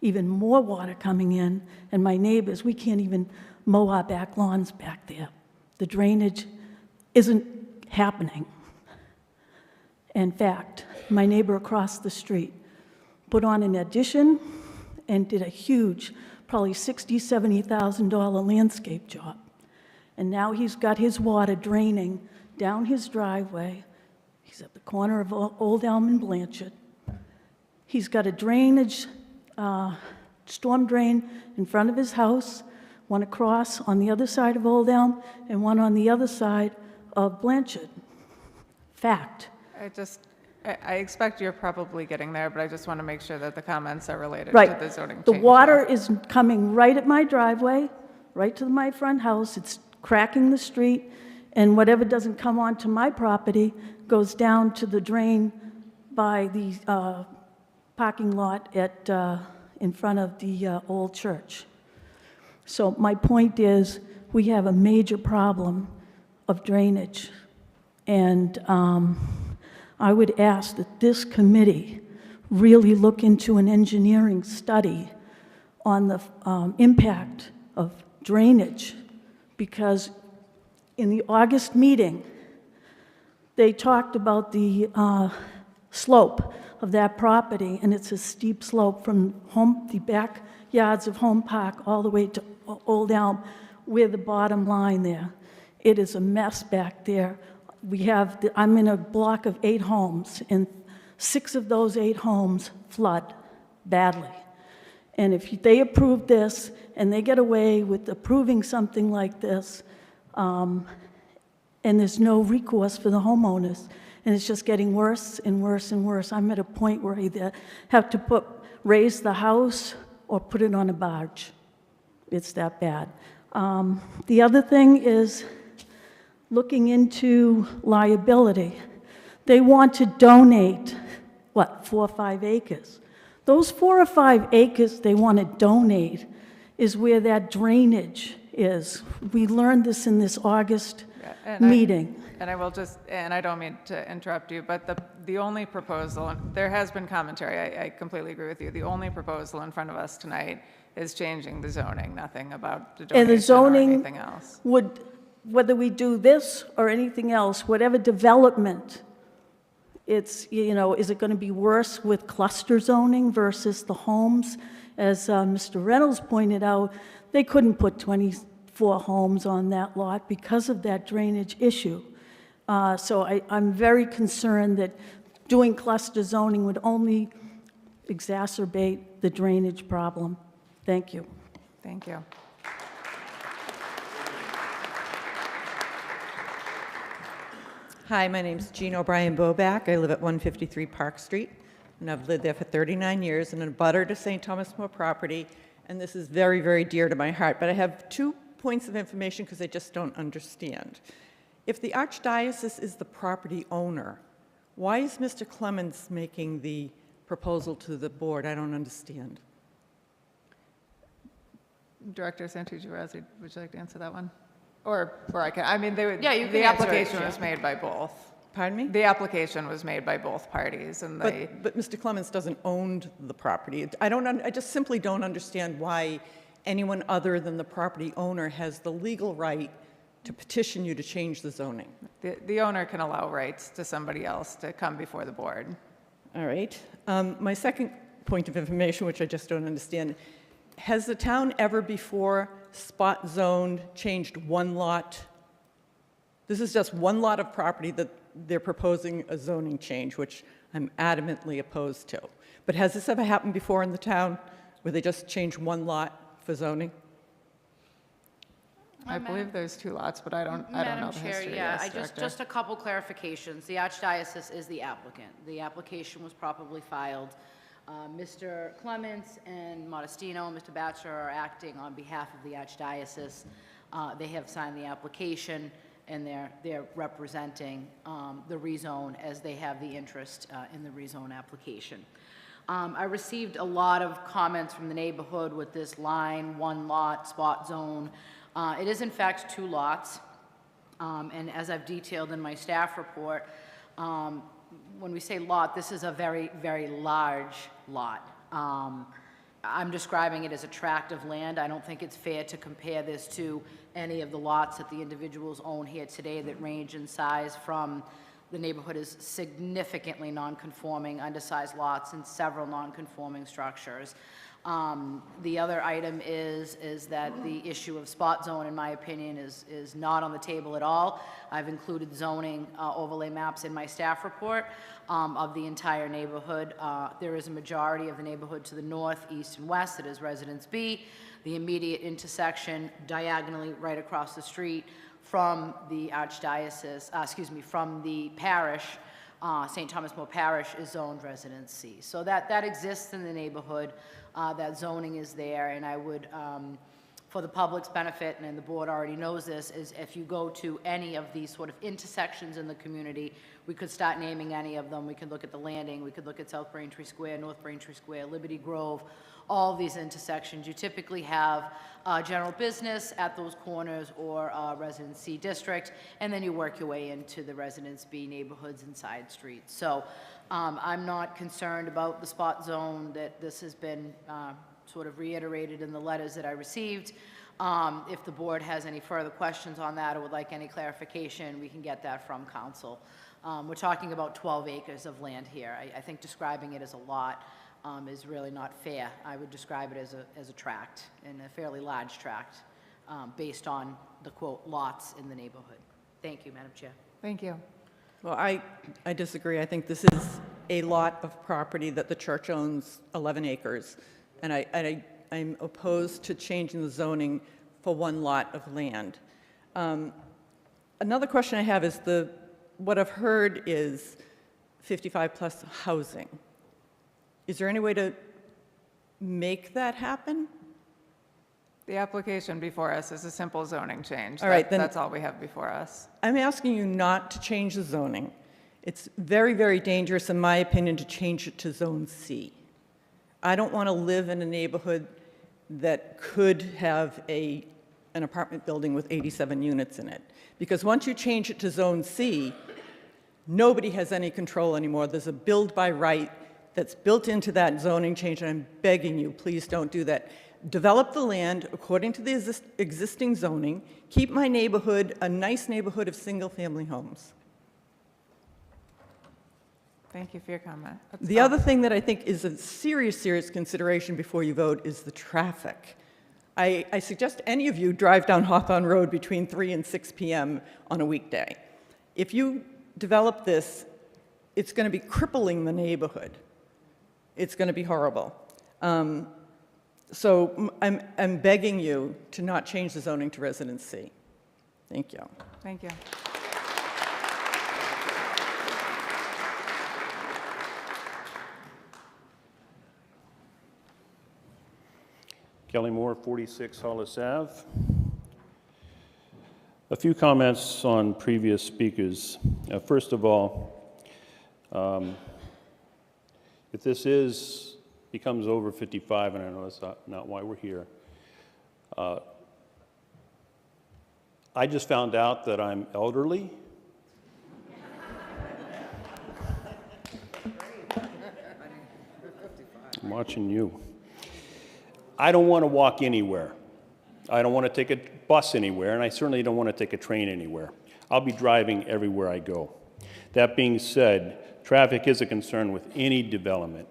even more water coming in, and my neighbors, we can't even mow our back lawns back there. The drainage isn't happening. In fact, my neighbor across the street put on an addition and did a huge, probably $60,000, $70,000 landscape job. And now he's got his water draining down his driveway. He's at the corner of Old Elm and Blanchard. He's got a drainage, storm drain in front of his house, one across on the other side of Old Elm, and one on the other side of Blanchard. Fact. I expect you're probably getting there, but I just want to make sure that the comments are related Right. to the zoning change. The water is coming right at my driveway, right to my front house. It's cracking the street, and whatever doesn't come onto my property goes down to the drain by the parking lot in front of the old church. So my point is, we have a major problem of drainage, and I would ask that this committee really look into an engineering study on the impact of drainage, because in the August meeting, they talked about the slope of that property, and it's a steep slope from the backyards of Home Park all the way to Old Elm, where the bottom line there. It is a mess back there. I'm in a block of 8 homes, and 6 of those 8 homes flood badly. And if they approve this, and they get away with approving something like this, and there's no recourse for the homeowners, and it's just getting worse and worse and worse. I'm at a point where I either have to raise the house or put it on a barge. It's that bad. The other thing is looking into liability. They want to donate, 4 or 5 acres. Those 4 or 5 acres they want to donate is where that drainage is. We learned this in this August meeting. And I don't mean to interrupt you, but the only proposal, there has been commentary, I completely agree with you. The only proposal in front of us tonight is changing the zoning, nothing about the donation And the zoning or anything else. would, whether we do this or anything else, whatever development It's, you know, is it going to be worse with cluster zoning versus the homes? As Mr. Reynolds pointed out, they couldn't put 24 homes on that lot because of that drainage issue. So I'm very concerned that doing cluster zoning would only exacerbate the drainage problem. Thank you. Thank you. Hi, my name's Jean O'Brien Boback. I live at 153 Park Street, and I've lived there for 39 years, and I'm a butter to St. Thomas More property, and this is very, very dear to my heart. But I have 2 points of information because I just don't understand. If the Archdiocese is the property owner, why is Mr. Clements making the proposal to the board? I don't understand. Director Santucci-Razzi, would you like to answer that one? Or I can, I mean, they would, Yeah, you can the answer it, application yeah. was made by both. Pardon me? The application was made by both parties, and they... But Mr. Clements doesn't own the property. I just simply don't understand why anyone other than the property owner has the legal right to petition you to change the zoning. The owner can allow rights to somebody else to come before the board. All right. My second point of information, which I just don't understand, has the town ever before spot zoned, changed one lot? This is just one lot of property that they're proposing a zoning change, which I'm adamantly opposed to. But has this ever happened before in the town, where they just change one lot for zoning? I believe there's 2 lots, but I don't know the Madam Chair, history. yeah, Yes, just a couple clarifications. The Archdiocese is the applicant. The application was properly filed. Mr. Clements and Modestino and Mr. Batcher are acting on behalf of the Archdiocese. They have signed the application, and they're representing the rezone as they have the interest in the rezone application. I received a lot of comments from the neighborhood with this line, 1 lot, spot zone. It is in fact 2 lots, and as I've detailed in my staff report, when we say lot, this is a very, very large lot. I'm describing it as a tract of land. I don't think it's fair to compare this to any of the lots that the individuals own here today that range in size from, the neighborhood is significantly non-conforming, undersized lots and several non-conforming structures. The other item is that the issue of spot zone, in my opinion, is not on the table at all. I've included zoning overlay maps in my staff report of the entire neighborhood. There is a majority of the neighborhood to the north, east, and west that is Residence B. The immediate intersection diagonally right across the street from the Archdiocese, from the parish, St. Thomas More Parish is zoned Residence C. So that exists in the neighborhood. That zoning is there, and I would, for the public's benefit, and the board already knows this, is if you go to any of these sort of intersections in the community, we could start naming any of them. We could look at the Landing, we could look at South Braintree Square, North Braintree Square, Liberty Grove, all of these intersections. You typically have general business at those corners or Residence C district, and then you work your way into the Residence B neighborhoods and side streets. So I'm not concerned about the spot zone, that this has been sort of reiterated in the letters that I received. If the board has any further questions on that or would like any clarification, we can get that from council. We're talking about 12 acres of land here. I think describing it as a lot is really not fair. I would describe it as a tract, and a fairly large tract, based on the quote lots in the neighborhood. Thank you, Madam Chair. Thank you. Well, I disagree. I think this is a lot of property that the church owns, 11 acres, and I'm opposed to changing the zoning for 1 lot of land. Another question I have is what I've heard is 55-plus housing. Is there any way to make that happen? The application before us is a simple zoning change. All right, then that's all we have before us. I'm asking you not to change the zoning. It's very, very dangerous, in my opinion, to change it to Zone C. I don't want to live in a neighborhood that could have an apartment building with 87 units in it. Because once you change it to Zone C, nobody has any control anymore. There's a build by right that's built into that zoning change, and I'm begging you, please don't do that. Develop the land according to the existing zoning. Keep my neighborhood a nice neighborhood of single-family homes. Thank you for your comment. The other thing that I think is a serious, serious consideration before you vote is the traffic. I suggest any of you drive down Hawthorne Road between 3 and 6 p.m. on a weekday. If you develop this, it's going to be crippling the neighborhood. It's going to be horrible. So I'm begging you to not change the zoning to Residence C. Thank you. Thank you. Kelly Moore, 46 Hollis Ave. A few comments on previous speakers. First of all, if this becomes over 55, and I know that's not why we're here, I just found out that I'm elderly. I'm watching you. I don't want to walk anywhere. I don't want to take a bus anywhere, and I certainly don't want to take a train anywhere. I'll be driving everywhere I go. That being said, traffic is a concern with any development.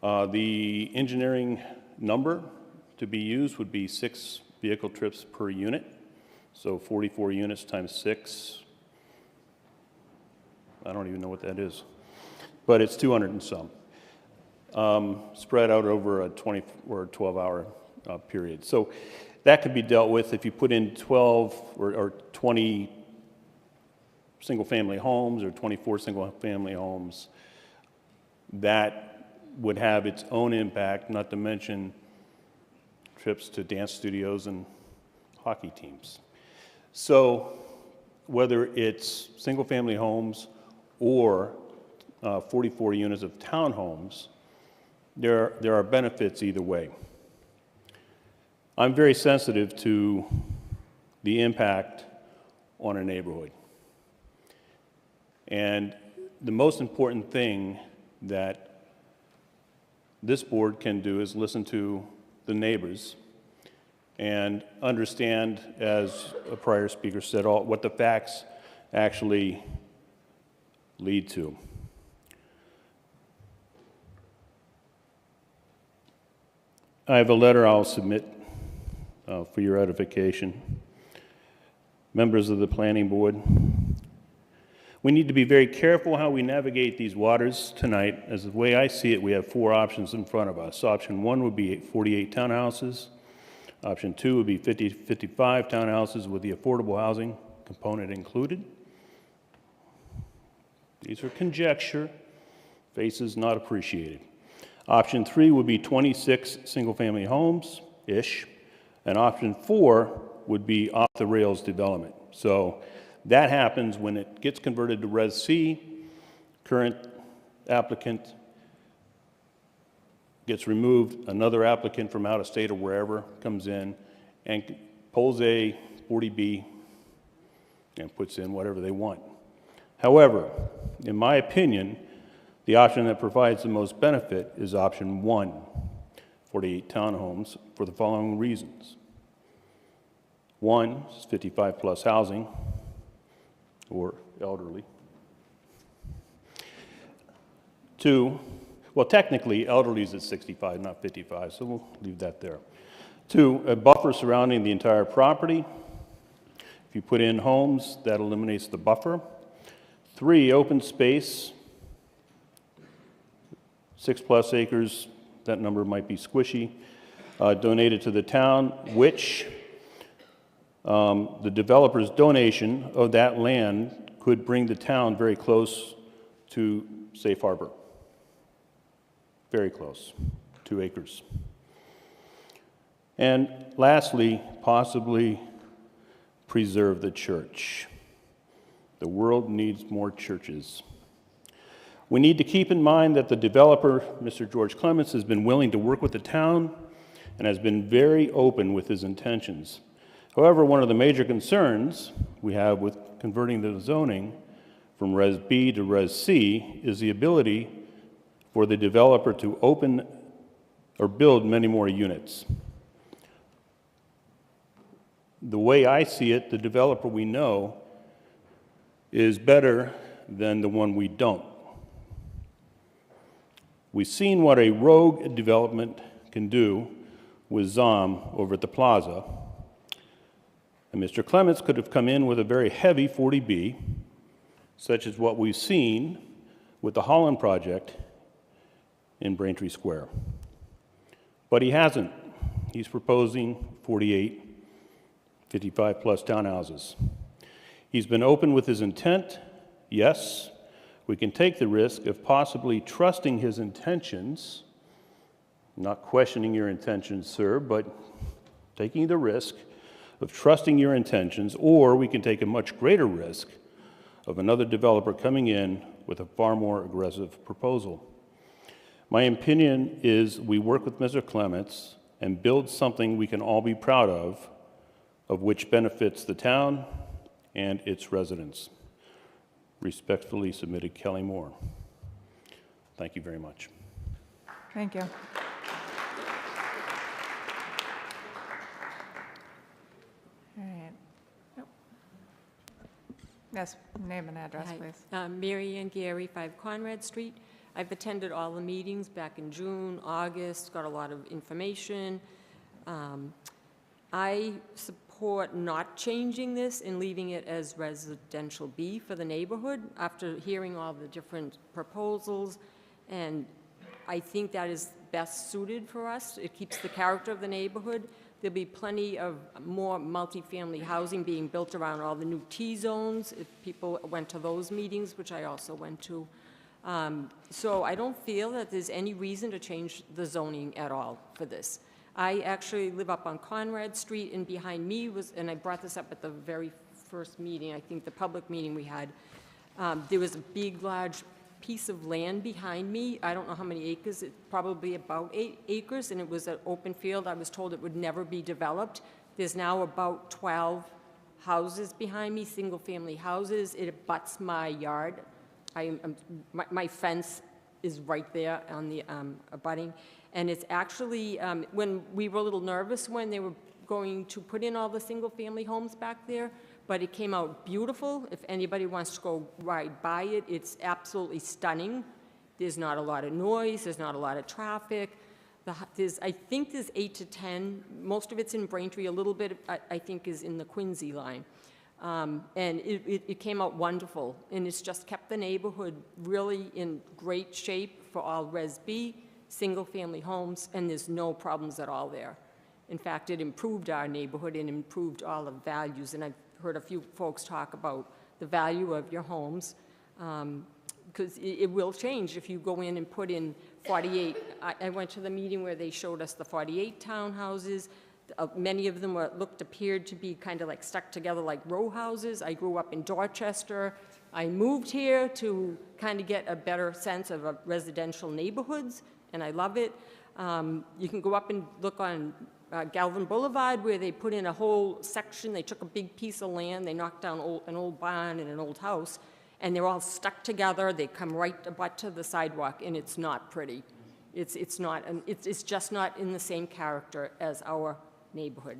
The engineering number to be used would be 6 vehicle trips per unit, so 44 units times 6. I don't even know what that is, but it's 200 and some. Spread out over a 20 or 12-hour period. So that could be dealt with if you put in 12 or 20 single-family homes or 24 single-family homes. That would have its own impact, not to mention trips to dance studios and hockey teams. So whether it's single-family homes or 44 units of townhomes, there are benefits either way. I'm very sensitive to the impact on a neighborhood. And the most important thing that this board can do is listen to the neighbors and understand, as a prior speaker said, what the facts actually lead to. I have a letter I'll submit for your edification. Members of the planning board, we need to be very careful how we navigate these waters tonight. As the way I see it, we have 4 options in front of us. Option 1 would be 48 townhouses. Option 2 would be 55 townhouses with the affordable housing component included. These are conjecture, faces not appreciated. Option 3 would be 26 single-family homes-ish, and option 4 would be off-the-rails development. So that happens when it gets converted to Res C, current applicant gets removed, another applicant from out of state or wherever comes in and pulls a 40B and puts in whatever they want. However, in my opinion, the option that provides the most benefit is option 1, 48 townhomes, for the following reasons. 1 is 55 plus housing, or elderly. 2, well, technically, elderly is at 65, not 55, so we'll leave that there. 2, a buffer surrounding the entire property. If you put in homes, that eliminates the buffer. 3, open space. 6+ acres, that number might be squishy, donated to the town, which the developer's donation of that land could bring the town very close to safe harbor. Very close, 2 acres. And lastly, possibly preserve the church. The world needs more churches. We need to keep in mind that the developer, Mr. George Clements, has been willing to work with the town and has been very open with his intentions. However, one of the major concerns we have with converting the zoning from Res B to Res C is the ability for the developer to open or build many more units. The way I see it, the developer we know is better than the one we don't. We've seen what a rogue development can do with ZOM over at the plaza. And Mr. Clements could have come in with a very heavy 40B, such as what we've seen with the Holland project in Braintree Square. But he hasn't. He's proposing 48, 55 plus townhouses. He's been open with his intent. Yes, we can take the risk of possibly trusting his intentions, not questioning your intentions, sir, but taking the risk of trusting your intentions, or we can take a much greater risk of another developer coming in with a far more aggressive proposal. My opinion is we work with Mr. Clements and build something we can all be proud of which benefits the town and its residents. Respectfully submitted, Kelly Moore. Thank you very much. Thank you. All right. Nope. Yes, name and address, Hi. please. Mary Ann Gary, 5 Conrad Street. I've attended all the meetings back in June, August, got a lot of information. I support not changing this and leaving it as residential B for the neighborhood after hearing all the different proposals, and I think that is best suited for us. It keeps the character of the neighborhood. There'll be plenty of more multifamily housing being built around all the new T-zones, if people went to those meetings, which I also went to. So I don't feel that there's any reason to change the zoning at all for this. I actually live up on Conrad Street, and behind me was, and I brought this up at the very first meeting, I think the public meeting we had, there was a big, large piece of land behind me. I don't know how many acres, it's probably about 8 acres, and it was an open field. I was told it would never be developed. There's now about 12 houses behind me, single-family houses. It abuts my yard. My fence is right there on the abutting. And it's actually, when we were a little nervous when they were going to put in all the single-family homes back there, but it came out beautiful. If anybody wants to go ride by it, it's absolutely stunning. There's not a lot of noise, there's not a lot of traffic. I think there's 8 to 10, most of it's in Braintree, a little bit, I think, is in the Quincy line. And it came out wonderful, and it's just kept the neighborhood really in great shape for all Res B, single-family homes, and there's no problems at all there. In fact, it improved our neighborhood and improved all the values, and I've heard a few folks talk about the value of your homes, because it will change if you go in and put in 48. I went to the meeting where they showed us the 48 townhouses. Many of them appeared to be kind of like stuck together like row houses. I grew up in Dorchester. I moved here to kind of get a better sense of residential neighborhoods, and I love it. You can go up and look on Galvin Boulevard, where they put in a whole section. They took a big piece of land, they knocked down an old barn and an old house, and they're all stuck together. They come right about to the sidewalk, and it's not pretty. It's just not in the same character as our neighborhood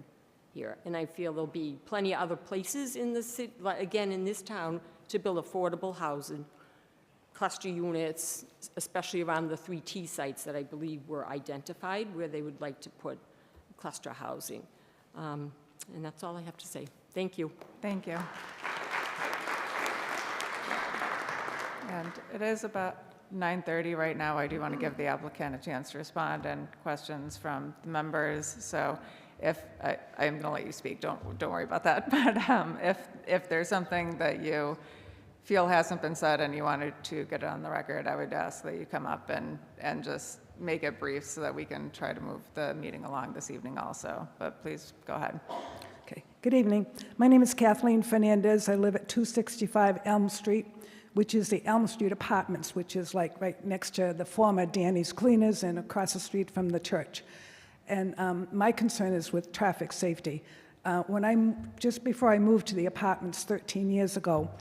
here. And I feel there'll be plenty of other places in the city, again, in this town, to build affordable housing, cluster units, especially around the 3T sites that I believe were identified where they would like to put cluster housing. And that's all I have to say. Thank you. Thank you. And it is about 9:30 right now. I do want to give the applicant a chance to respond and questions from the members. So if I'm going to let you speak, don't worry about that. But if there's something that you feel hasn't been said and you wanted to get it on the record, I would ask that you come up and just make it brief so that we can try to move the meeting along this evening also. But please go ahead. Okay. Good evening. My name is Kathleen Fernandez. I live at 265 Elm Street, which is the Elm Street Apartments, which is like right next to the former Danny's Cleaners and across the street from the church. And my concern is with traffic safety. Just before I moved to the apartments 13 years ago,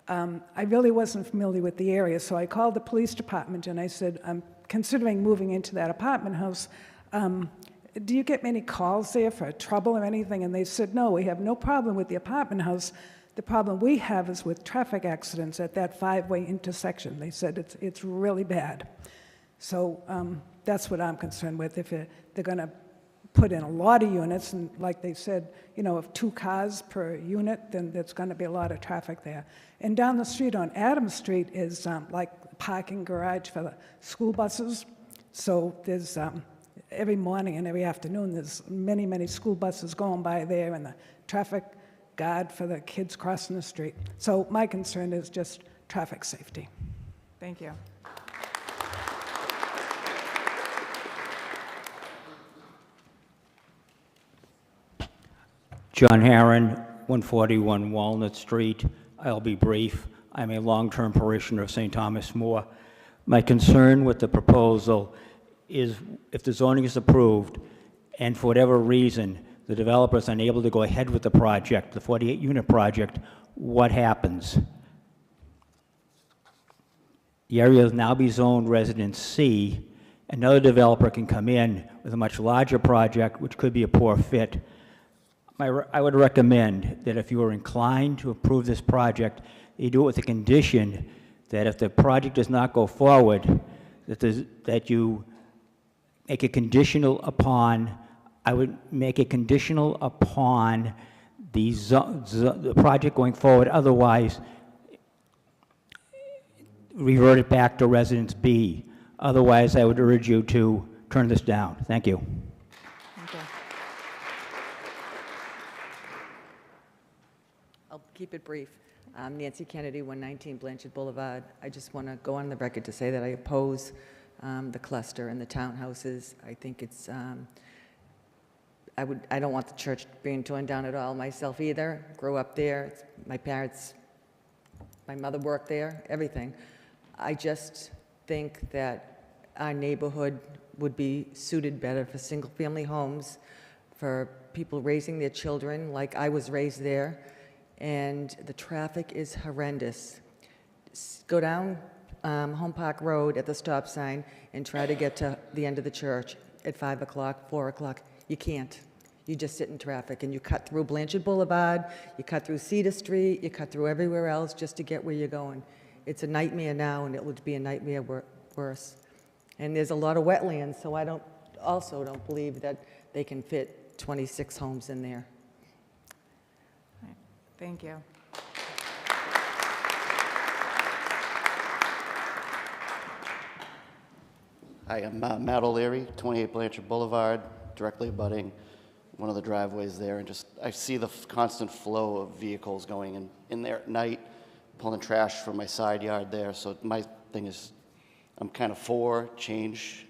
I really wasn't familiar with the area, so I called the police department and I said, I'm considering moving into that apartment house. Do you get many calls there for trouble or anything? And they said, no, we have no problem with the apartment house. The problem we have is with traffic accidents at that 5-way intersection. They said it's really bad. So that's what I'm concerned with. If they're going to put in a lot of units, and like they said, you know, if 2 cars per unit, then there's going to be a lot of traffic there. And down the street on Adams Street is like parking garage for the school buses. So there's every morning and every afternoon, there's many, many school buses going by there, and the traffic guard for the kids crossing the street. So my concern is just traffic safety. Thank you. John Herron, 141 Walnut Street. I'll be brief. I'm a long-term parishioner of St. Thomas More. My concern with the proposal is if the zoning is approved and for whatever reason the developer is unable to go ahead with the project, the 48-unit project, what happens? The area will now be zoned Residence C. Another developer can come in with a much larger project, which could be a poor fit. I would recommend that if you are inclined to approve this project, you do it with the condition that if the project does not go forward, that you make it conditional upon, I would make it conditional upon the project going forward. Otherwise, revert it back to Residence B. Otherwise, I would urge you to turn this down. Thank you. Thank you. I'll keep it brief. Nancy Kennedy, 119 Blanchard Boulevard. I just want to go on the record to say that I oppose the cluster and the townhouses. I think it's, I don't want the church being torn down at all myself either. Grew up there. It's my parents, my mother worked there, everything. I just think that our neighborhood would be suited better for single-family homes, for people raising their children like I was raised there. And the traffic is horrendous. Go down Home Park Road at the stop sign and try to get to the end of the church at 5 o'clock, 4 o'clock. You can't. You just sit in traffic, and you cut through Blanchard Boulevard, you cut through Cedar Street, you cut through everywhere else just to get where you're going. It's a nightmare now, and it would be a nightmare worse. And there's a lot of wetlands, so I also don't believe that they can fit 26 homes in there. Thank you. Hi, I'm Matt O'Leary, 28 Blanchard Boulevard, directly abutting one of the driveways there, and I see the constant flow of vehicles going in there at night, pulling trash from my side yard there. So my thing is, I'm kind of for change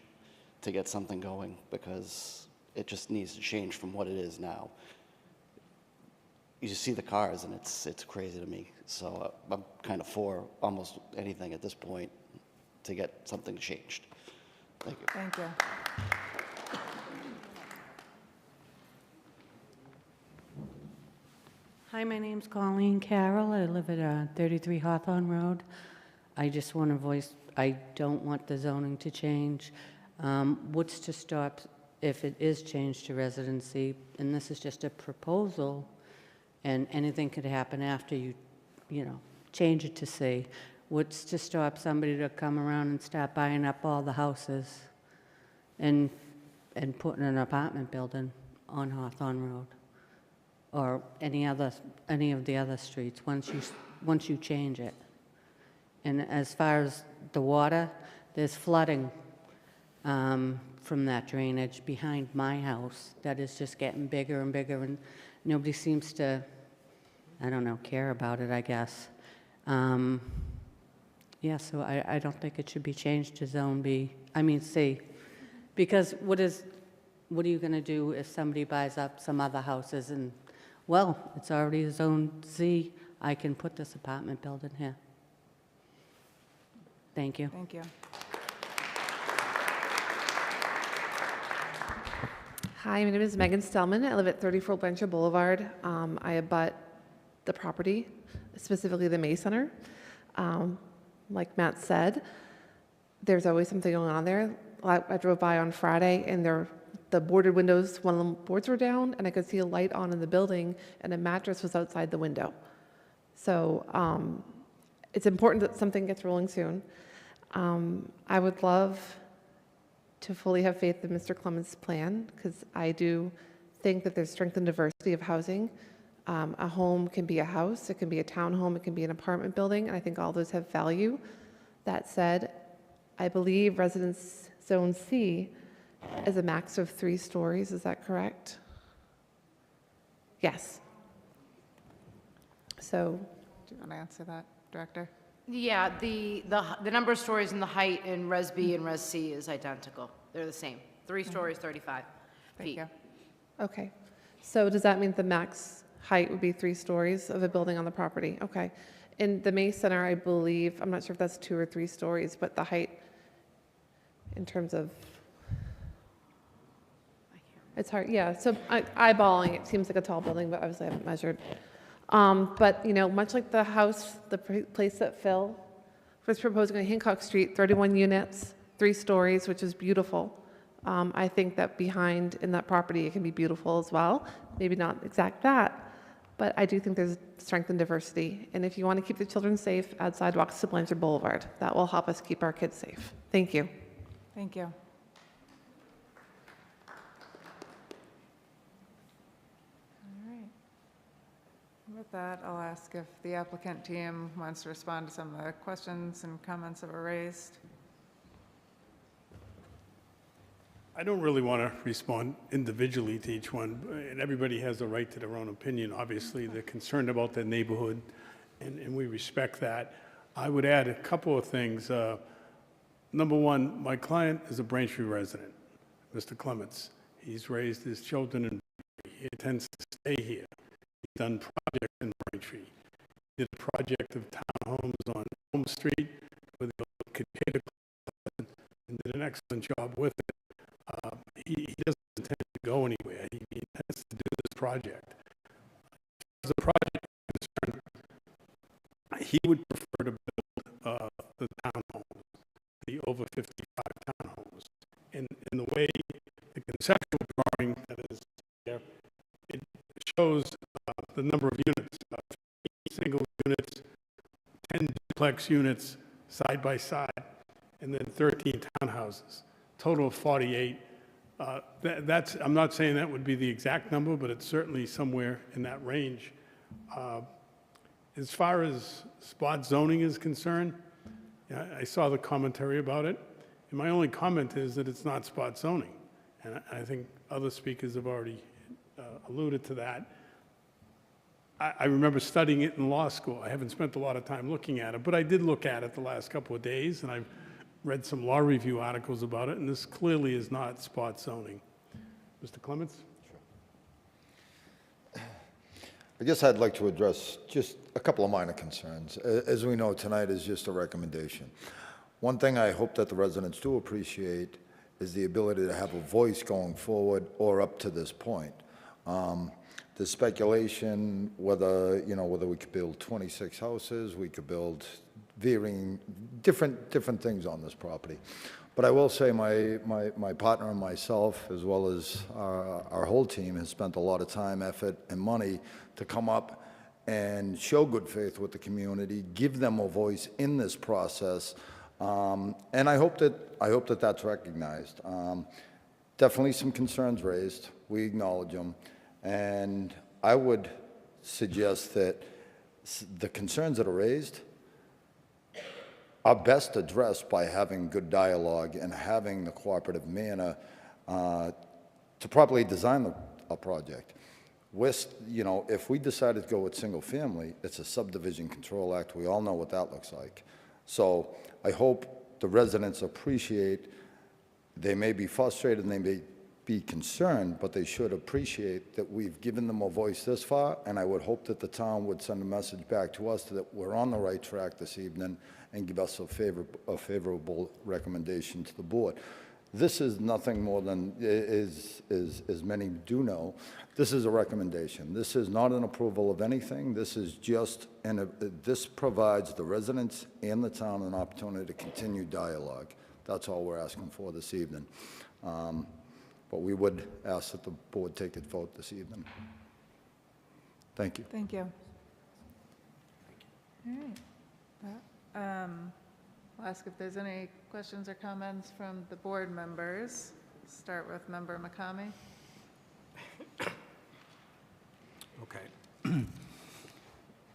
to get something going, because it just needs to change from what it is now. You see the cars, and it's crazy to me. So I'm kind of for almost anything at this point to get something changed. Thank you. Thank you. Hi, my name's Colleen Carroll. I live at 33 Hawthorne Road. I just want to voice, I don't want the zoning to change. What's to stop if it is changed to residency? And this is just a proposal, and anything could happen after you change it to C. What's to stop somebody to come around and start buying up all the houses and putting an apartment building on Hawthorne Road? Or any of the other streets once you change it. And as far as the water, there's flooding from that drainage behind my house that is just getting bigger and bigger, and nobody seems to, I don't know, care about it, I guess. Yeah, so I don't think it should be changed to C. Because what are you going to do if somebody buys up some other houses and, well, it's already zone Z, I can put this apartment building here. Thank you. Thank you. Hi, my name is Megan Stellman. I live at 34 Blanchard Boulevard. I abut the property, specifically the May Center. Like Matt said, there's always something going on there. I drove by on Friday, and the boarded windows, one of the boards were down, and I could see a light on in the building, and a mattress was outside the window. So it's important that something gets rolling soon. I would love to fully have faith in Mr. Clements' plan, because I do think that there's strength and diversity of housing. A home can be a house, it can be a townhome, it can be an apartment building, and I think all those have value. That said, I believe Residence Zone C is a max of 3 stories, is that correct? Yes. So, Do you want to answer that, Director? Yeah, the number of stories and the height in Res B and Res C is identical. They're the same. 3 stories, 35 Thank feet. you. okay. So does that mean the max height would be 3 stories of a building on the property? Okay. In the May Center, I believe, I'm not sure if that's 2 or 3 stories, but the height in terms of, it's hard, yeah. So eyeballing, it seems like a tall building, but obviously I haven't measured. But, you know, much like the house, the place that Phil was proposing on Hancock Street, 31 units, 3 stories, which is beautiful. I think that behind in that property, it can be beautiful as well. Maybe not exact that, but I do think there's strength and diversity. And if you want to keep the children safe, add sidewalks to Blanchard Boulevard. That will help us keep our kids safe. Thank you. Thank you. All right. With that, I'll ask if the applicant team wants to respond to some of the questions and comments that were raised. I don't really want to respond individually to each one, and everybody has the right to their own opinion. Obviously, they're concerned about their neighborhood, and we respect that. I would add a couple of things. Number one, my client is a Braintree resident, Mr. Clements. He's raised his children in Braintree. He intends to stay here. He's done projects in Braintree. He did a project of townhomes on Elm Street with the Cater and did an excellent job with it. He doesn't intend to go anywhere. He intends to do this project. As a project concern, he would prefer to build the townhomes, the over 55 townhomes. In the way the conceptual drawing that is there, it shows the number of units, 8 single units, 10 duplex units side by side, and then 13 townhouses, total of 48. I'm not saying that would be the exact number, but it's certainly somewhere in that range. As far as spot zoning is concerned, I saw the commentary about it, and my only comment is that it's not spot zoning, and I think other speakers have already alluded to that. I remember studying it in law school. I haven't spent a lot of time looking at it, but I did look at it the last couple of days, and I've read some law review articles about it, and this clearly is not spot zoning. Mr. Clements? I guess I'd like to address just a couple of minor concerns. As we know, tonight is just a recommendation. One thing I hope that the residents do appreciate is the ability to have a voice going forward or up to this point. The speculation whether we could build 26 houses, we could build varying different things on this property. But I will say my partner and myself, as well as our whole team, has spent a lot of time, effort, and money to come up and show good faith with the community, give them a voice in this process, and I hope that that's recognized. Definitely some concerns raised. We acknowledge them, and I would suggest that the concerns that are raised are best addressed by having good dialogue and having the cooperative manner to properly design a project. If we decided to go with single family, it's a subdivision control act. We all know what that looks like. So I hope the residents appreciate, they may be frustrated and they may be concerned, but they should appreciate that we've given them a voice this far, and I would hope that the town would send a message back to us that we're on the right track this evening and give us a favorable recommendation to the board. This is nothing more than, as many do know, this is a recommendation. This is not an approval of anything. This is just, this provides the residents and the town an opportunity to continue dialogue. That's all we're asking for this evening. But we would ask that the board take its vote this evening. Thank you. Thank you. All right. I'll ask if there's any questions or comments from the board members. Start with Member McCamey. Okay.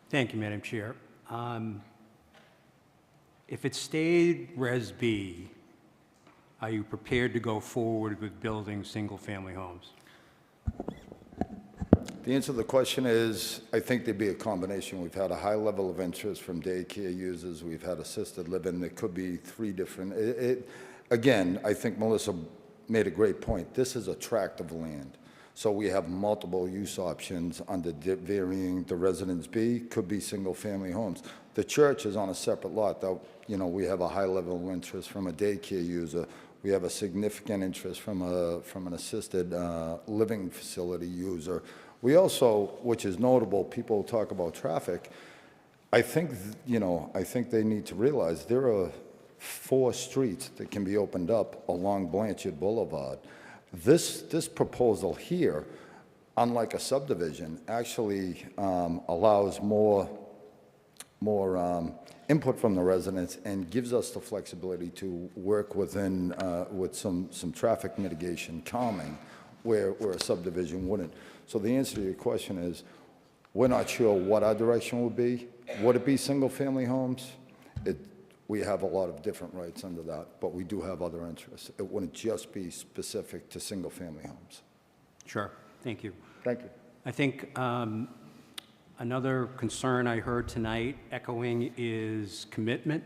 Thank you, Madam Chair. If it stayed Res B, are you prepared to go forward with building single-family homes? The answer to the question is, I think there'd be a combination. We've had a high level of interest from daycare users. We've had assisted living. There could be three different. Again, I think Melissa made a great point. This is a tract of land. So we have multiple use options under varying the Residence B, could be single-family homes. The church is on a separate lot. Though, you know, we have a high level of interest from a daycare user. We have a significant interest from an assisted living facility user. We also, which is notable, people talk about traffic. I think, you know, I think they need to realize there are 4 streets that can be opened up along Blanchard Boulevard. This proposal here, unlike a subdivision, actually allows more input from the residents and gives us the flexibility to work within with some traffic mitigation, calming, where a subdivision wouldn't. So the answer to your question is, we're not sure what our direction would be. Would it be single-family homes? We have a lot of different rights under that, but we do have other interests. It wouldn't just be specific to single-family homes. Sure. Thank you. Thank you. I think another concern I heard tonight echoing is commitment.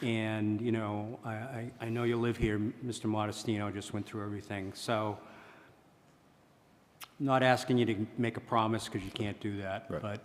And, you know, I know you live here. Mr. Modestino just went through everything. So I'm not asking you to make a promise because you can't do that. Right. But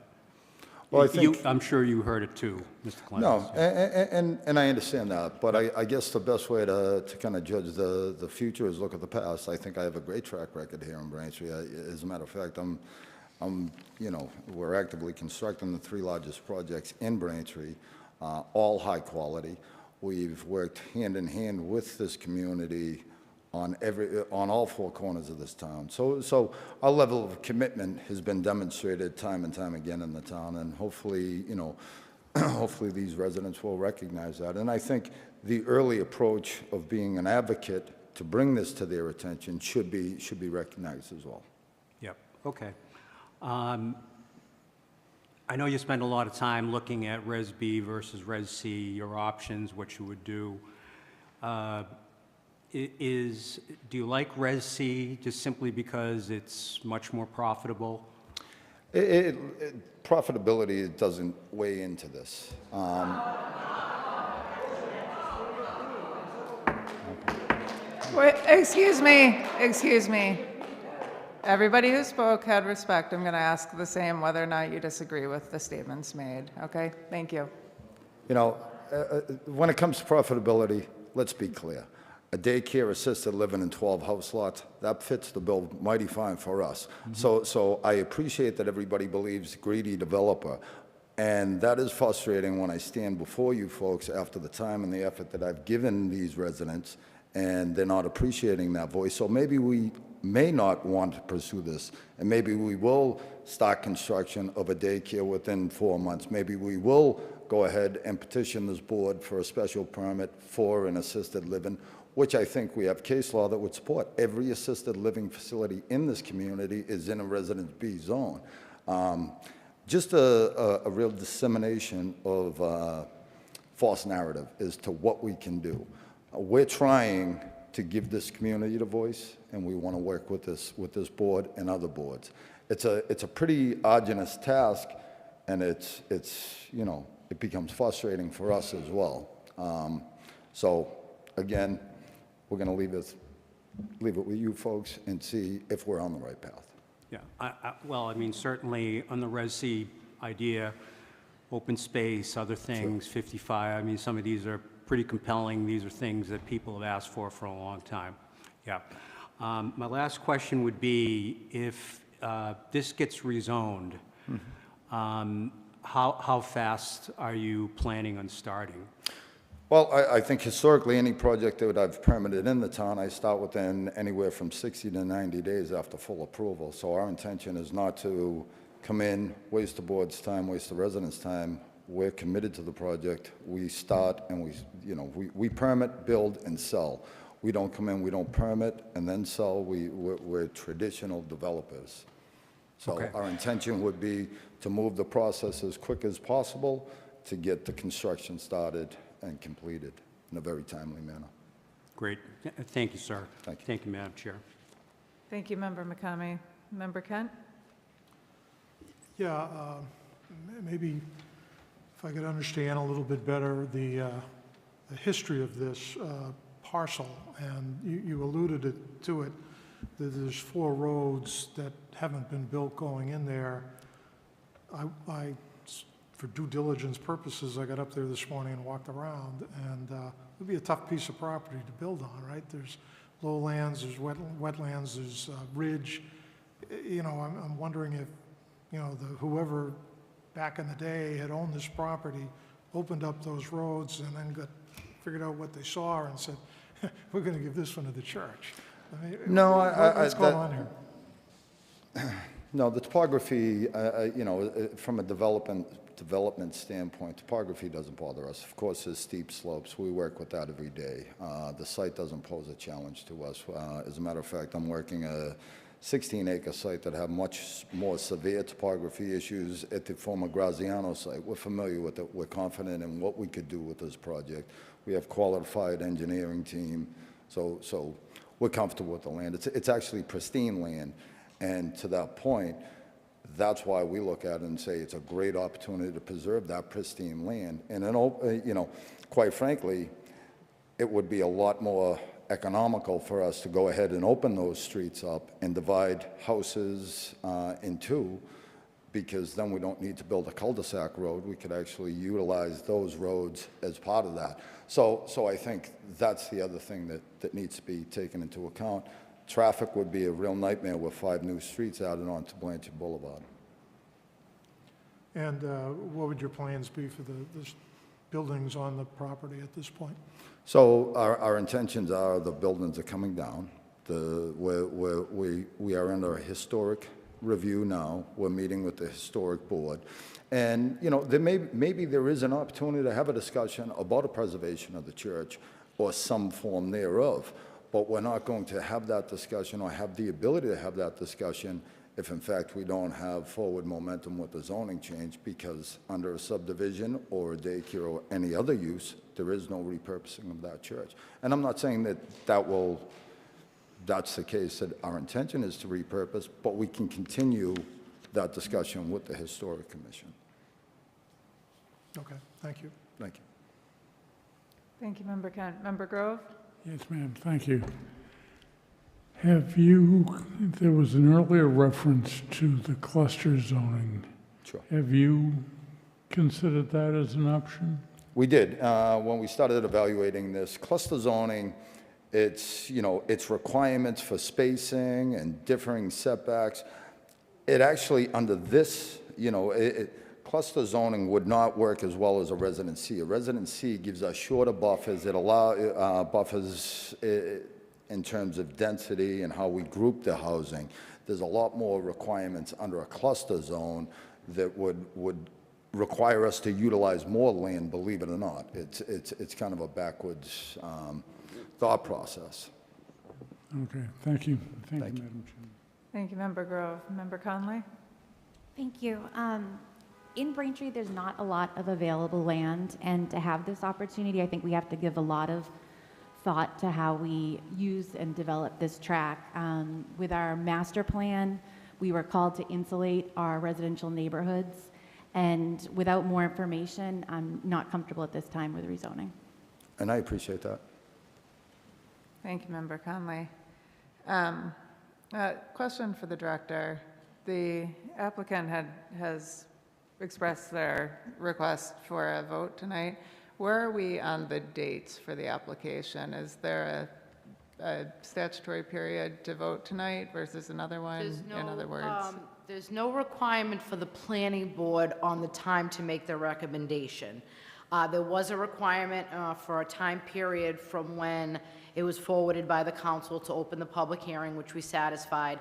well, I'm sure you heard it too, Mr. Clemens. No, and I understand that. But I guess the best way to kind of judge the future is look at the past. I think I have a great track record here in Braintree. As a matter of fact, you know, we're actively constructing the 3 largest projects in Braintree, all high quality. We've worked hand in hand with this community on all 4 corners of this town. So our level of commitment has been demonstrated time and time again in the town, and hopefully, you know, hopefully these residents will recognize that. And I think the early approach of being an advocate to bring this to their attention should be recognized as well. Yep. Okay. I know you spend a lot of time looking at Res B versus Res C, your options, what you would do. Do you like Res C just simply because it's much more profitable? Profitability doesn't weigh into this. Wait, excuse me. Everybody who spoke had respect. I'm going to ask the same whether or not you disagree with the statements made. Okay? Thank you. You know, when it comes to profitability, let's be clear. A daycare, assisted living, and 12 house lots, that fits the bill mighty fine for us. Mm-hmm. So I appreciate that everybody believes greedy developer. And that is frustrating when I stand before you folks after the time and the effort that I've given these residents, and they're not appreciating that voice. So maybe we may not want to pursue this, and maybe we will start construction of a daycare within 4 months. Maybe we will go ahead and petition this board for a special permit for an assisted living, which I think we have case law that would support. Every assisted living facility in this community is in a Residence B zone. Just a real dissemination of false narrative as to what we can do. We're trying to give this community the voice, and we want to work with this board and other boards. It's a pretty arduous task, and it's you know, it becomes frustrating for us as well. So again, we're going to leave it with you folks and see if we're on the right path. Yeah, well, I mean, certainly on the Res C idea, open space, other things, sure. 55, I mean, some of these are pretty compelling. These are things that people have asked for a long time. Yeah. My last question would be, if this gets rezoned, mm-hmm. How fast are you planning on starting? Well, I think historically any project that I've permitted in the town, I start within anywhere from 60 to 90 days after full approval. So our intention is not to come in, waste the board's time, waste the residents' time. we're committed to the project. We start and we permit, build, and sell. We don't come in, we don't permit and then sell. We're traditional developers. So Okay. our intention would be to move the process as quick as possible to get the construction started and completed in a very timely manner. Great. Thank you, sir. Thank you. Thank you, Madam Chair. Thank you, Member McCamey. Member Kent? Yeah, maybe if I could understand a little bit better the history of this parcel, and you alluded to it, that there's 4 roads that haven't been built going in there. For due diligence purposes, I got up there this morning and walked around, and it would be a tough piece of property to build on, right? There's lowlands, there's wetlands, there's ridge. I'm wondering if, whoever back in the day had owned this property opened up those roads and then figured out what they saw and said, we're going to give this one to the church. I mean, No, what's going on here? No, the topography, from a development standpoint, topography doesn't bother us. Of course, there's steep slopes. We work with that every day. The site doesn't pose a challenge to us. As a matter of fact, I'm working a 16-acre site that have much more severe topography issues at the former Graziano site. We're familiar with it. We're confident in what we could do with this project. We have qualified engineering team, so we're comfortable with the land. It's actually pristine land, and to that point, that's why we look at it and say it's a great opportunity to preserve that pristine land. And then, quite frankly, it would be a lot more economical for us to go ahead and open those streets up and divide houses in 2, because then we don't need to build a cul-de-sac road. We could actually utilize those roads as part of that. So I think that's the other thing that needs to be taken into account. Traffic would be a real nightmare with 5 new streets added onto Blanchard Boulevard. And what would your plans be for the buildings on the property at this point? So our intentions are the buildings are coming down. We are under a historic review now. We're meeting with the historic board. And, maybe there is an opportunity to have a discussion about a preservation of the church or some form thereof. But we're not going to have that discussion or have the ability to have that discussion if, in fact, we don't have forward momentum with the zoning change, because under a subdivision or a daycare or any other use, there is no repurposing of that church. And I'm not saying that's the case, that our intention is to repurpose, but we can continue that discussion with the Historic Commission. Okay, thank you. Thank you. Thank you, Member Kent. Member Grove? Yes, ma'am, thank you. There was an earlier reference to the cluster zoning. Sure. Have you considered that as an option? We did. When we started evaluating this, cluster zoning, its requirements for spacing and differing setbacks, it actually, under this, cluster zoning would not work as well as a Residence C. A Residence C gives us shorter buffers. It allows buffers in terms of density and how we group the housing. There's a lot more requirements under a cluster zone that would require us to utilize more land, believe it or not. It's kind of a backwards thought process. Okay, thank you. Thank Thank you, you. Madam Chairman. Thank you, Member Grove. Member Conley? Thank you. In Braintree, there's not a lot of available land, and to have this opportunity, I think we have to give a lot of thought to how we use and develop this track. With our master plan, we were called to insulate our residential neighborhoods, and without more information, I'm not comfortable at this time with rezoning. And I appreciate that. Thank you, Member Conley. Question for the director. The applicant has expressed their request for a vote tonight. Where are we on the dates for the application? Is there a statutory period to vote tonight versus another one, in other words? There's no requirement for the planning board on the time to make the recommendation. There was a requirement for a time period from when it was forwarded by the council to open the public hearing, which we satisfied.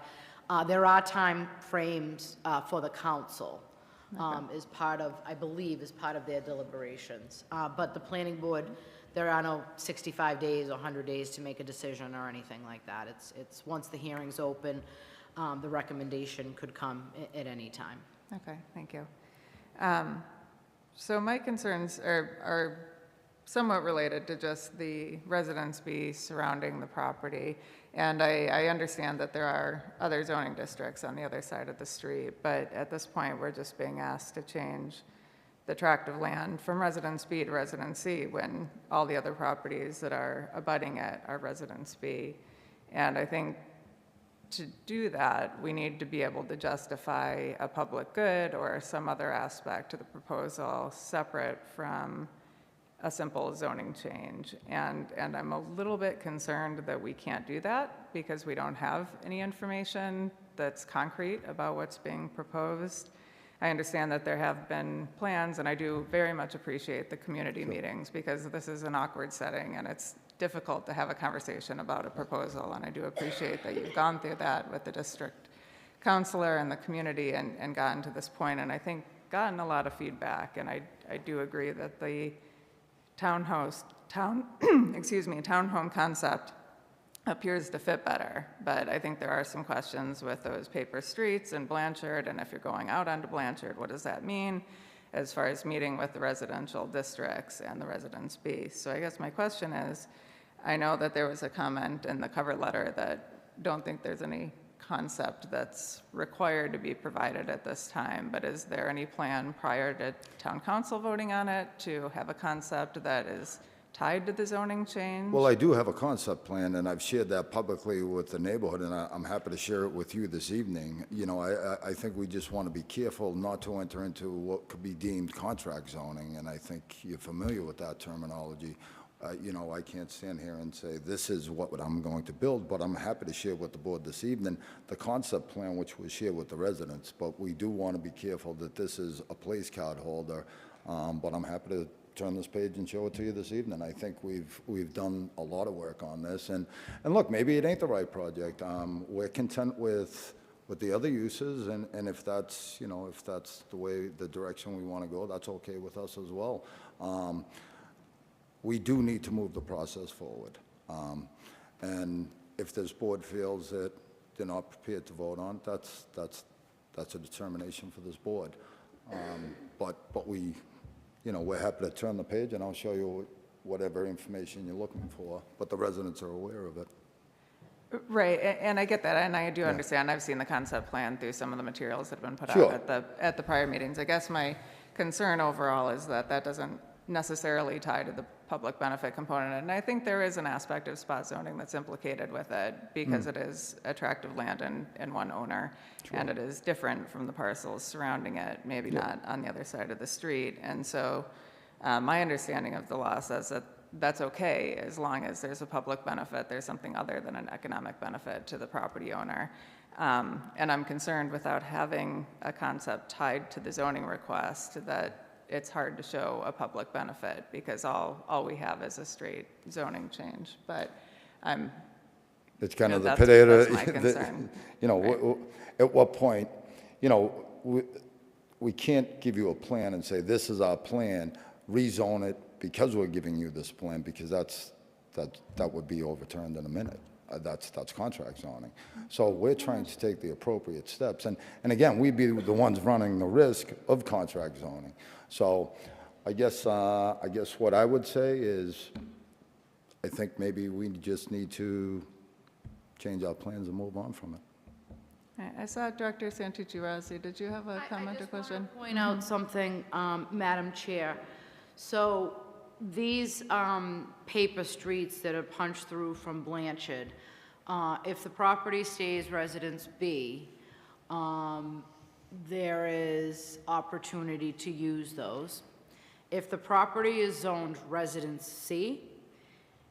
There are time frames for the council. is part of, I believe, is part of their deliberations. But the planning board, there are no 65 days or 100 days to make a decision or anything like that. It's once the hearing's open, the recommendation could come at any time. Okay, thank you. So my concerns are somewhat related to just the residence B surrounding the property. And I understand that there are other zoning districts on the other side of the street, but at this point, we're just being asked to change the tract of land from Residence B to Residence C when all the other properties that are abutting it are Residence B. And I think to do that, we need to be able to justify a public good or some other aspect to the proposal separate from a simple zoning change. And I'm a little bit concerned that we can't do that because we don't have any information that's concrete about what's being proposed. I understand that there have been plans, and I do very much appreciate the community meetings because this is an awkward setting and it's difficult to have a conversation about a proposal. And I do appreciate that you've gone through that with the district counselor and the community and gotten to this point. And I think gotten a lot of feedback. And I do agree that the townhome concept appears to fit better, but I think there are some questions with those paper streets and Blanchard, and if you're going out onto Blanchard, what does that mean as far as meeting with the residential districts and the Residence B? So I guess my question is, I know that there was a comment in the cover letter that don't think there's any concept that's required to be provided at this time, but is there any plan prior to town council voting on it to have a concept that is tied to the zoning change? Well, I do have a concept plan, and I've shared that publicly with the neighborhood, and I'm happy to share it with you this evening. You know, I think we just want to be careful not to enter into what could be deemed contract zoning, and I think you're familiar with that terminology. You know, I can't stand here and say, this is what I'm going to build, but I'm happy to share with the board this evening the concept plan, which was shared with the residents. But we do want to be careful that this is a place card holder, but I'm happy to turn this page and show it to you this evening. I think we've done a lot of work on this, and look, maybe it ain't the right project. We're content with the other uses, and if that's, you know, if that's the direction we want to go, that's okay with us as well. We do need to move the process forward, and if this board feels that they're not prepared to vote on, that's a determination for this board. But we, you know, we're happy to turn the page, and I'll show you whatever information you're looking for, but the residents are aware of it. Right, and I get that, and I do understand. I've seen the concept plan through some of the materials that have been put Sure. out at the prior meetings. I guess my concern overall is that doesn't necessarily tie to the public benefit component, and I think there is an aspect of spot zoning that's implicated with it because it is attractive land and one owner, and it is different from the parcels surrounding it, maybe not on the other side of the street. And so my understanding of the law says that that's okay as long as there's a public benefit, there's something other than an economic benefit to the property owner. And I'm concerned without having a concept tied to the zoning request that it's hard to show a public benefit because all we have is a straight zoning change. But it's kind of the that's potato. my concern. You know, Right. at what point, you know, we can't give you a plan and say, this is our plan, rezone it because we're giving you this plan, because that would be overturned in a minute. That's contract zoning. So we're trying to take the appropriate steps. And again, we'd be the ones running the risk of contract zoning. So I guess what I would say is, I think maybe we just need to change our plans and move on from it. I saw Director Santucci-Rossi. Did you have a comment or question? I just want to point out something, Madam Chair. So these paper streets that are punched through from Blanchard, if the property stays Residence B, there is opportunity to use those. If the property is zoned Residence C,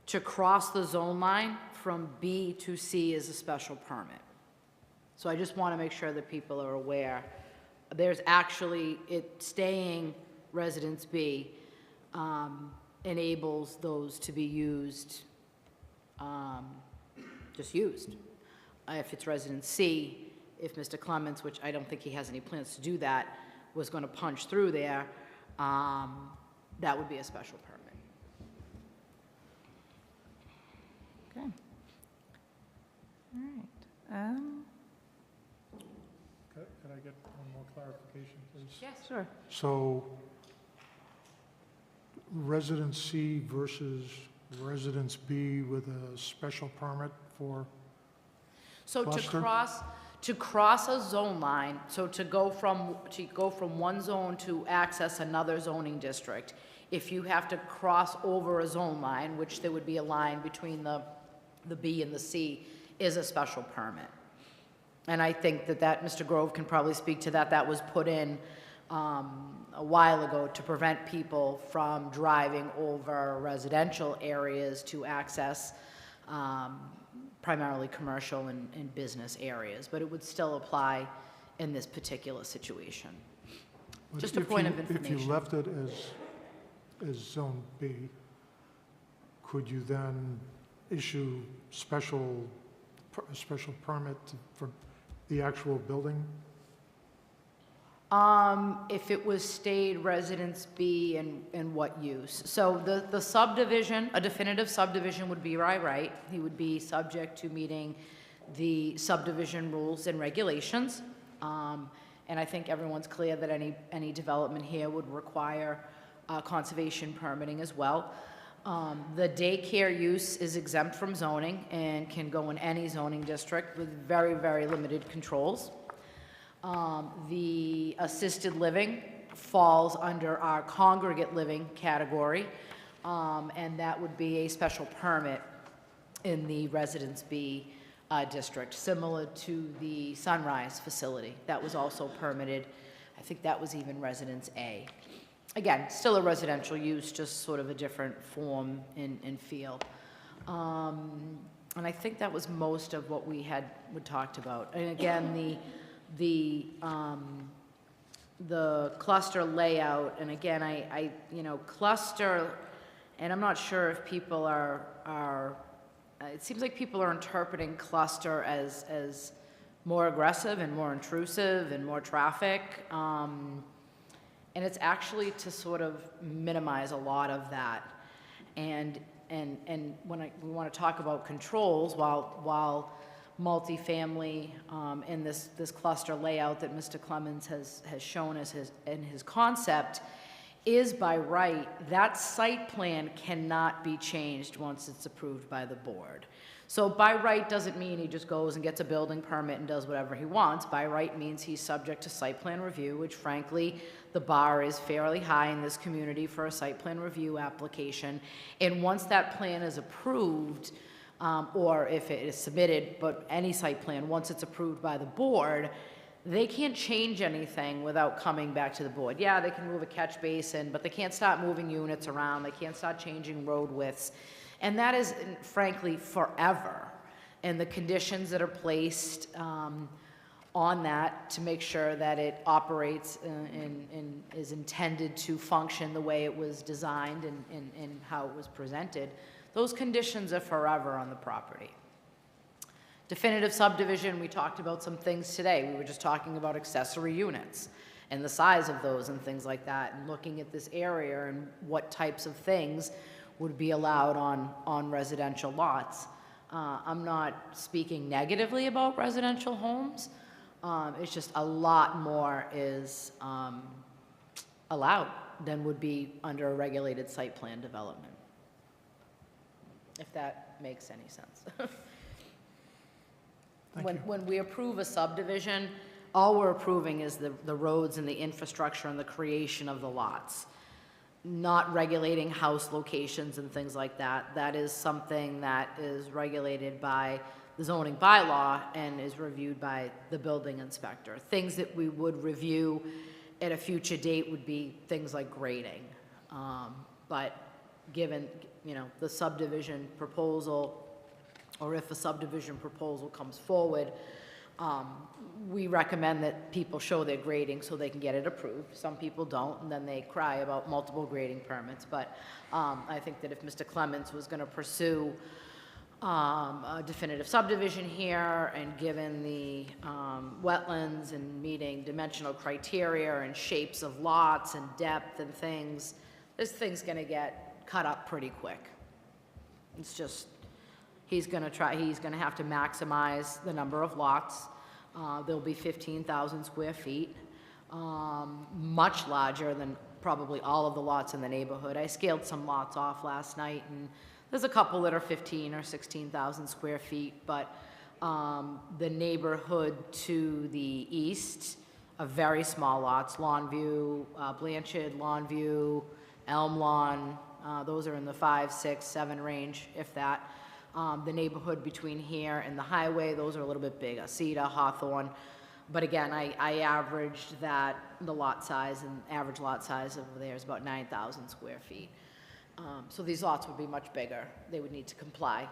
to cross the zone line from B to C is a special permit. So I just want to make sure that people are aware. There's actually, it staying Residence B enables those to be used, just used. If it's Residence C, if Mr. Clements, which I don't think he has any plans to do that, was going to punch through there, that would be a special permit. Okay. All right. Can I get one more clarification, please? Yes, sure. So, Residence C versus Residence B with a special permit for So cluster? to cross a zone line, so to go from one zone to access another zoning district, if you have to cross over a zone line, which there would be a line between the B and the C, is a special permit. And I think that Mr. Grove can probably speak to that. That was put in a while ago to prevent people from driving over residential areas to access primarily commercial and business areas. But it would still apply in this particular situation. But Just a point of If you information. left it as Zone B, could you then issue a special permit for the actual building? If it was stayed Residence B and what use? So the subdivision, a definitive subdivision would be by right. He would be subject to meeting the subdivision rules and regulations. And I think everyone's clear that any development here would require conservation permitting as well. The daycare use is exempt from zoning and can go in any zoning district with very, very limited controls. The assisted living falls under our congregate living category, and that would be a special permit in the Residence B district, similar to the Sunrise facility. That was also permitted. I think that was even Residence A. Again, still a residential use, just sort of a different form and feel. And I think that was most of what we talked about. And again, the cluster layout, and again, I cluster, and I'm not sure if people are it seems like people are interpreting cluster as more aggressive and more intrusive and more traffic. And it's actually to sort of minimize a lot of that. And when we want to talk about controls, while multifamily in this cluster layout that Mr. Clemens has shown as in his concept is by right, that site plan cannot be changed once it's approved by the board. So by right doesn't mean he just goes and gets a building permit and does whatever he wants. By right means he's subject to site plan review, which frankly, the bar is fairly high in this community for a site plan review application. And once that plan is approved, or if it is submitted, but any site plan, once it's approved by the board, they can't change anything without coming back to the board. Yeah, they can move a catch basin, but they can't start moving units around. They can't start changing road widths. And that is, frankly, forever. And the conditions that are placed on that to make sure that it operates and is intended to function the way it was designed and how it was presented, those conditions are forever on the property. Definitive subdivision, we talked about some things today. We were just talking about accessory units and the size of those and things like that, and looking at this area and what types of things would be allowed on residential lots. I'm not speaking negatively about residential homes. It's just a lot more is allowed than would be under a regulated site plan development, if that makes any sense. When we approve a subdivision, all we're approving is the roads and the infrastructure and the creation of the lots, not regulating house locations and things like that. That is something that is regulated by the zoning bylaw and is reviewed by the building inspector. Things that we would review at a future date would be things like grading. But given, the subdivision proposal, or if a subdivision proposal comes forward, we recommend that people show their grading so they can get it approved. Some people don't, and then they cry about multiple grading permits. But I think that if Mr. Clements was going to pursue a definitive subdivision here, and given the wetlands and meeting dimensional criteria and shapes of lots and depth and things, this thing's gonna get cut up pretty quick. It's just, he's gonna have to maximize the number of lots. There'll be 15,000 square feet, much larger than probably all of the lots in the neighborhood. I scaled some lots off last night, and there's a couple that are 15 or 16,000 square feet, but the neighborhood to the east are very small lots. Longview, Blanchard, Longview, Elm Lawn, those are in the 5, 6, 7 range, if that. The neighborhood between here and the highway, those are a little bit bigger. Cedar, Hawthorne. But again, I averaged that, the lot size, and average lot size over there is about 9,000 square feet. So these lots would be much bigger. They would need to comply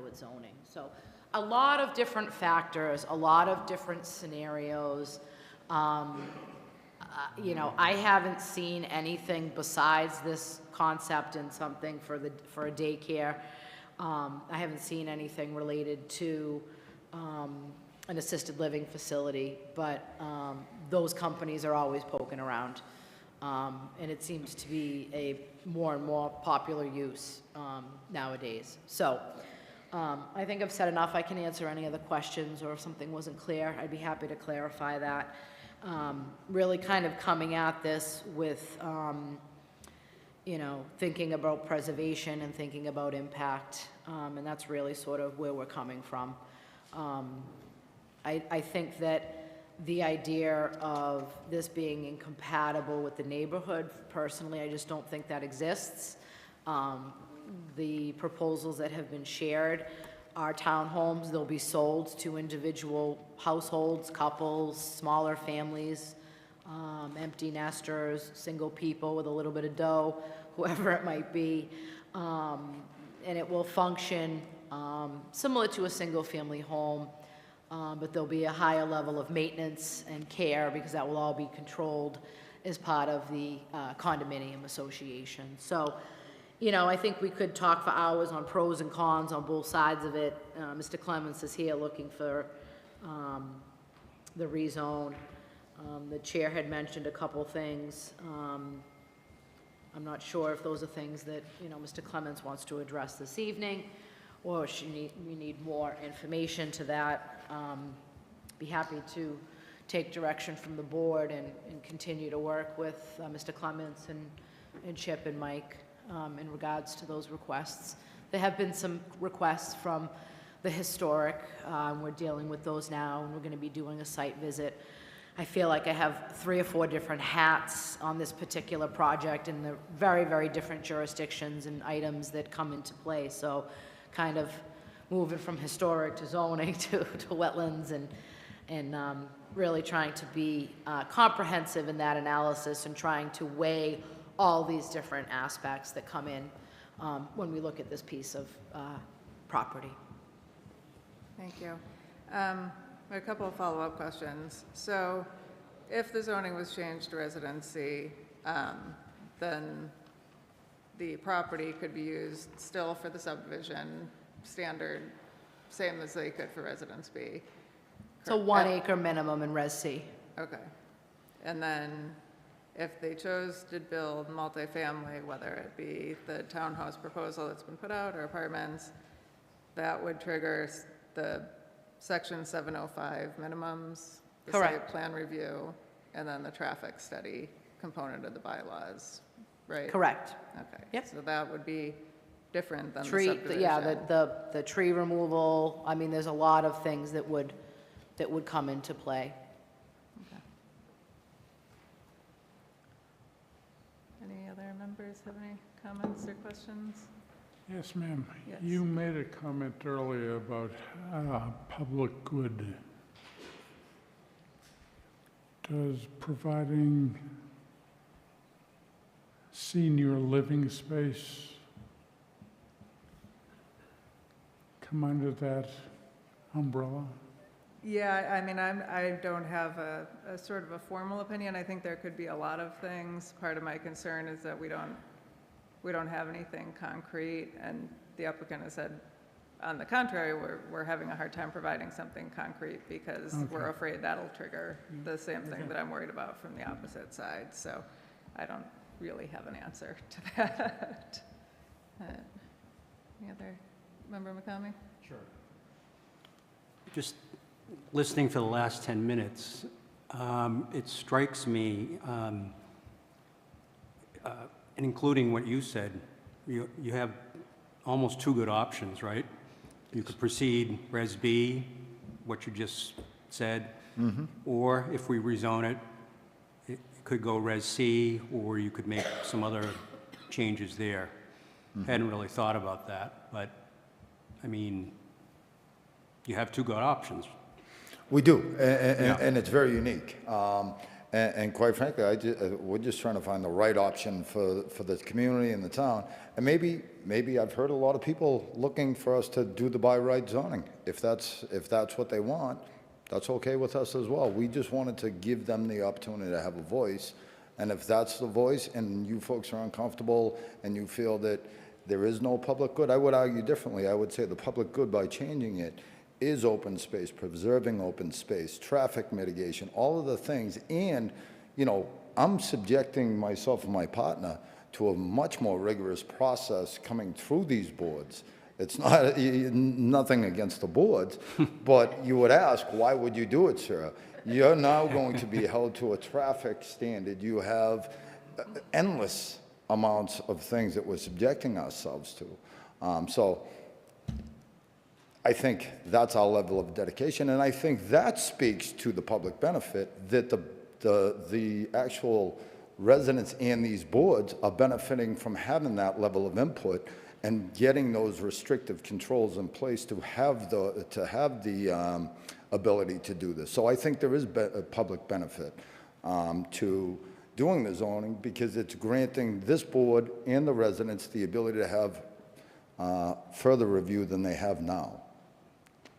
with zoning. So a lot of different factors, a lot of different scenarios. You know, I haven't seen anything besides this concept and something for a daycare. I haven't seen anything related to an assisted living facility, but those companies are always poking around. And it seems to be a more and more popular use nowadays. So I think I've said enough. I can answer any other questions, or if something wasn't clear, I'd be happy to clarify that. Really kind of coming at this with, you know, thinking about preservation and thinking about impact, and that's really sort of where we're coming from. I think that the idea of this being incompatible with the neighborhood, personally, I just don't think that exists. The proposals that have been shared are townhomes. They'll be sold to individual households, couples, smaller families, empty nesters, single people with a little bit of dough, whoever it might be. And it will function similar to a single-family home. But there'll be a higher level of maintenance and care, because that will all be controlled as part of the condominium association. So, you know, I think we could talk for hours on pros and cons on both sides of it. Mr. Clements is here looking for the rezone. The chair had mentioned a couple things. I'm not sure if those are things that, you know, Mr. Clements wants to address this evening, or we need more information to that. Be happy to take direction from the board and continue to work with Mr. Clements and Chip and Mike in regards to those requests. There have been some requests from the historic. We're dealing with those now, and we're going to be doing a site visit. I feel like I have 3 or 4 different hats on this particular project, and the very, very different jurisdictions and items that come into play. So kind of moving from historic to zoning to wetlands, and really trying to be comprehensive in that analysis, and trying to weigh all these different aspects that come in when we look at this piece of property. Thank you. A couple of follow-up questions. So if the zoning was changed to residency, then the property could be used still for the subdivision standard, same as they could for Residence B? So 1 acre minimum in Res C. Okay. And then if they chose to build multifamily, whether it be the townhouse proposal that's been put out or apartments, that would trigger the Section 705 minimums, the site Correct. plan review, and then the traffic study component of the bylaws, right? Correct. Okay. Yep. So that would be different than the Tree, subdivision. yeah, the tree removal. I mean, there's a lot of things that would come into play. Okay. Any other members have any comments or questions? Yes, ma'am. Yes. You made a comment earlier about public good. Does providing senior living space come under that umbrella? Yeah, I mean, I don't have a sort of a formal opinion. I think there could be a lot of things. Part of my concern is that we don't have anything concrete, and the applicant has said on the contrary, we're having a hard time providing something concrete because we're afraid that'll trigger the same thing that I'm worried about from the opposite side. So I don't really have an answer to that. Any other, Member McCamey? Sure. Just listening for the last 10 minutes, it strikes me, and including what you said, you have almost two good options, right? You could proceed Res B, what you just said, or if we rezone it, it could go Res C, or you could make some other changes there. Hadn't really thought about that, but I mean, you have two good options. We do, and it's very unique. And quite frankly, we're just trying to find the right option for the community and the town. And maybe I've heard a lot of people looking for us to do the by right zoning. If that's what they want, that's okay with us as well. We just wanted to give them the opportunity to have a voice. And if that's the voice and you folks are uncomfortable and you feel that there is no public good, I would argue differently. I would say the public good by changing it is open space, preserving open space, traffic mitigation, all of the things. And, you know, I'm subjecting myself and my partner to a much more rigorous process coming through these boards. It's not nothing against the boards, but you would ask, why would you do it, sir? You're now going to be held to a traffic standard. You have endless amounts of things that we're subjecting ourselves to. So I think that's our level of dedication, and I think that speaks to the public benefit that the actual residents and these boards are benefiting from having that level of input and getting those restrictive controls in place to have the ability to do this. So I think there is a public benefit to doing the zoning because it's granting this board and the residents the ability to have further review than they have now.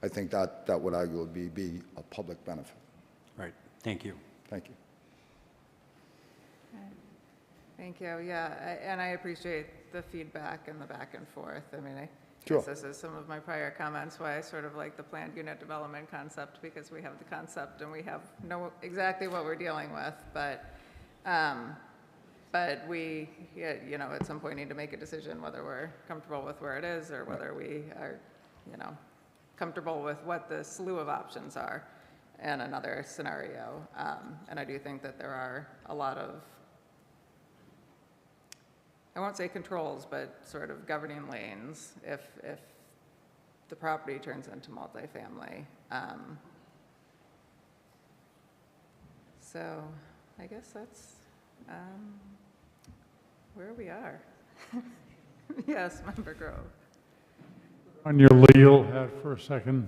I think that would arguably be a public benefit. Right. Thank you. Thank you. Thank you. Yeah, and I appreciate the feedback and the back and forth. I mean, I Sure. guess this is some of my prior comments why I sort of like the planned unit development concept, because we have the concept and we know exactly what we're dealing with, but we, you know, at some point need to make a decision whether we're comfortable with where it is or whether we are, you know, comfortable with what the slew of options are in another scenario. And I do think that there are a lot of, I won't say controls, but sort of governing lanes if the property turns into multifamily. So I guess that's where we are. Yes, Member Grove. On your legal hat for a second,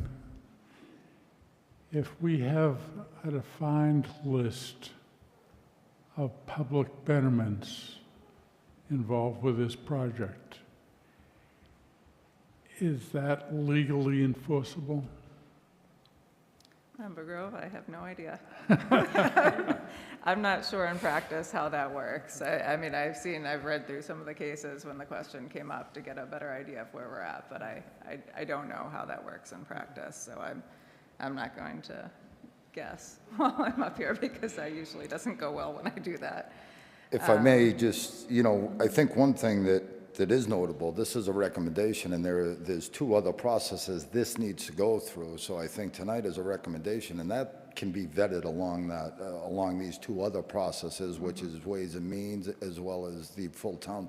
if we have a defined list of public betterments involved with this project, is that legally enforceable? Member Grove, I have no idea. I'm not sure in practice how that works. I mean, I've read through some of the cases when the question came up to get a better idea of where we're at, but I don't know how that works in practice, so I'm not going to guess while I'm up here because that usually doesn't go well when I do that. If I may just, you know, I think one thing that is notable, this is a recommendation and there's two other processes this needs to go through. So I think tonight is a recommendation and that can be vetted along these two other processes, which is Ways and Means as well as the full town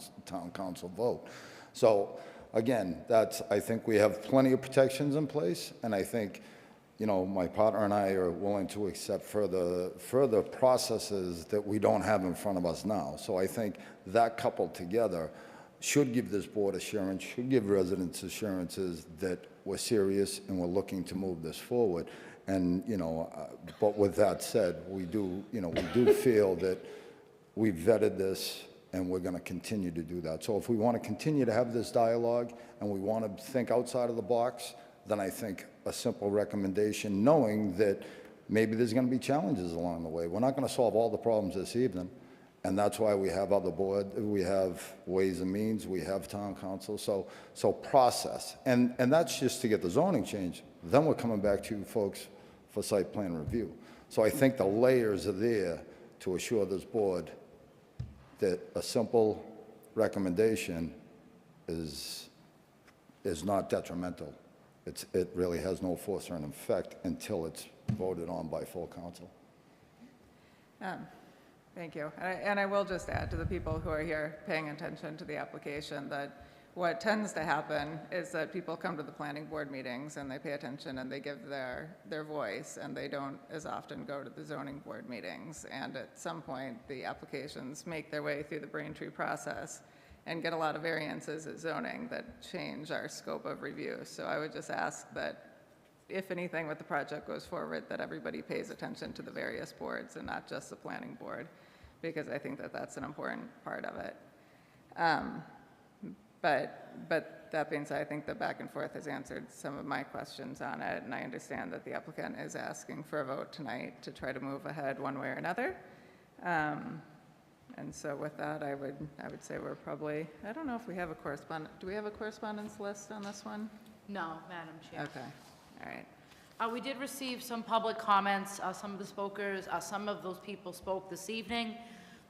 council vote. So again, I think we have plenty of protections in place, and I think, you know, my partner and I are willing to accept further processes that we don't have in front of us now. So I think that coupled together should give this board assurance, should give residents assurances that we're serious and we're looking to move this forward. And, you know, but with that said, we do feel that we've vetted this and we're going to continue to do that. So if we want to continue to have this dialogue and we want to think outside of the box, then I think a simple recommendation, knowing that maybe there's going to be challenges along the way. We're not going to solve all the problems this evening, And that's why we have other board, we have Ways and Means, we have Town Council, so process. And that's just to get the zoning change. Then we're coming back to you folks for site plan review. So I think the layers are there to assure this board that a simple recommendation is not detrimental. It really has no force or an effect until it's voted on by full council. Thank you. And I will just add to the people who are here paying attention to the application that what tends to happen is that people come to the planning board meetings and they pay attention and they give their voice, and they don't as often go to the zoning board meetings. And at some point, the applications make their way through the Braintree process and get a lot of variances at zoning that change our scope of review. So I would just ask that if anything with the project goes forward, that everybody pays attention to the various boards and not just the planning board, because I think that that's an important part of it. But that being said, I think the back and forth has answered some of my questions on it, and I understand that the applicant is asking for a vote tonight to try to move ahead one way or another. And so with that, I would say we're probably, I don't know if we have a correspondent, do we have a correspondence list on this one? No, Madam Chair. Okay, all right. We did receive some public comments. Some of the speakers, some of those people spoke this evening.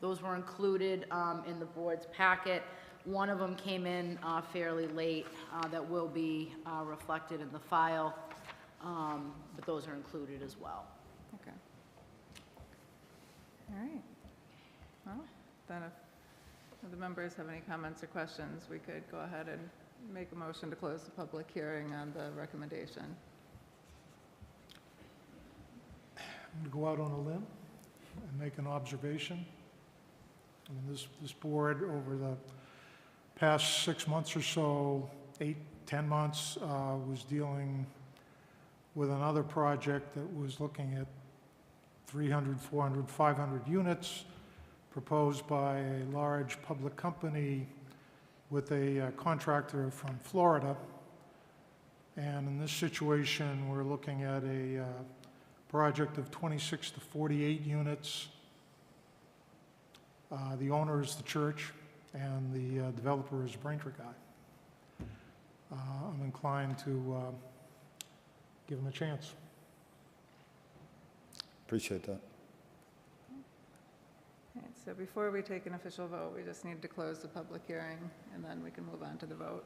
Those were included in the board's packet. One of them came in fairly late that will be reflected in the file, but those are included as well. Okay. All right. Well, then if the members have any comments or questions, we could go ahead and make a motion to close the public hearing on the recommendation. I'm going to go out on a limb and make an observation. I mean, this board over the past 6 months or so, 8, 10 months, was dealing with another project that was looking at 300, 400, 500 units proposed by a large public company with a contractor from Florida. And in this situation, we're looking at a project of 26 to 48 units. The owner is the church, and the developer is a Braintree guy. I'm inclined to give him a chance. Appreciate that. All right, so before we take an official vote, we just need to close the public hearing, and then we can move on to the vote.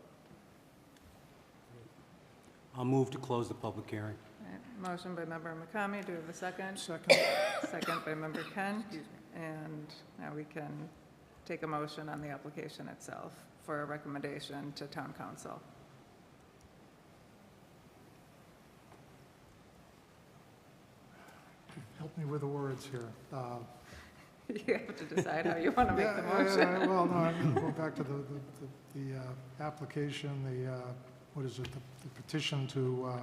I'll move to close the public hearing. All right, motion by member McCamey. Do we have a second? Second. Second by member Kent. And now we can take a motion on the application itself for a recommendation to town council. Help me with the words here. You have to decide how you want to make the motion. Well, no, I'm going to go back to the application, what is it, the petition to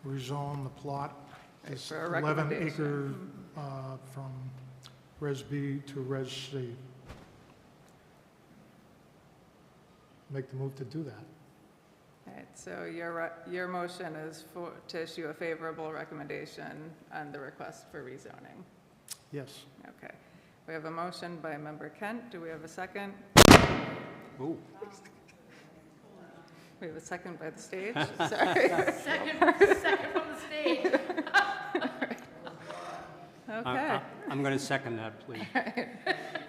rezone the plot. This For a 11 recommendation. acre from Res B to Res C. Make the move to do that. All right, so your motion is to issue a favorable recommendation on the request for rezoning. Yes. Okay. We have a motion by member Kent. Do we have a second? Ooh. We have a second by the stage. Sorry. Second from the stage. Okay. I'm going to second that, please.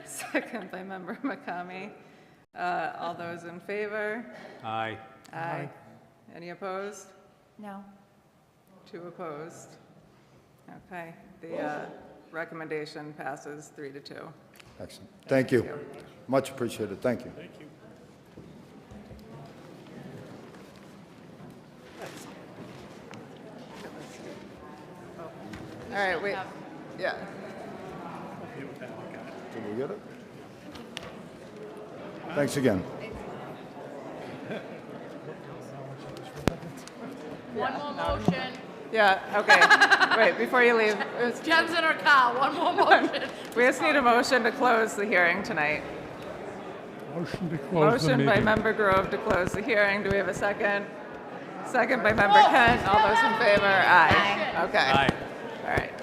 Second by member McCamey. All those in favor? Aye. Aye. Any opposed? No. 2 opposed. Okay. The recommendation passes 3-2. Excellent. Thank you. Much appreciated. Thank you. Thank you. All right, wait. Yeah. Did we get it? Thanks again. One more motion. Yeah, okay. Wait, before you leave. Jen's in her car. One more motion. We just need a motion to close the hearing tonight. Motion to close the Motion meeting. by member Grove to close the hearing. Do we have a second? Second by member Kent. All those in favor? Aye. Okay. Aye. All right.